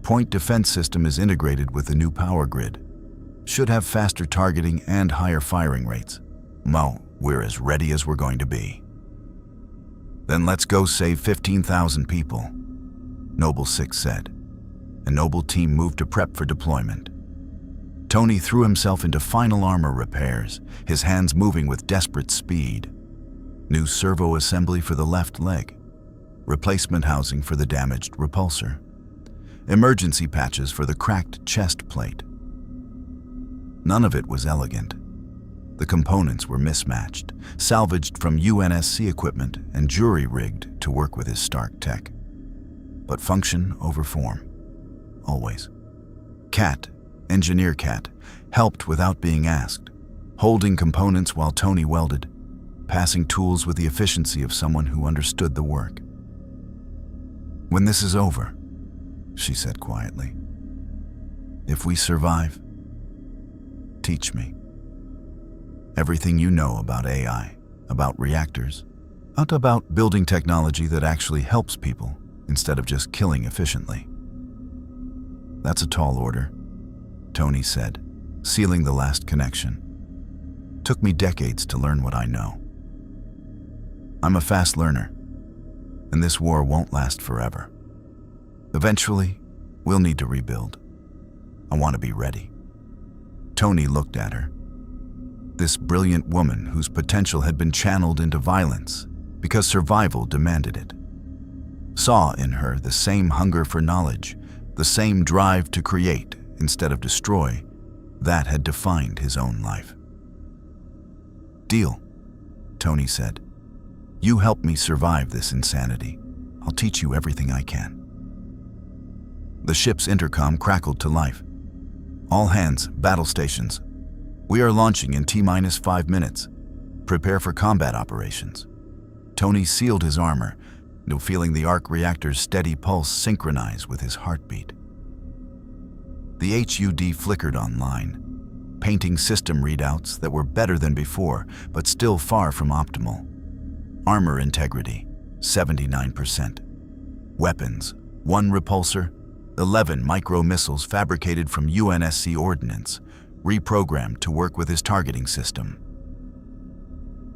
[SPEAKER 1] Point defense system is integrated with the new power grid. Should have faster targeting and higher firing rates. Mo, we're as ready as we're going to be." "Then let's go save 15,000 people," Noble 6 said. A Noble team moved to prep for deployment. Tony threw himself into final armor repairs, his hands moving with desperate speed. New servo assembly for the left leg, replacement housing for the damaged repulsor, emergency patches for the cracked chest plate. None of it was elegant. The components were mismatched, salvaged from UNSC equipment and jury-rigged to work with his Stark tech. But function over form, always. Cat, Engineer Cat, helped without being asked, holding components while Tony welded, passing tools with the efficiency of someone who understood the work. "When this is over," she said quietly, "if we survive, teach me. Everything you know about AI, about reactors, about building technology that actually helps people instead of just killing efficiently." "That's a tall order," Tony said, sealing the last connection. "Took me decades to learn what I know. I'm a fast learner, and this war won't last forever. Eventually, we'll need to rebuild. I want to be ready." Tony looked at her. This brilliant woman whose potential had been channeled into violence because survival demanded it. Saw in her the same hunger for knowledge, the same drive to create instead of destroy that had defined his own life. "Deal," Tony said. "You help me survive this insanity. I'll teach you everything I can." The ship's intercom crackled to life. "All hands, battle stations. We are launching in T-minus 5 minutes. Prepare for combat operations." Tony sealed his armor, feeling the arc reactor's steady pulse synchronize with his heartbeat. The HUD flickered online, painting system readouts that were better than before, but still far from optimal. Armor integrity, 79%. Weapons, 1 repulsor, 11 micro-missiles fabricated from UNSC ordnance, reprogrammed to work with his targeting system.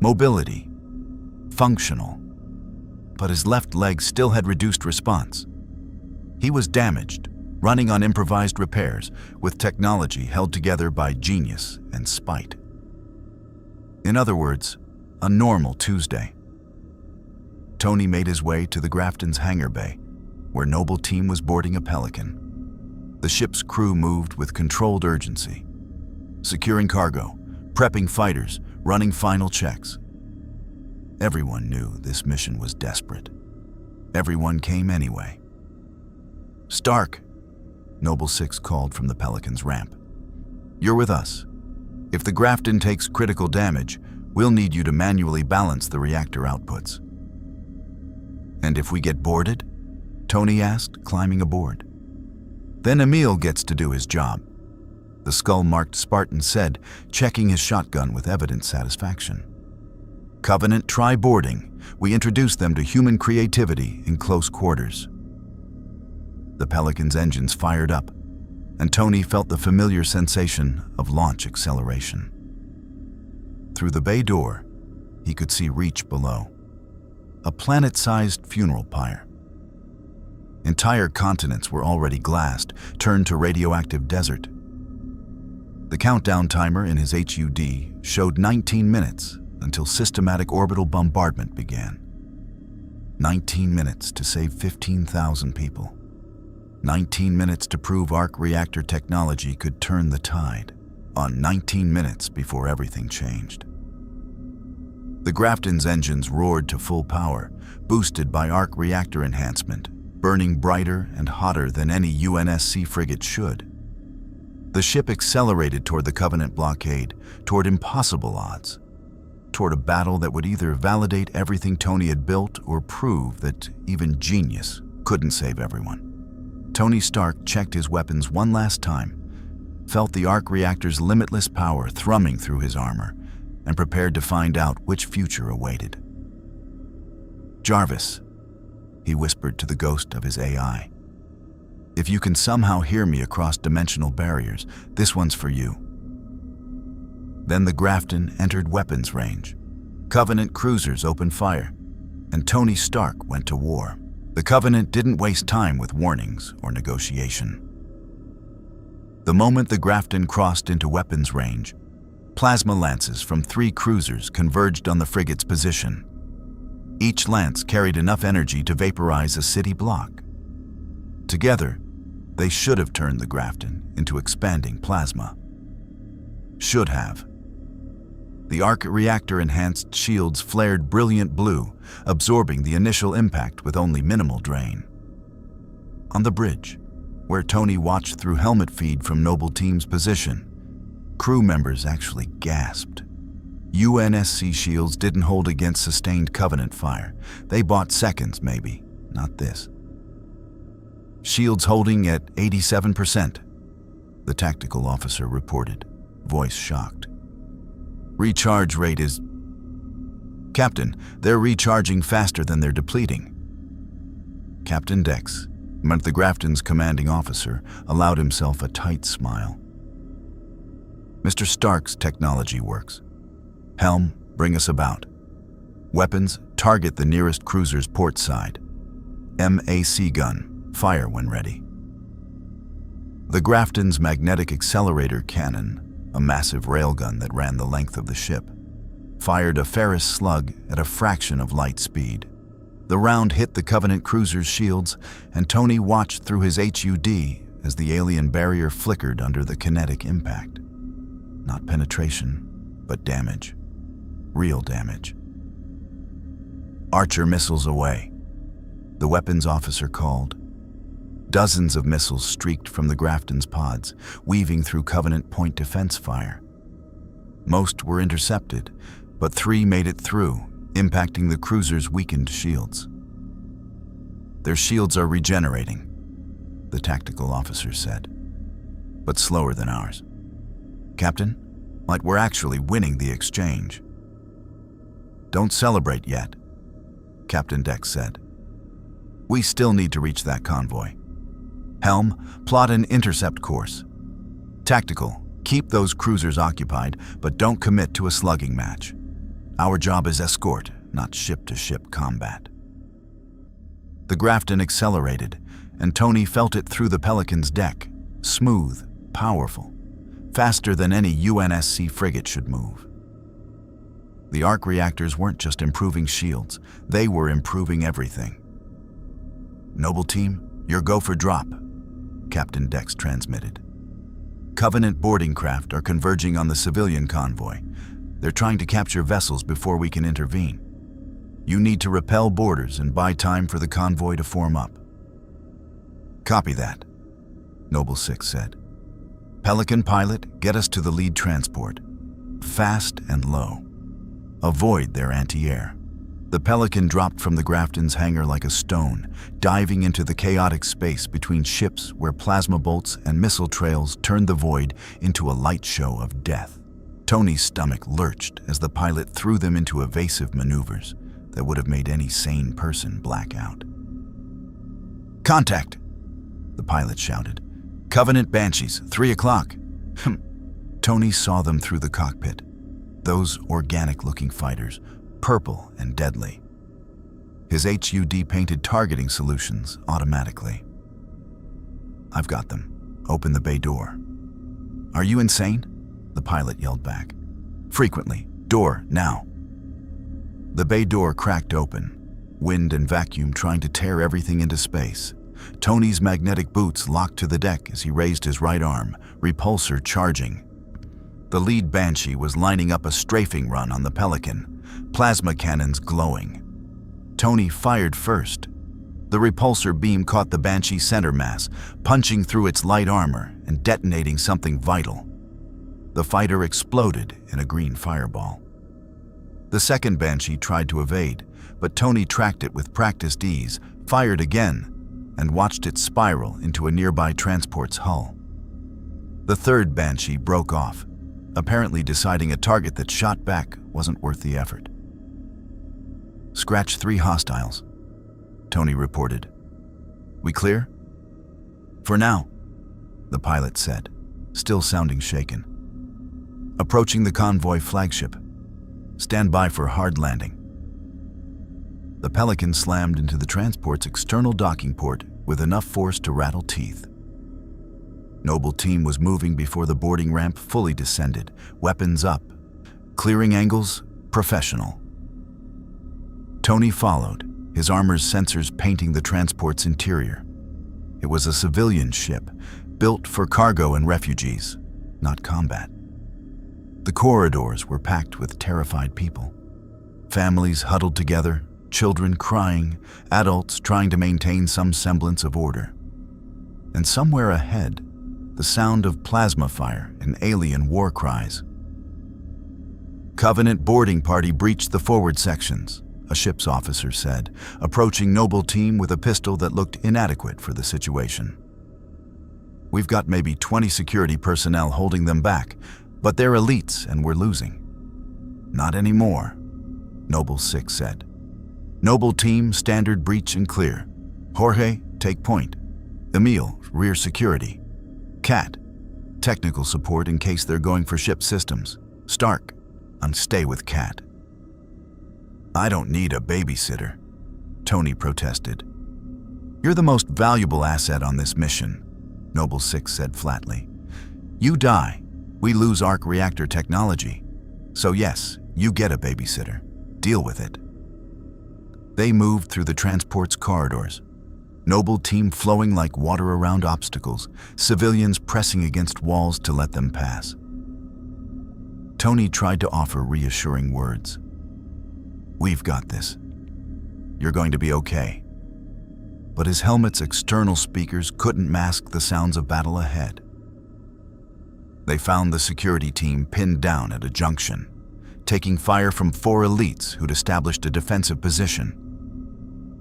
[SPEAKER 1] Mobility, functional, but his left leg still had reduced response. He was damaged, running on improvised repairs, with technology held together by genius and spite. In other words, a normal Tuesday. Tony made his way to the Grafton's hangar bay, where Noble Team was boarding a Pelican. The ship's crew moved with controlled urgency, securing cargo, prepping fighters, running final checks. Everyone knew this mission was desperate. Everyone came anyway. "Stark," Noble 6 called from the Pelican's ramp. "You're with us. If the Grafton takes critical damage, we'll need you to manually balance the reactor outputs." "And if we get boarded?" Tony asked, climbing aboard. "Then Emil gets to do his job," the skull-marked Spartan said, checking his shotgun with evident satisfaction. "Covenant try boarding. We introduce them to human creativity in close quarters." The Pelican's engines fired up, and Tony felt the familiar sensation of launch acceleration. Through the bay door, he could see Reach below, a planet-sized funeral pyre. Entire continents were already glassed, turned to radioactive desert. The countdown timer in his HUD showed 19 minutes until systematic orbital bombardment began. 19 minutes to save 15,000 people. 19 minutes to prove arc reactor technology could turn the tide. On 19 minutes before everything changed. The Grafton's engines roared to full power, boosted by arc reactor enhancement, burning brighter and hotter than any UNSC frigate should. The ship accelerated toward the Covenant blockade, toward impossible odds, toward a battle that would either validate everything Tony had built or prove that even genius couldn't save everyone. Tony Stark checked his weapons one last time, felt the arc reactor's limitless power thrumming through his armor, and prepared to find out which future awaited. "Jarvis," he whispered to the ghost of his AI. "If you can somehow hear me across dimensional barriers, this one's for you." Then the Grafton entered weapons range. Covenant cruisers opened fire, and Tony Stark went to war. The Covenant didn't waste time with warnings or negotiation. The moment the Grafton crossed into weapons range, plasma lances from 3 cruisers converged on the frigate's position. Each lance carried enough energy to vaporize a city block. Together, they should have turned the Grafton into expanding plasma. Should have. The arc reactor-enhanced shields flared brilliant blue, absorbing the initial impact with only minimal drain. On the bridge, where Tony watched through helmet feed from Noble Team's position, crew members actually gasped. UNSC shields didn't hold against sustained Covenant fire. They bought seconds, maybe, not this. "Shields holding at 87%, the tactical officer reported, voice shocked. "Recharge rate is..." "Captain, they're recharging faster than they're depleting." Captain Dex, the Grafton's commanding officer, allowed himself a tight smile. "Mr. Stark's technology works. Helm, bring us about. Weapons, target the nearest cruiser's port side. MAC gun, fire when ready." The Grafton's magnetic accelerator cannon, a massive railgun that ran the length of the ship, fired a ferrous slug at a fraction of light speed. The round hit the Covenant cruiser's shields, and Tony watched through his HUD as the alien barrier flickered under the kinetic impact. Not penetration, but damage. Real damage. "Archer missiles away," the weapons officer called. Dozens of missiles streaked from the Grafton's pods, weaving through Covenant point defense fire. Most were intercepted, but 3 made it through, impacting the cruiser's weakened shields. "Their shields are regenerating," the tactical officer said, "but slower than ours. Captain, like we're actually winning the exchange." "Don't celebrate yet," Captain Dex said. "We still need to reach that convoy. Helm, plot an intercept course. Tactical, keep those cruisers occupied, but don't commit to a slugging match. Our job is escort, not ship-to-ship combat." The Grafton accelerated, and Tony felt it through the Pelican's deck, smooth, powerful, faster than any UNSC frigate should move. The arc reactors weren't just improving shields, they were improving everything. "Noble Team, your go for drop," Captain Dex transmitted. "Covenant boarding craft are converging on the civilian convoy. They're trying to capture vessels before we can intervene. You need to repel boarders and buy time for the convoy to form up." "Copy that," Noble 6 said. "Pelican pilot, get us to the lead transport. Fast and low. Avoid their anti-air." The Pelican dropped from the Grafton's hangar like a stone, diving into the chaotic space between ships where plasma bolts and missile trails turned the void into a light show of death. Tony's stomach lurched as the pilot threw them into evasive maneuvers that would have made any sane person black out. "Contact!" the pilot shouted. "Covenant Banshees, 3 o'clock. Tony saw them through the cockpit. Those organic-looking fighters, purple and deadly. His HUD painted targeting solutions automatically. "I've got them. Open the bay door." "Are you insane?" the pilot yelled back. Frequently. Door, now. The bay door cracked open, wind and vacuum trying to tear everything into space. Tony's magnetic boots locked to the deck as he raised his right arm, repulsor charging. The lead Banshee was lining up a strafing run on the Pelican, plasma cannons glowing. Tony fired first. The repulsor beam caught the Banshee's center mass, punching through its light armor and detonating something vital. The fighter exploded in a green fireball. The second Banshee tried to evade, but Tony tracked it with practiced ease, fired again, and watched it spiral into a nearby transport's hull. The third Banshee broke off, apparently deciding a target that shot back wasn't worth the effort. Scratch 3 hostiles, Tony reported. We clear? For now, the pilot said, still sounding shaken. Approaching the convoy flagship. Stand by for hard landing. The Pelican slammed into the transport's external docking port with enough force to rattle teeth. Noble Team was moving before the boarding ramp fully descended, weapons up. Clearing angles, professional. Tony followed, his armor's sensors painting the transport's interior. It was a civilian ship, built for cargo and refugees, not combat. The corridors were packed with terrified people. Families huddled together, children crying, adults trying to maintain some semblance of order. And somewhere ahead, the sound of plasma fire and alien war cries. Covenant boarding party breached the forward sections, a ship's officer said, approaching Noble Team with a pistol that looked inadequate for the situation. We've got maybe 20 security personnel holding them back, but they're elites and we're losing. Not anymore, Noble 6 said. Noble Team, standard breach and clear. Jorge, take point. Emil, rear security. Kat, technical support in case they're going for ship systems. Stark, stay with Kat. I don't need a babysitter, Tony protested. You're the most valuable asset on this mission, Noble 6 said flatly. You die, we lose arc reactor technology. So yes, you get a babysitter. Deal with it. They moved through the transport's corridors. Noble Team flowing like water around obstacles, civilians pressing against walls to let them pass. Tony tried to offer reassuring words. We've got this. You're going to be okay. But his helmet's external speakers couldn't mask the sounds of battle ahead. They found the security team pinned down at a junction, taking fire from 4 elites who'd established a defensive position.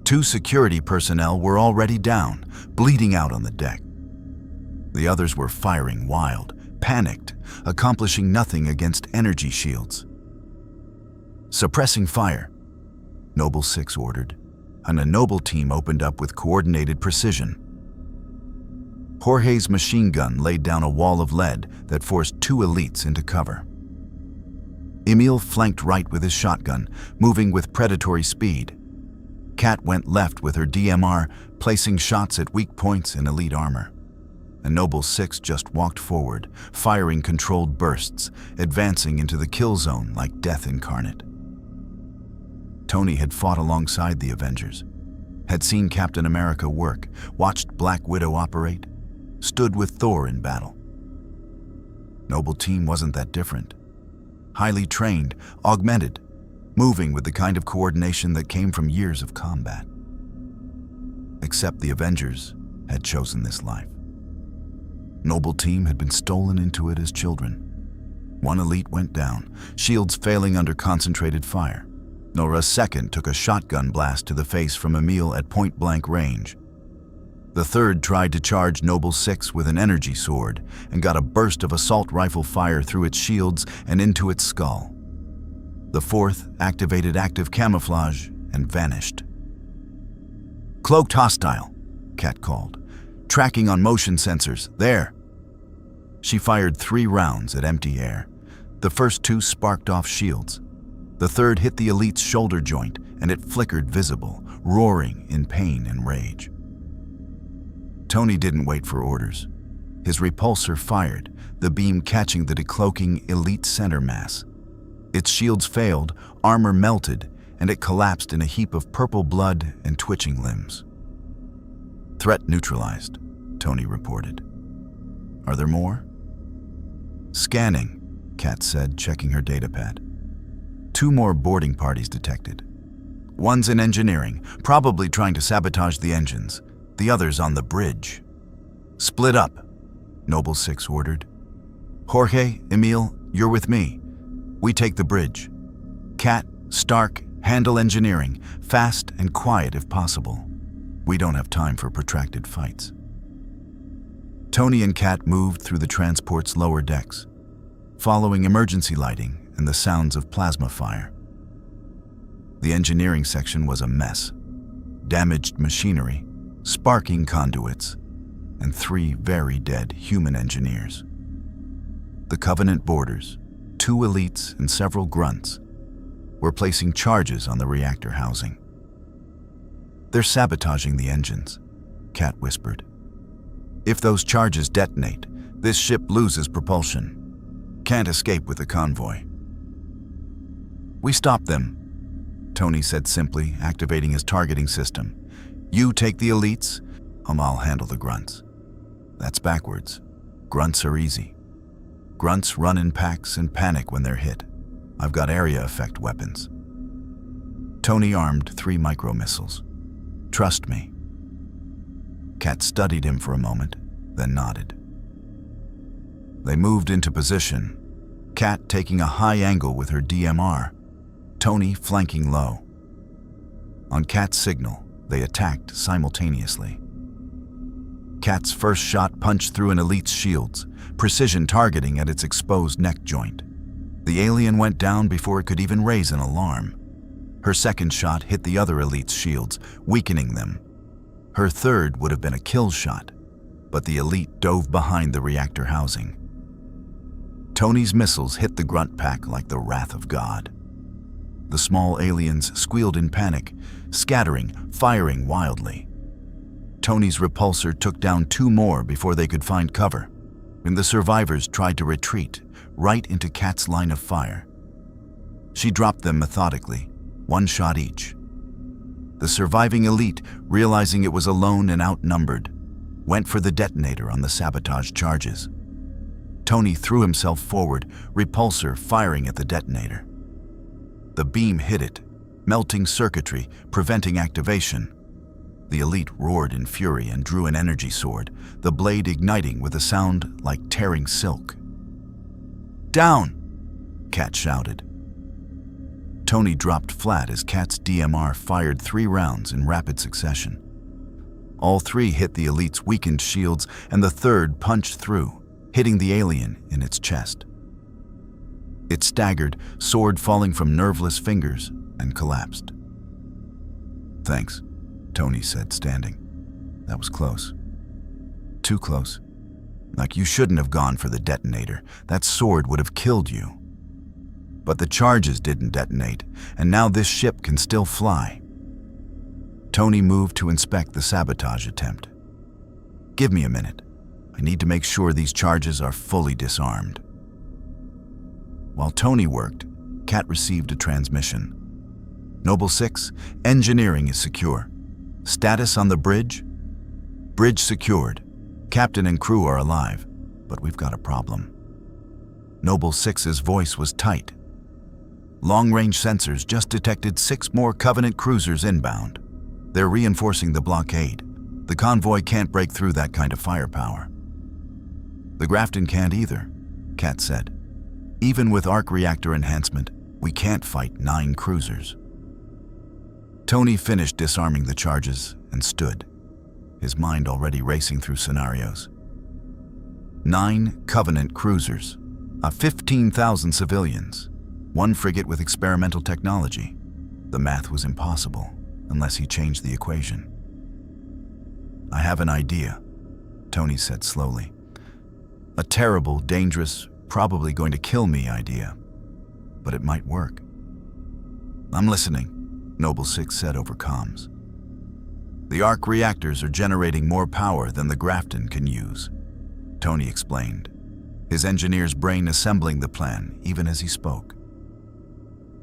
[SPEAKER 1] 2 security personnel were already down, bleeding out on the deck. The others were firing wild, panicked, accomplishing nothing against energy shields. Suppressing fire, Noble 6 ordered, and a Noble Team opened up with coordinated precision. Jorge's machine gun laid down a wall of lead that forced 2 elites into cover. Emil flanked right with his shotgun, moving with predatory speed. Kat went left with her DMR, placing shots at weak points in elite armor. And Noble 6 just walked forward, firing controlled bursts, advancing into the kill zone like death incarnate. Tony had fought alongside the Avengers, had seen Captain America work, watched Black Widow operate, stood with Thor in battle. Noble Team wasn't that different. Highly trained, augmented, moving with the kind of coordination that came from years of combat. Except the Avengers had chosen this life. Noble Team had been stolen into it as children. 1 elite went down, shields failing under concentrated fire. Nora second took a shotgun blast to the face from Emil at point-blank range. The third tried to charge Noble 6 with an energy sword and got a burst of assault rifle fire through its shields and into its skull. The fourth activated active camouflage and vanished. Cloaked hostile, Kat called. Tracking on motion sensors, there. She fired 3 rounds at empty air. The first 2 sparked off shields. The third hit the elite's shoulder joint and it flickered visible, roaring in pain and rage. Tony didn't wait for orders. His repulsor fired, the beam catching the decloaking elite center mass. Its shields failed, armor melted, and it collapsed in a heap of purple blood and twitching limbs. "Threat neutralized," Tony reported. "Are there more?" "Scanning," Kat said, checking her datapad. "2 more boarding parties detected. One's in engineering, probably trying to sabotage the engines. The other's on the bridge." "Split up," Noble 6 ordered. "Jorge, Emil, you're with me. We take the bridge. Kat, Stark, handle engineering, fast and quiet if possible. We don't have time for protracted fights." Tony and Kat moved through the transport's lower decks, following emergency lighting and the sounds of plasma fire. The engineering section was a mess. Damaged machinery, sparking conduits, and 3 very dead human engineers. The Covenant boarders, 2 elites and several grunts, were placing charges on the reactor housing. "They're sabotaging the engines," Kat whispered. "If those charges detonate, this ship loses propulsion. Can't escape with the convoy." "We stopped them," Tony said simply, activating his targeting system. "You take the elites, I'll handle the grunts." "That's backwards. Grunts are easy. Grunts run in packs and panic when they're hit. I've got area effect weapons." Tony armed 3 micro-missiles. "Trust me." Kat studied him for a moment, then nodded. They moved into position, Kat taking a high angle with her DMR, Tony flanking low. On Kat's signal, they attacked simultaneously. Kat's first shot punched through an elite's shields, precision targeting at its exposed neck joint. The alien went down before it could even raise an alarm. Her second shot hit the other elite's shields, weakening them. Her third would have been a kill shot, but the elite dove behind the reactor housing. Tony's missiles hit the grunt pack like the wrath of God. The small aliens squealed in panic, scattering, firing wildly. Tony's repulsor took down 2 more before they could find cover, and the survivors tried to retreat right into Kat's line of fire. She dropped them methodically, 1 shot each. The surviving elite, realizing it was alone and outnumbered, went for the detonator on the sabotage charges. Tony threw himself forward, repulsor firing at the detonator. The beam hit it, melting circuitry, preventing activation. The elite roared in fury and drew an energy sword, the blade igniting with a sound like tearing silk. "Down!" Kat shouted. Tony dropped flat as Kat's DMR fired 3 rounds in rapid succession. All 3 hit the elite's weakened shields, and the third punched through, hitting the alien in its chest. It staggered, sword falling from nerveless fingers, and collapsed. "Thanks," Tony said, standing. "That was close. Too close. Like you shouldn't have gone for the detonator. That sword would have killed you. But the charges didn't detonate, and now this ship can still fly." Tony moved to inspect the sabotage attempt. "Give me a minute. I need to make sure these charges are fully disarmed." While Tony worked, Kat received a transmission. "Noble 6, engineering is secure. Status on the bridge? Bridge secured. Captain and crew are alive, but we've got a problem." Noble 6's voice was tight. "Long-range sensors just detected 6 more Covenant cruisers inbound. They're reinforcing the blockade. The convoy can't break through that kind of firepower." "The Grafton can't either," Kat said. "Even with arc reactor enhancement, we can't fight 9 cruisers." Tony finished disarming the charges and stood, his mind already racing through scenarios. 9 Covenant cruisers, 15,000 civilians, 1 frigate with experimental technology. The math was impossible unless he changed the equation. "I have an idea," Tony said slowly. "A terrible, dangerous, probably going to kill me idea, but it might work." "I'm listening," Noble 6 said over comms. "The arc reactors are generating more power than the Grafton can use," Tony explained. his engineer's brain assembling the plan even as he spoke.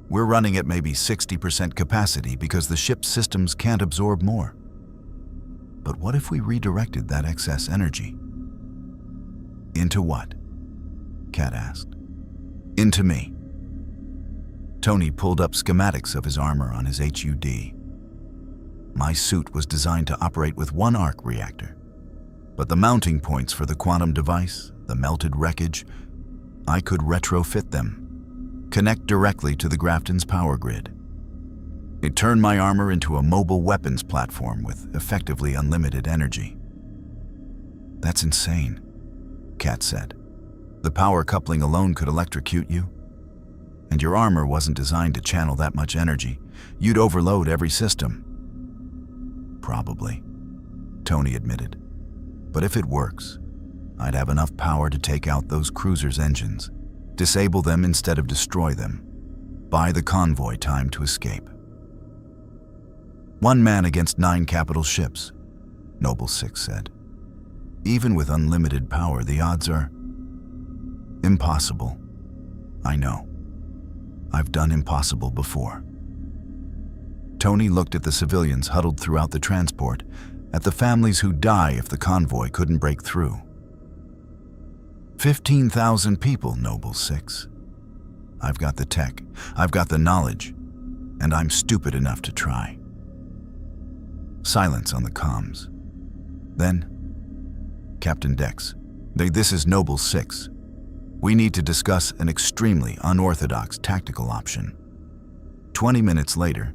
[SPEAKER 1] We're running at maybe 60% capacity because the ship's systems can't absorb more. But what if we redirected that excess energy? Into what? Kat asked. Into me. Tony pulled up schematics of his armor on his HUD. My suit was designed to operate with one arc reactor, but the mounting points for the quantum device, the melted wreckage, I could retrofit them, connect directly to the Grafton's power grid. It turned my armor into a mobile weapons platform with effectively unlimited energy. That's insane, Kat said. The power coupling alone could electrocute you. And your armor wasn't designed to channel that much energy. You'd overload every system. Probably, Tony admitted. But if it works, I'd have enough power to take out those cruisers' engines, disable them instead of destroy them, buy the convoy time to escape. One man against 9 capital ships, Noble 6 said. Even with unlimited power, the odds are impossible. I know. I've done impossible before. Tony looked at the civilians huddled throughout the transport, at the families who'd die if the convoy couldn't break through. 15,000 people, Noble 6. I've got the tech, I've got the knowledge, and I'm stupid enough to try. Silence on the comms. Then, Captain Dex, this is Noble 6. We need to discuss an extremely unorthodox tactical option. 20 minutes later,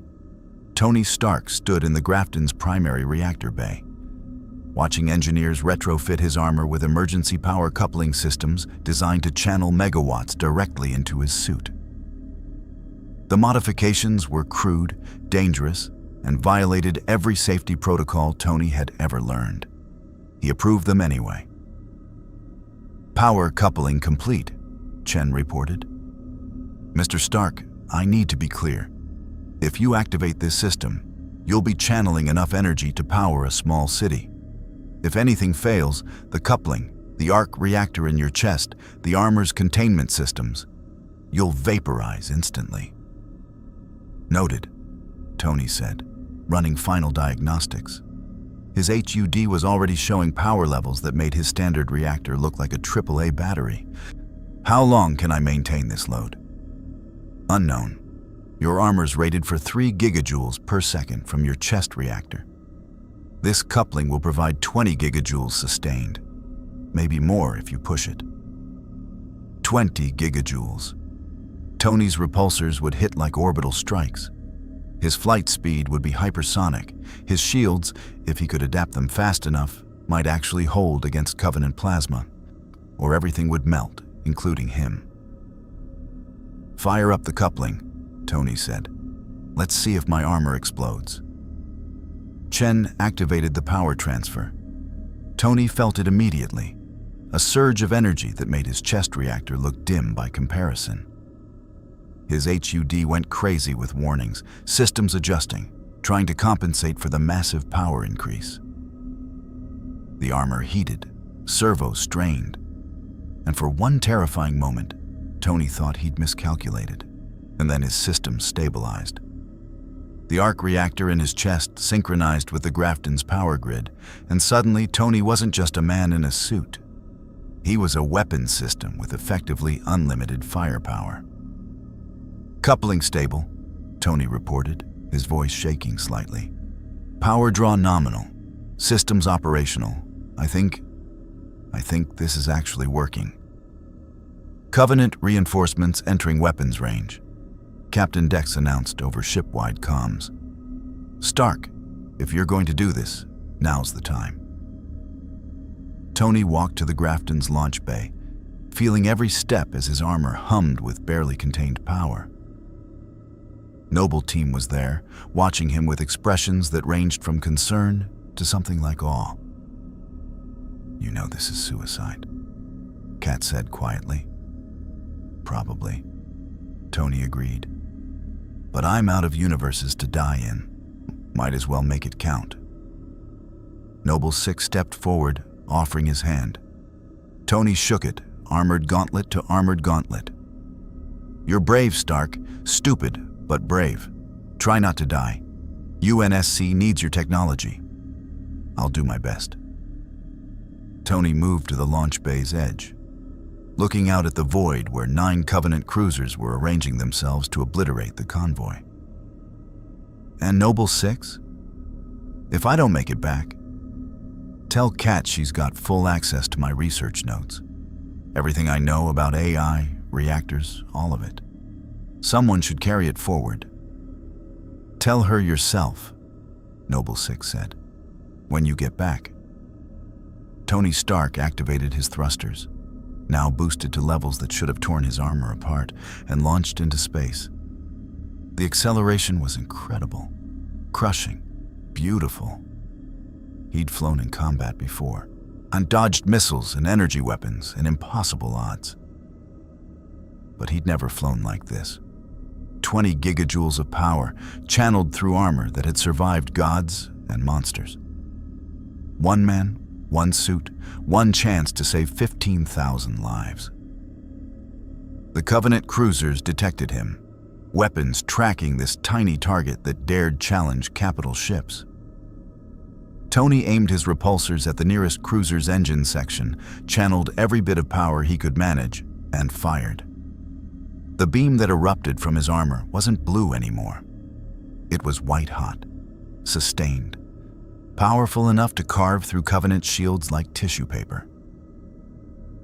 [SPEAKER 1] Tony Stark stood in the Grafton's primary reactor bay, watching engineers retrofit his armor with emergency power coupling systems designed to channel megawatts directly into his suit. The modifications were crude, dangerous, and violated every safety protocol Tony had ever learned. He approved them anyway. Power coupling complete, Chen reported. Mr. Stark, I need to be clear. If you activate this system, you'll be channeling enough energy to power a small city. If anything fails, the coupling, the arc reactor in your chest, the armor's containment systems, you'll vaporize instantly. Noted, Tony said, running final diagnostics. His HUD was already showing power levels that made his standard reactor look like a AAA battery. How long can I maintain this load? Unknown. Your armor's rated for 3 gigajoules per second from your chest reactor. This coupling will provide 20 gigajoules sustained, maybe more if you push it. 20 gigajoules. Tony's repulsors would hit like orbital strikes. His flight speed would be hypersonic. His shields, if he could adapt them fast enough, might actually hold against Covenant plasma, or everything would melt, including him. Fire up the coupling, Tony said. Let's see if my armor explodes. Chen activated the power transfer. Tony felt it immediately, a surge of energy that made his chest reactor look dim by comparison. His HUD went crazy with warnings, systems adjusting, trying to compensate for the massive power increase. The armor heated, servos strained, and for one terrifying moment, Tony thought he'd miscalculated, and then his systems stabilized. The arc reactor in his chest synchronized with the Grafton's power grid, and suddenly Tony wasn't just a man in a suit. He was a weapons system with effectively unlimited firepower. Coupling stable, Tony reported, his voice shaking slightly. Power draw nominal. Systems operational. I think this is actually working. Covenant reinforcements entering weapons range, Captain Dex announced over ship-wide comms. Stark, if you're going to do this, now's the time. Tony walked to the Grafton's launch bay, feeling every step as his armor hummed with barely contained power. Noble Team was there, watching him with expressions that ranged from concern to something like awe. You know this is suicide, Kat said quietly. Probably, Tony agreed. But I'm out of universes to die in. Might as well make it count. Noble 6 stepped forward, offering his hand. Tony shook it, armored gauntlet to armored gauntlet. You're brave, Stark. Stupid, but brave. Try not to die. UNSC needs your technology. I'll do my best. Tony moved to the launch bay's edge, looking out at the void where 9 Covenant cruisers were arranging themselves to obliterate the convoy. And Noble 6? If I don't make it back, tell Kat she's got full access to my research notes. Everything I know about AI, reactors, all of it. Someone should carry it forward. Tell her yourself, Noble 6 said, when you get back. Tony Stark activated his thrusters, now boosted to levels that should have torn his armor apart, and launched into space. The acceleration was incredible, crushing, beautiful. He'd flown in combat before, and dodged missiles and energy weapons in impossible odds. But he'd never flown like this. 20 gigajoules of power channeled through armor that had survived gods and monsters. One man, one suit, one chance to save 15,000 lives. The Covenant cruisers detected him, weapons tracking this tiny target that dared challenge capital ships. Tony aimed his repulsors at the nearest cruiser's engine section, channeled every bit of power he could manage, and fired. The beam that erupted from his armor wasn't blue anymore. It was white-hot, sustained, powerful enough to carve through Covenant shields like tissue paper.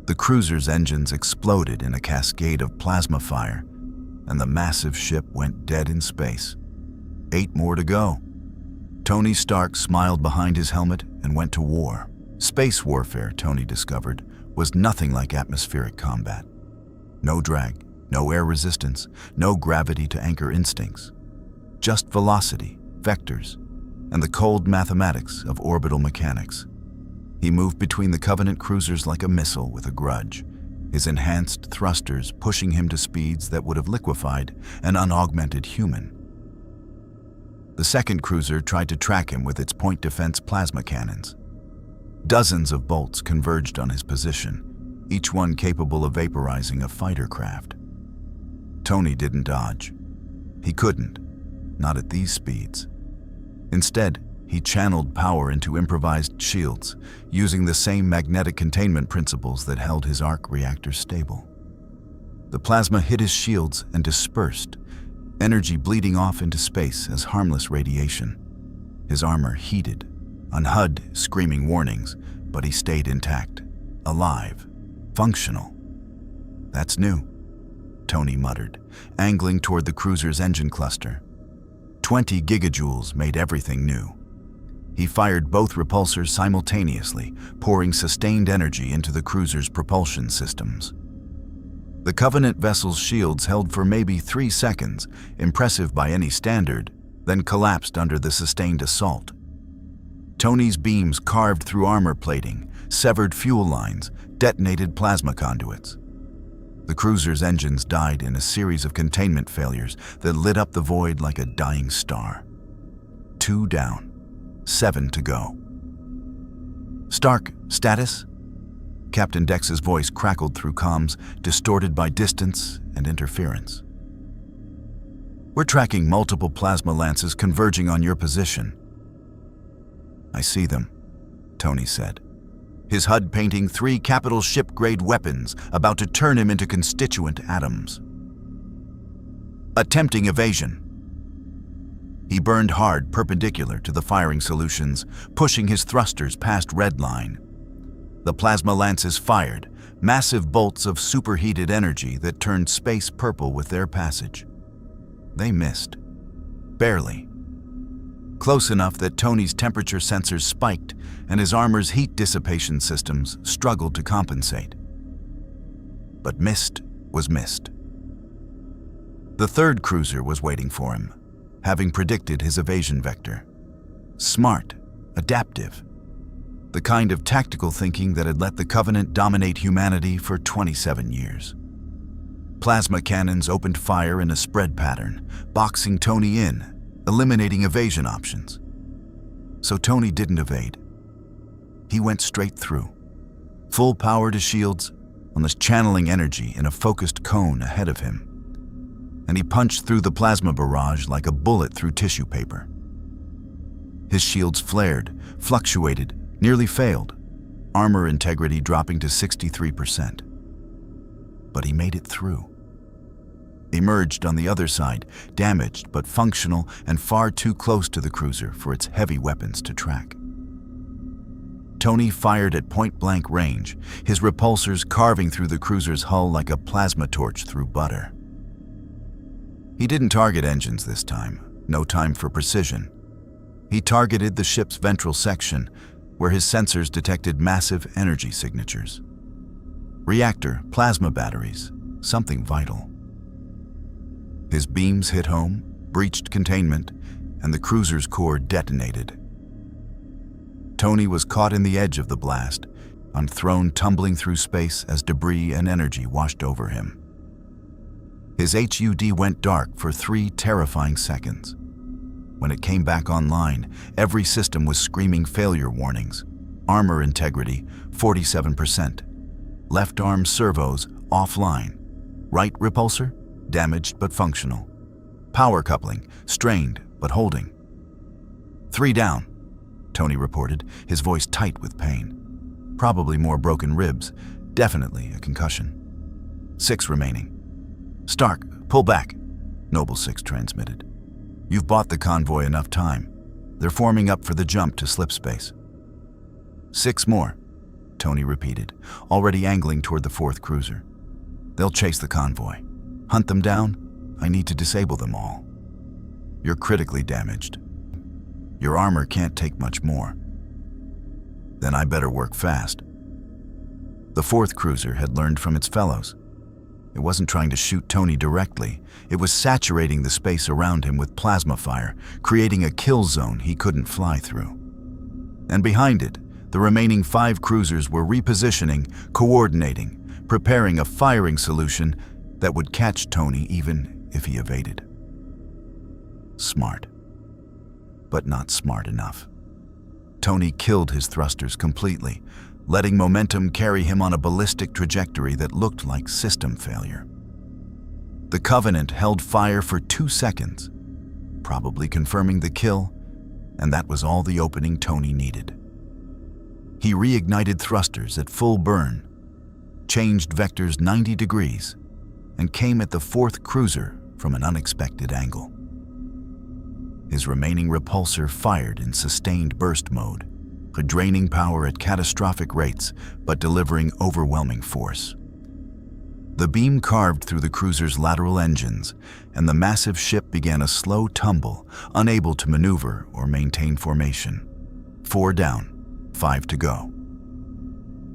[SPEAKER 1] The cruiser's engines exploded in a cascade of plasma fire, and the massive ship went dead in space. 8 more to go. Tony Stark smiled behind his helmet and went to war. Space warfare, Tony discovered, was nothing like atmospheric combat. No drag, no air resistance, no gravity to anchor instincts. Just velocity, vectors, and the cold mathematics of orbital mechanics. He moved between the Covenant cruisers like a missile with a grudge, his enhanced thrusters pushing him to speeds that would have liquefied an unaugmented human. The second cruiser tried to track him with its point defense plasma cannons. Dozens of bolts converged on his position, each one capable of vaporizing a fighter craft. Tony didn't dodge. He couldn't, not at these speeds. Instead, he channeled power into improvised shields, using the same magnetic containment principles that held his arc reactor stable. The plasma hit his shields and dispersed, energy bleeding off into space as harmless radiation. His armor heated, on HUD screaming warnings, but he stayed intact, alive, functional. That's new, Tony muttered, angling toward the cruiser's engine cluster. 20 gigajoules made everything new. He fired both repulsors simultaneously, pouring sustained energy into the cruiser's propulsion systems. The Covenant vessel's shields held for maybe 3 seconds, impressive by any standard, then collapsed under the sustained assault. Tony's beams carved through armor plating, severed fuel lines, detonated plasma conduits. The cruiser's engines died in a series of containment failures that lit up the void like a dying star. 2 down, 7 to go. Stark, status? Captain Dex's voice crackled through comms, distorted by distance and interference. We're tracking multiple plasma lances converging on your position. I see them, Tony said. His HUD painting 3 capital ship-grade weapons about to turn him into constituent atoms. Attempting evasion. He burned hard perpendicular to the firing solutions, pushing his thrusters past red line. The plasma lances fired, massive bolts of superheated energy that turned space purple with their passage. They missed. Barely. Close enough that Tony's temperature sensors spiked and his armor's heat dissipation systems struggled to compensate. But missed was missed. The third cruiser was waiting for him, having predicted his evasion vector. Smart, adaptive. The kind of tactical thinking that had let the Covenant dominate humanity for 27 years. Plasma cannons opened fire in a spread pattern, boxing Tony in, eliminating evasion options. So Tony didn't evade. He went straight through. Full power to shields, was channeling energy in a focused cone ahead of him, and he punched through the plasma barrage like a bullet through tissue paper. His shields flared, fluctuated, nearly failed, armor integrity dropping to 63%. But he made it through. Emerged on the other side, damaged but functional and far too close to the cruiser for its heavy weapons to track. Tony fired at point-blank range, his repulsors carving through the cruiser's hull like a plasma torch through butter. He didn't target engines this time, no time for precision. He targeted the ship's ventral section, where his sensors detected massive energy signatures. Reactor, plasma batteries, something vital. His beams hit home, breached containment, and the cruiser's core detonated. Tony was caught in the edge of the blast, and thrown tumbling through space as debris and energy washed over him. His HUD went dark for 3 terrifying seconds. When it came back online, every system was screaming failure warnings. Armor integrity, 47%. Left arm servos, offline. Right repulsor, damaged but functional. Power coupling, strained but holding. 3 down, Tony reported, his voice tight with pain. Probably more broken ribs, definitely a concussion. 6 remaining. Stark, pull back, Noble 6 transmitted. You've bought the convoy enough time. They're forming up for the jump to slip space. 6 more, Tony repeated, already angling toward the 4th cruiser. They'll chase the convoy. Hunt them down. I need to disable them all. You're critically damaged. Your armor can't take much more. Then I better work fast. The 4th cruiser had learned from its fellows. It wasn't trying to shoot Tony directly. It was saturating the space around him with plasma fire, creating a kill zone he couldn't fly through. And behind it, the remaining 5 cruisers were repositioning, coordinating, preparing a firing solution that would catch Tony even if he evaded. Smart. But not smart enough. Tony killed his thrusters completely, letting momentum carry him on a ballistic trajectory that looked like system failure. The Covenant held fire for 2 seconds, probably confirming the kill, and that was all the opening Tony needed. He reignited thrusters at full burn, changed vectors 90 degrees, and came at the 4th cruiser from an unexpected angle. His remaining repulsor fired in sustained burst mode, draining power at catastrophic rates, but delivering overwhelming force. The beam carved through the cruiser's lateral engines, and the massive ship began a slow tumble, unable to maneuver or maintain formation. 4 down, 5 to go.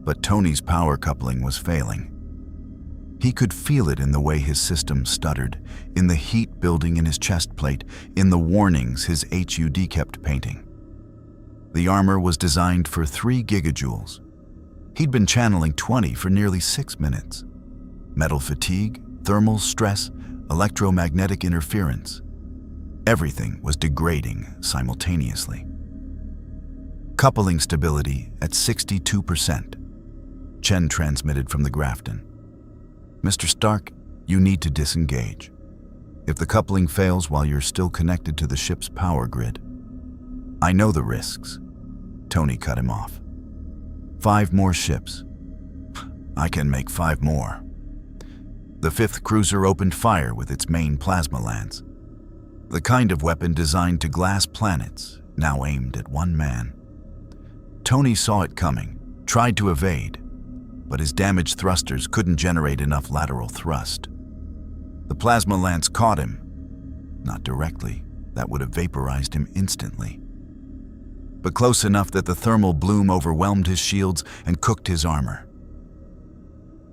[SPEAKER 1] But Tony's power coupling was failing. He could feel it in the way his system stuttered, in the heat building in his chest plate, in the warnings his HUD kept painting. The armor was designed for 3 gigajoules. He'd been channeling 20 for nearly 6 minutes. Metal fatigue, thermal stress, electromagnetic interference. Everything was degrading simultaneously. Coupling stability at 62%. Chen transmitted from the Grafton. Mr. Stark, you need to disengage. If the coupling fails while you're still connected to the ship's power grid. I know the risks. Tony cut him off. 5 more ships. I can make 5 more. The 5th cruiser opened fire with its main plasma lance. The kind of weapon designed to glass planets, now aimed at one man. Tony saw it coming, tried to evade, but his damaged thrusters couldn't generate enough lateral thrust. The plasma lance caught him. Not directly, that would have vaporized him instantly. But close enough that the thermal bloom overwhelmed his shields and cooked his armor.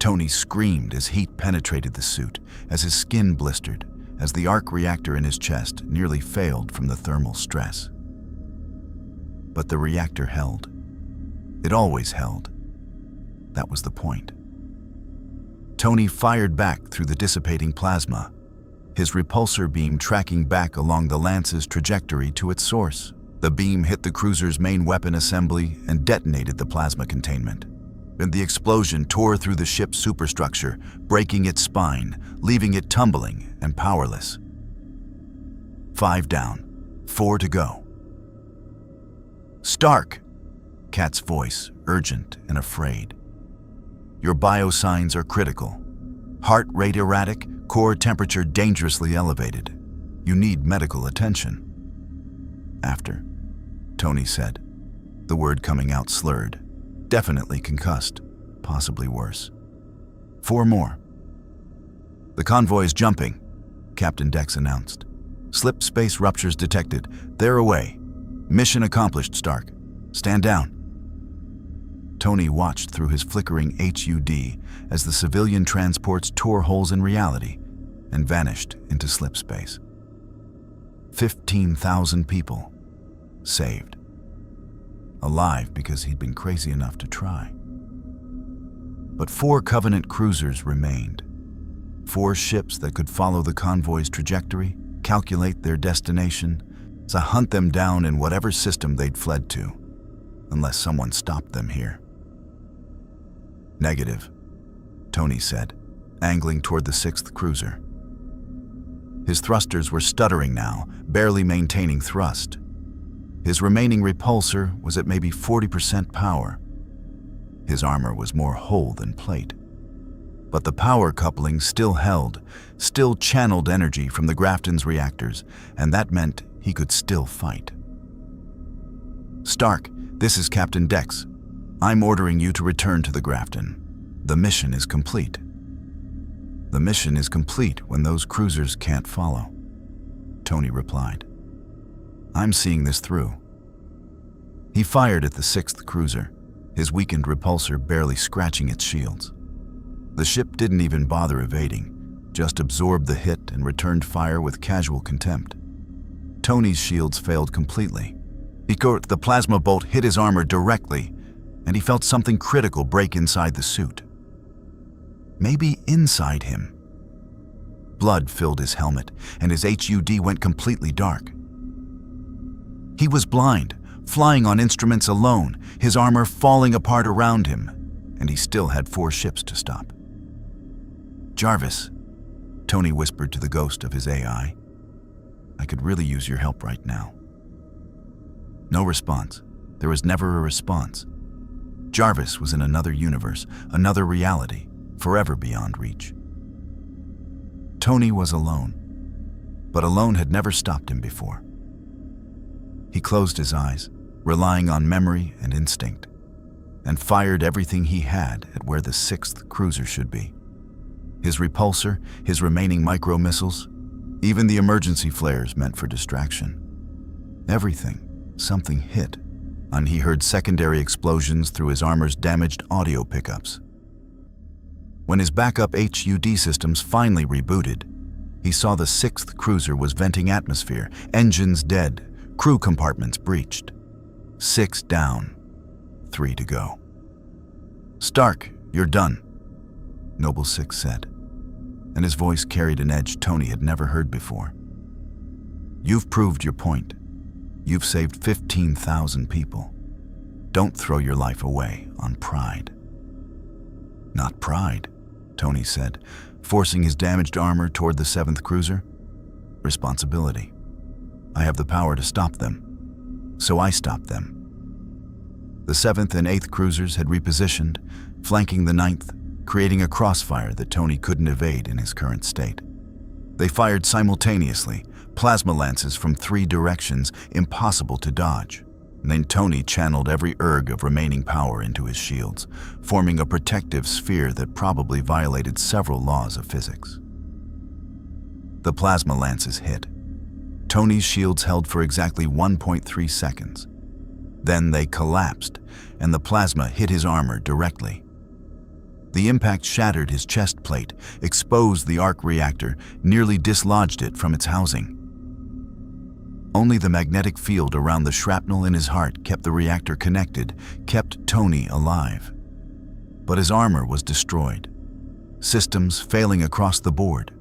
[SPEAKER 1] Tony screamed as heat penetrated the suit, as his skin blistered, as the arc reactor in his chest nearly failed from the thermal stress. But the reactor held. It always held. That was the point. Tony fired back through the dissipating plasma, his repulsor beam tracking back along the lance's trajectory to its source. The beam hit the cruiser's main weapon assembly and detonated the plasma containment. and the explosion tore through the ship's superstructure, breaking its spine, leaving it tumbling and powerless. 5 down, 4 to go. "Stark!" Kat's voice, urgent and afraid. "Your biosigns are critical. Heart rate erratic, core temperature dangerously elevated. You need medical attention." "After," Tony said, the word coming out slurred. "Definitely concussed, possibly worse. 4 more." "The convoy is jumping," Captain Dex announced. "Slip space ruptures detected. They're away. Mission accomplished, Stark. Stand down." Tony watched through his flickering HUD as the civilian transports tore holes in reality and vanished into slip space. 15,000 people saved. Alive because he'd been crazy enough to try. But 4 Covenant cruisers remained. 4 ships that could follow the convoy's trajectory, calculate their destination, to hunt them down in whatever system they'd fled to, unless someone stopped them here. "Negative," Tony said, angling toward the 6th cruiser. His thrusters were stuttering now, barely maintaining thrust. His remaining repulsor was at maybe 40% power. His armor was more hull than plate. But the power coupling still held, still channeled energy from the Grafton's reactors, and that meant he could still fight. "Stark, this is Captain Dex. I'm ordering you to return to the Grafton. The mission is complete." "The mission is complete when those cruisers can't follow," Tony replied. "I'm seeing this through." He fired at the 6th cruiser, his weakened repulsor barely scratching its shields. The ship didn't even bother evading, just absorbed the hit and returned fire with casual contempt. Tony's shields failed completely. The plasma bolt hit his armor directly, and he felt something critical break inside the suit. Maybe inside him. Blood filled his helmet, and his HUD went completely dark. He was blind, flying on instruments alone, his armor falling apart around him, and he still had 4 ships to stop. "Jarvis," Tony whispered to the ghost of his AI, "I could really use your help right now." No response. There was never a response. Jarvis was in another universe, another reality, forever beyond reach. Tony was alone, but alone had never stopped him before. He closed his eyes, relying on memory and instinct, and fired everything he had at where the 6th cruiser should be. His repulsor, his remaining micro-missiles, even the emergency flares meant for distraction. Everything, something hit, and he heard secondary explosions through his armor's damaged audio pickups. When his backup HUD systems finally rebooted, he saw the 6th cruiser was venting atmosphere, engines dead, crew compartments breached. 6 down, 3 to go. "Stark, you're done," Noble 6 said, and his voice carried an edge Tony had never heard before. "You've proved your point. You've saved 15,000 people. Don't throw your life away on pride." "Not pride," Tony said, forcing his damaged armor toward the 7th cruiser. "Responsibility. I have the power to stop them, so I stopped them." The 7th and 8th cruisers had repositioned, flanking the 9th, creating a crossfire that Tony couldn't evade in his current state. They fired simultaneously, plasma lances from 3 directions, impossible to dodge. Then Tony channeled every erg of remaining power into his shields, forming a protective sphere that probably violated several laws of physics. The plasma lances hit. Tony's shields held for exactly 1.3 seconds. Then they collapsed, and the plasma hit his armor directly. The impact shattered his chest plate, exposed the arc reactor, nearly dislodged it from its housing. Only the magnetic field around the shrapnel in his heart kept the reactor connected, kept Tony alive. But his armor was destroyed. Systems failing across the board.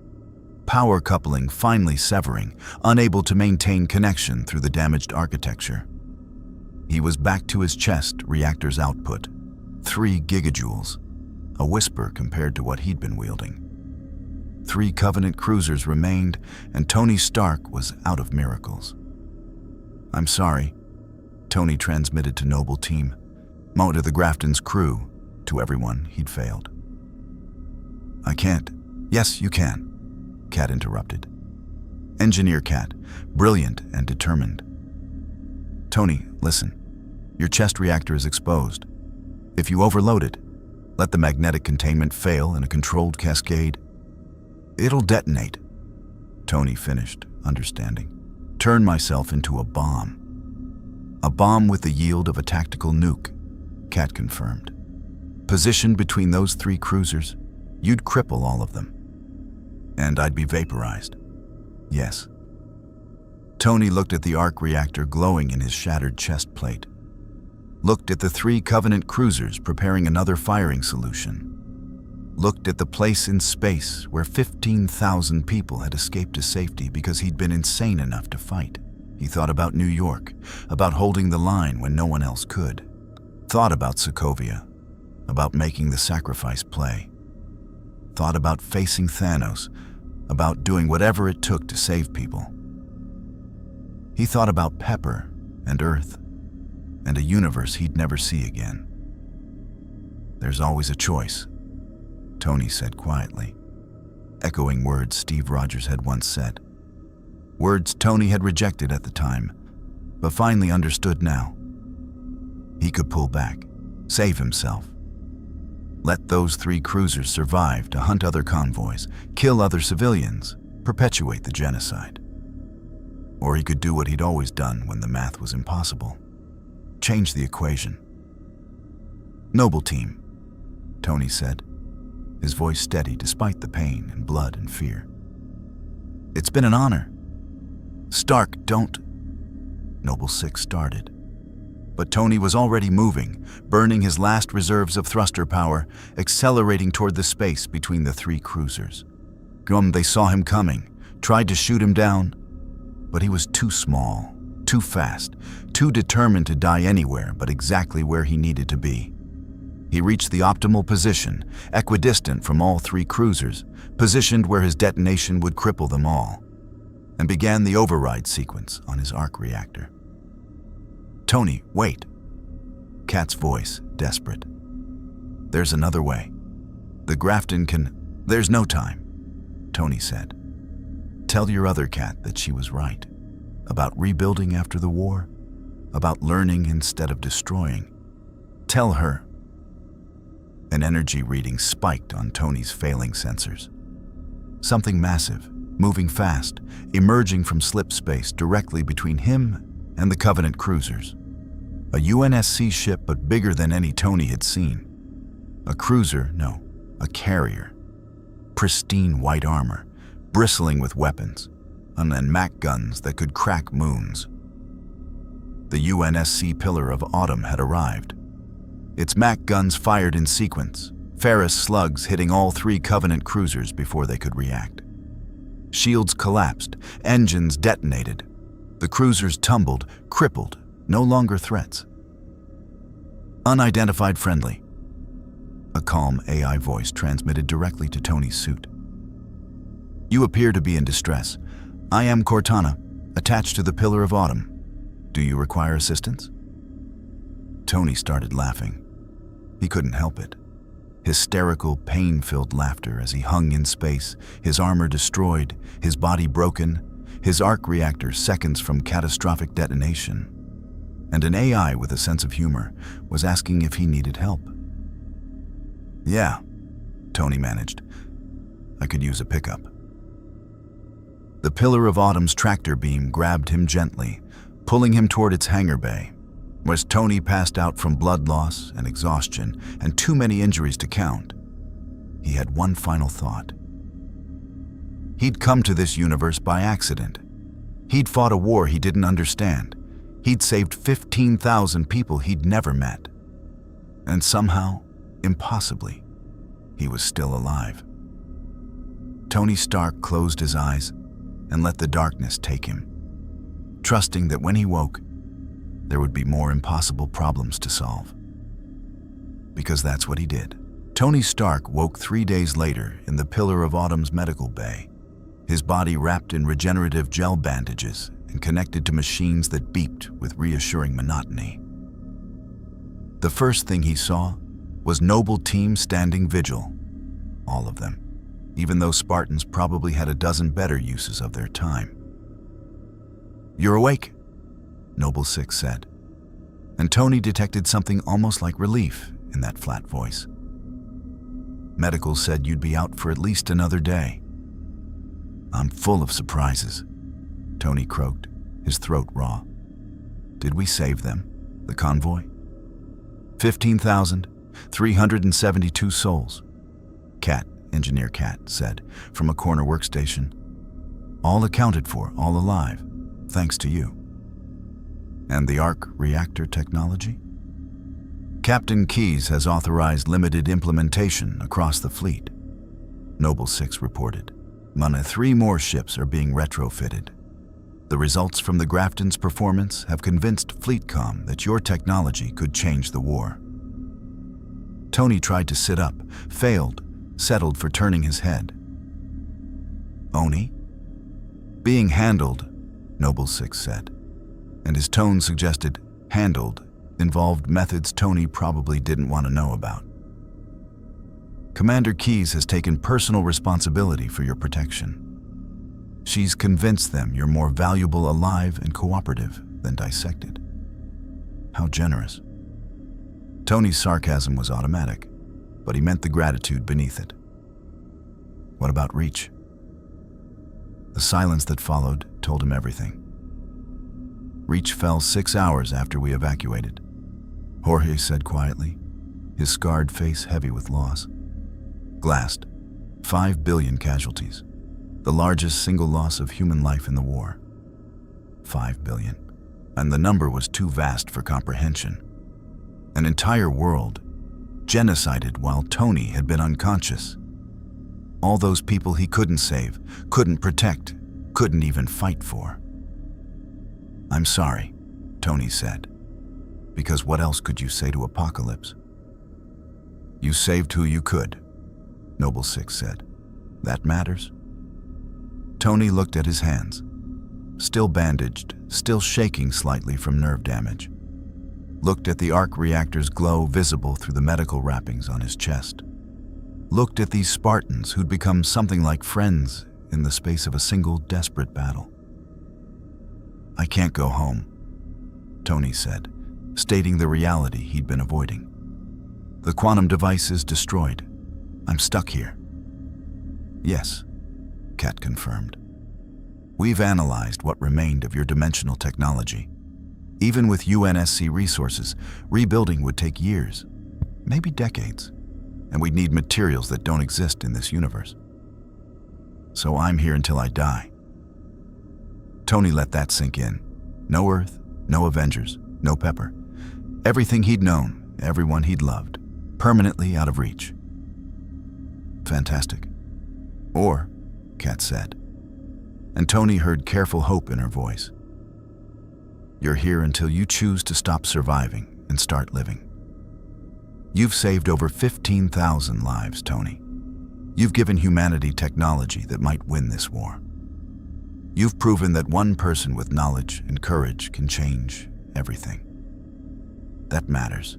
[SPEAKER 1] Power coupling finally severing, unable to maintain connection through the damaged architecture. He was back to his chest reactor's output, 3 gigajoules, a whisper compared to what he'd been wielding. 3 Covenant cruisers remained, and Tony Stark was out of miracles. "I'm sorry," Tony transmitted to Noble Team, to the Grafton's crew, to everyone he'd failed. "I can't." "Yes, you can," Kat interrupted. Engineer Kat, brilliant and determined. "Tony, listen. Your chest reactor is exposed. If you overload it, let the magnetic containment fail in a controlled cascade, it'll detonate." Tony finished, understanding. "Turn myself into a bomb." "A bomb with the yield of a tactical nuke," Kat confirmed. "Positioned between those 3 cruisers, you'd cripple all of them. And I'd be vaporized." "Yes." Tony looked at the arc reactor glowing in his shattered chest plate. Looked at the 3 Covenant cruisers preparing another firing solution. Looked at the place in space where 15,000 people had escaped to safety because he'd been insane enough to fight. He thought about New York, about holding the line when no one else could. Thought about Sokovia, about making the sacrifice play. Thought about facing Thanos, about doing whatever it took to save people. He thought about Pepper and Earth and a universe he'd never see again. "There's always a choice," Tony said quietly, echoing words Steve Rogers had once said. Words Tony had rejected at the time, but finally understood now. He could pull back, save himself. Let those 3 cruisers survive to hunt other convoys, kill other civilians, perpetuate the genocide. Or he could do what he'd always done when the math was impossible. Change the equation. "Noble Team," Tony said, his voice steady despite the pain and blood and fear. "It's been an honor." "Stark, don't..." Noble 6 started. But Tony was already moving, burning his last reserves of thruster power, accelerating toward the space between the 3 cruisers. They saw him coming, tried to shoot him down, but he was too small, too fast, too determined to die anywhere but exactly where he needed to be. He reached the optimal position, equidistant from all 3 cruisers, positioned where his detonation would cripple them all, and began the override sequence on his arc reactor. "Tony, wait." Kat's voice, desperate. "There's another way. The Grafton can..." "There's no time," Tony said. "Tell your other Kat that she was right. About rebuilding after the war. About learning instead of destroying. Tell her..." An energy reading spiked on Tony's failing sensors. Something massive, moving fast, emerging from slip space directly between him and the Covenant cruisers. A UNSC ship, but bigger than any Tony had seen. A cruiser, no, a carrier. Pristine white armor, bristling with weapons, and then Mac guns that could crack moons. The UNSC Pillar of Autumn had arrived. Its Mac guns fired in sequence, Ferrous slugs hitting all 3 Covenant cruisers before they could react. Shields collapsed, engines detonated. The cruisers tumbled, crippled, no longer threats. "Unidentified friendly," a calm AI voice transmitted directly to Tony's suit. "You appear to be in distress. I am Cortana, attached to the Pillar of Autumn. Do you require assistance?" Tony started laughing. He couldn't help it. Hysterical, pain-filled laughter as he hung in space, his armor destroyed, his body broken, his arc reactor seconds from catastrophic detonation. And an AI with a sense of humor was asking if he needed help. "Yeah," Tony managed. "I could use a pickup." The Pillar of Autumn's tractor beam grabbed him gently, pulling him toward its hangar bay. As Tony passed out from blood loss and exhaustion and too many injuries to count, he had one final thought. He'd come to this universe by accident. He'd fought a war he didn't understand. He'd saved 15,000 people he'd never met. And somehow, impossibly, he was still alive. Tony Stark closed his eyes and let the darkness take him, trusting that when he woke, there would be more impossible problems to solve. because that's what he did. Tony Stark woke 3 days later in the Pillar of Autumn's medical bay, his body wrapped in regenerative gel bandages and connected to machines that beeped with reassuring monotony. The first thing he saw was Noble Team standing vigil, all of them, even though Spartans probably had a dozen better uses of their time. "You're awake," Noble 6 said, and Tony detected something almost like relief in that flat voice. "Medical said you'd be out for at least another day." "I'm full of surprises," Tony croaked, his throat raw. "Did we save them, the convoy?" 15,372 souls, Engineer Cat said from a corner workstation. "All accounted for, all alive, thanks to you." "And the Reactor technology?" "Captain Keyes has authorized limited implementation across the fleet," Noble 6 reported. 3 more ships are being retrofitted. The results from the Grafton's performance have convinced FleetCom that your technology could change the war. Tony tried to sit up, failed, settled for turning his head. "Oni?" "Being handled," Noble 6 said, and his tone suggested handled involved methods Tony probably didn't want to know about. "Commander Keyes has taken personal responsibility for your protection. She's convinced them you're more valuable alive and cooperative than dissected." How generous. Tony's sarcasm was automatic, but he meant the gratitude beneath it. "What about Reach?" The silence that followed told him everything. "Reach fell 6 hours after we evacuated," Jorge said quietly, his scarred face heavy with loss. "Glassed, 5 billion casualties, the largest single loss of human life in the war. 5 billion. And the number was too vast for comprehension. An entire world, genocided while Tony had been unconscious. All those people he couldn't save, couldn't protect, couldn't even fight for." "I'm sorry," Tony said, "because what else could you say to Apocalypse?" "You saved who you could," Noble 6 said. "That matters." Tony looked at his hands, still bandaged, still shaking slightly from nerve damage. Looked at the Reactor's glow visible through the medical wrappings on his chest. Looked at these Spartans who'd become something like friends in the space of a single desperate battle. "I can't go home," Tony said, stating the reality he'd been avoiding. "The quantum device is destroyed. I'm stuck here." "Yes," Cat confirmed. "We've analyzed what remained of your dimensional technology. Even with UNSC resources, rebuilding would take years, maybe decades, and we'd need materials that don't exist in this universe. So I'm here until I die." Tony let that sink in. No Earth, no Avengers, no Pepper. Everything he'd known, everyone he'd loved, permanently out of reach. "Fantastic." "Or," Kat said, and Tony heard careful hope in her voice, "you're here until you choose to stop surviving and start living. You've saved over 15,000 lives, Tony. You've given humanity technology that might win this war. You've proven that one person with knowledge and courage can change everything. That matters.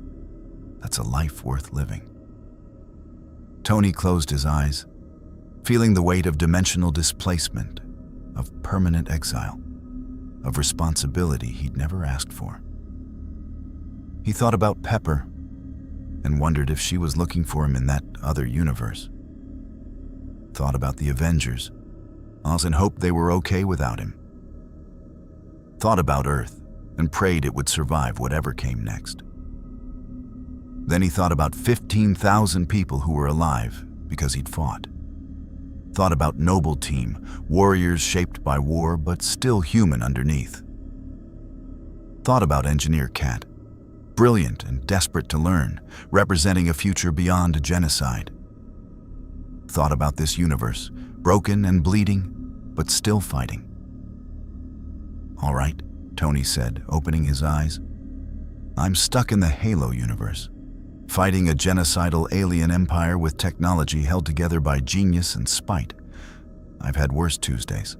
[SPEAKER 1] That's a life worth living." Tony closed his eyes, feeling the weight of dimensional displacement, of permanent exile, of responsibility he'd never asked for. He thought about Pepper and wondered if she was looking for him in that other universe. Thought about the Avengers, and hoped they were okay without him. Thought about Earth and prayed it would survive whatever came next. Then he thought about 15,000 people who were alive because he'd fought. Thought about Noble Team, warriors shaped by war but still human underneath. Thought about Engineer Cat, brilliant and desperate to learn, representing a future beyond genocide. Thought about this universe, broken and bleeding, but still fighting. "All right," Tony said, opening his eyes. "I'm stuck in the Halo universe. fighting a genocidal alien empire with technology held together by genius and spite. I've had worse Tuesdays.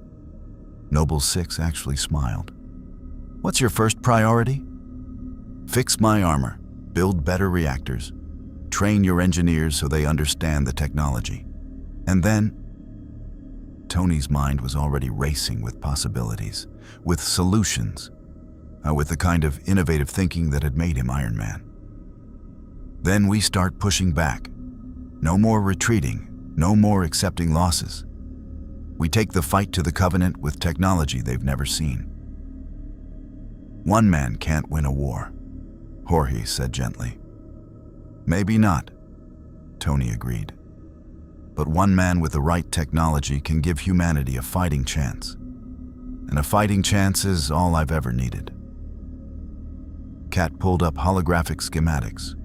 [SPEAKER 1] Noble 6 actually smiled. What's your first priority? Fix my armor, build better reactors, train your engineers so they understand the technology. And then, Tony's mind was already racing with possibilities, with solutions, with the kind of innovative thinking that had made him Iron Man. Then we start pushing back. No more retreating, no more accepting losses. We take the fight to the Covenant with technology they've never seen. One man can't win a war, Jorge said gently. Maybe not, Tony agreed. But one man with the right technology can give humanity a fighting chance. And a fighting chance is all I've ever needed. Kat pulled up holographic schematics.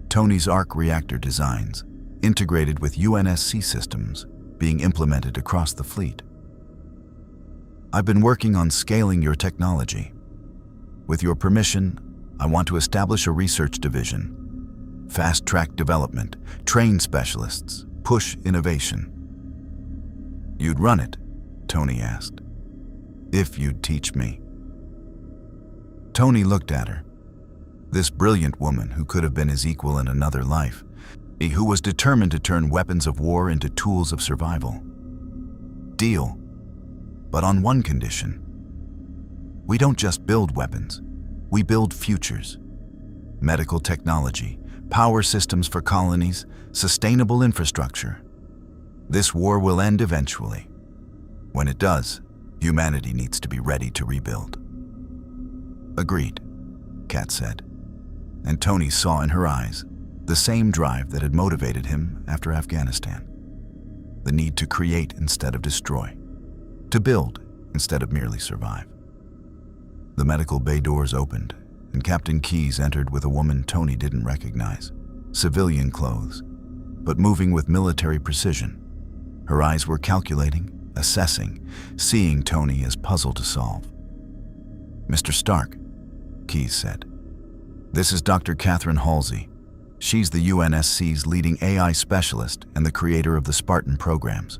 [SPEAKER 1] Tony's arc reactor designs, integrated with UNSC systems, being implemented across the fleet. I've been working on scaling your technology. With your permission, I want to establish a research division. Fast-track development, train specialists, push innovation. You'd run it, Tony asked. If you'd teach me. Tony looked at her. This brilliant woman who could have been his equal in another life, who was determined to turn weapons of war into tools of survival. Deal, but on one condition. We don't just build weapons, we build futures. Medical technology, power systems for colonies, sustainable infrastructure. This war will end eventually. When it does, humanity needs to be ready to rebuild. Agreed, Kat said, and Tony saw in her eyes the same drive that had motivated him after Afghanistan. The need to create instead of destroy, to build instead of merely survive. The medical bay doors opened, and Captain Keyes entered with a woman Tony didn't recognize, civilian clothes, but moving with military precision. Her eyes were calculating, assessing, seeing Tony as puzzle to solve. Mr. Stark, Keyes said. This is Dr. Catherine Halsey. She's the UNSC's leading AI specialist and the creator of the Spartan programs.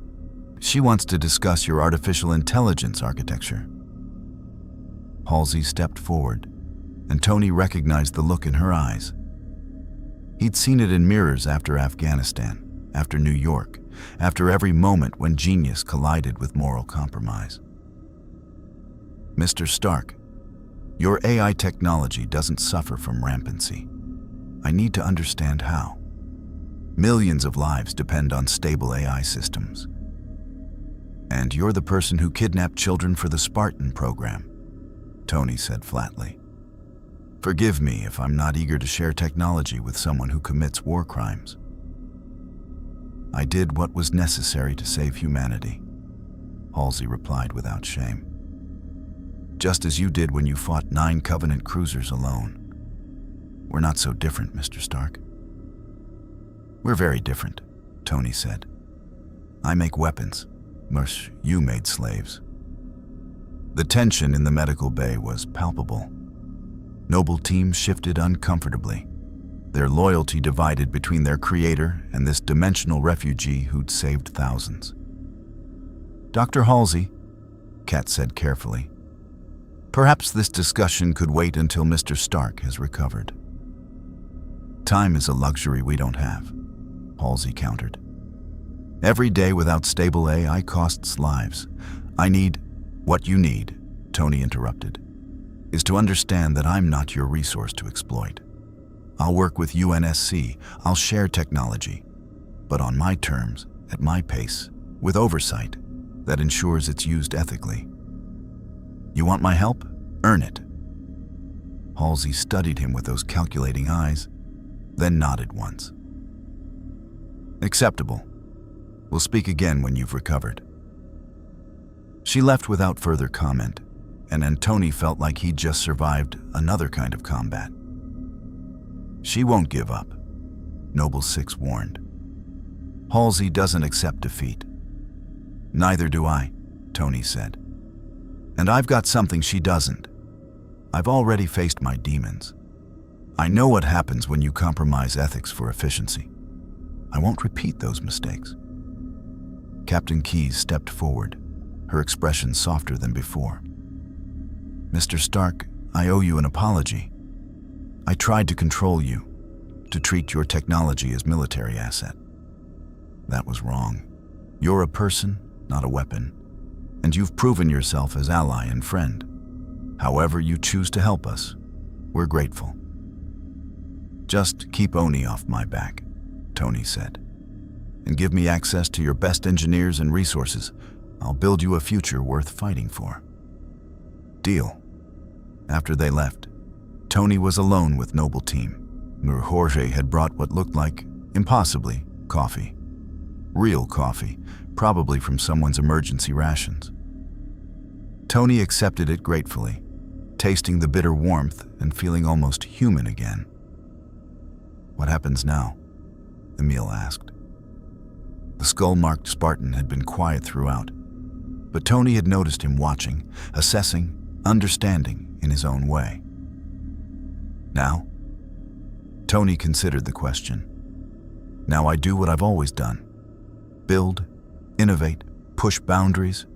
[SPEAKER 1] She wants to discuss your artificial intelligence architecture. Halsey stepped forward, and Tony recognized the look in her eyes. He'd seen it in mirrors after Afghanistan, after New York, after every moment when genius collided with moral compromise. Mr. Stark, your AI technology doesn't suffer from rampancy. I need to understand how. Millions of lives depend on stable AI systems. And you're the person who kidnapped children for the Spartan program, Tony said flatly. Forgive me if I'm not eager to share technology with someone who commits war crimes. I did what was necessary to save humanity, Halsey replied without shame. Just as you did when you fought 9 Covenant cruisers alone. We're not so different, Mr. Stark. We're very different, Tony said. I make weapons, Mush, you made slaves. The tension in the medical bay was palpable. Noble teams shifted uncomfortably, their loyalty divided between their creator and this dimensional refugee who'd saved thousands. Dr. Halsey, Kat said carefully, perhaps this discussion could wait until Mr. Stark has recovered. Time is a luxury we don't have, Halsey countered. Every day without stable AI costs lives. What you need, Tony interrupted, is to understand that I'm not your resource to exploit. I'll work with UNSC, I'll share technology, but on my terms, at my pace, with oversight that ensures it's used ethically. You want my help? Earn it. Halsey studied him with those calculating eyes, then nodded once. Acceptable. We'll speak again when you've recovered. She left without further comment, and Tony felt like he'd just survived another kind of combat. She won't give up, Noble 6 warned. Halsey doesn't accept defeat. Neither do I, Tony said. And I've got something she doesn't. I've already faced my demons. I know what happens when you compromise ethics for efficiency. I won't repeat those mistakes." Captain Keyes stepped forward, her expression softer than before. "Mr. Stark, I owe you an apology. I tried to control you, to treat your technology as military asset. That was wrong. You're a person, not a weapon, and you've proven yourself as ally and friend. However you choose to help us, we're grateful." "Just keep Oni off my back," Tony said, "and give me access to your best engineers and resources. I'll build you a future worth fighting for." "Deal." After they left, Tony was alone with Noble Team, where Jorge had brought what looked like, impossibly, coffee. Real coffee, probably from someone's emergency rations. Tony accepted it gratefully, tasting the bitter warmth and feeling almost human again. "What happens now?" Emil asked. The skull-marked Spartan had been quiet throughout, but Tony had noticed him watching, assessing, understanding in his own way. "Now?" Tony considered the question. "Now I do what I've always done. Build, innovate, push boundaries,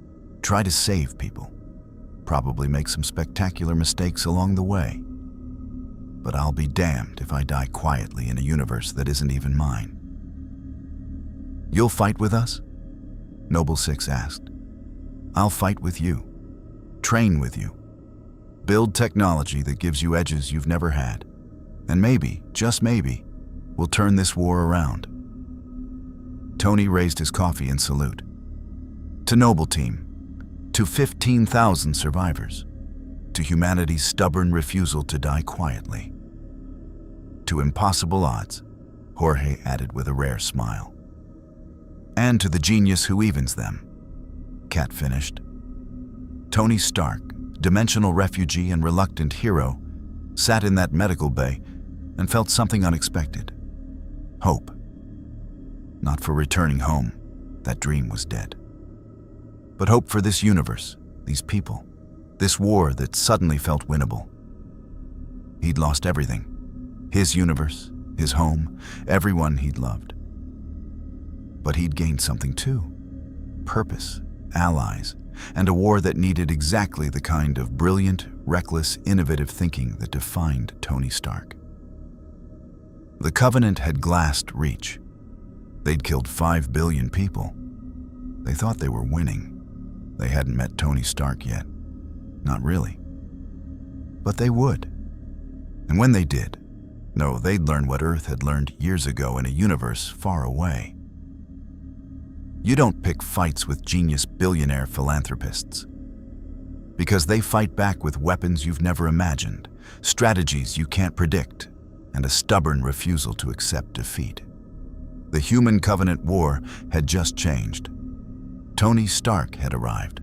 [SPEAKER 1] try to save people. Probably make some spectacular mistakes along the way. But I'll be damned if I die quietly in a universe that isn't even mine." "You'll fight with us?" Noble Six asked. "I'll fight with you. Train with you. Build technology that gives you edges you've never had. And maybe, just maybe, we'll turn this war around." Tony raised his coffee in salute. "To Noble Team, to 15,000 survivors, to humanity's stubborn refusal to die quietly. To impossible odds," Jorge added with a rare smile. "And to the genius who evens them," Kat finished. Tony Stark, dimensional refugee and reluctant hero, sat in that medical bay and felt something unexpected. Hope. Not for returning home, that dream was dead. But hope for this universe, these people, this war that suddenly felt winnable. He'd lost everything. His universe, his home, everyone he'd loved. But he'd gained something too. Purpose, allies, and a war that needed exactly the kind of brilliant, reckless, innovative thinking that defined Tony Stark. The Covenant had glassed Reach. They'd killed 5 billion people. They thought they were winning. They hadn't met Tony Stark yet. Not really. But they would. And when they did, no, they'd learn what Earth had learned years ago in a universe far away. You don't pick fights with genius billionaire philanthropists. Because they fight back with weapons you've never imagined, strategies you can't predict, and a stubborn refusal to accept defeat. The Human Covenant War had just changed. Tony Stark had arrived.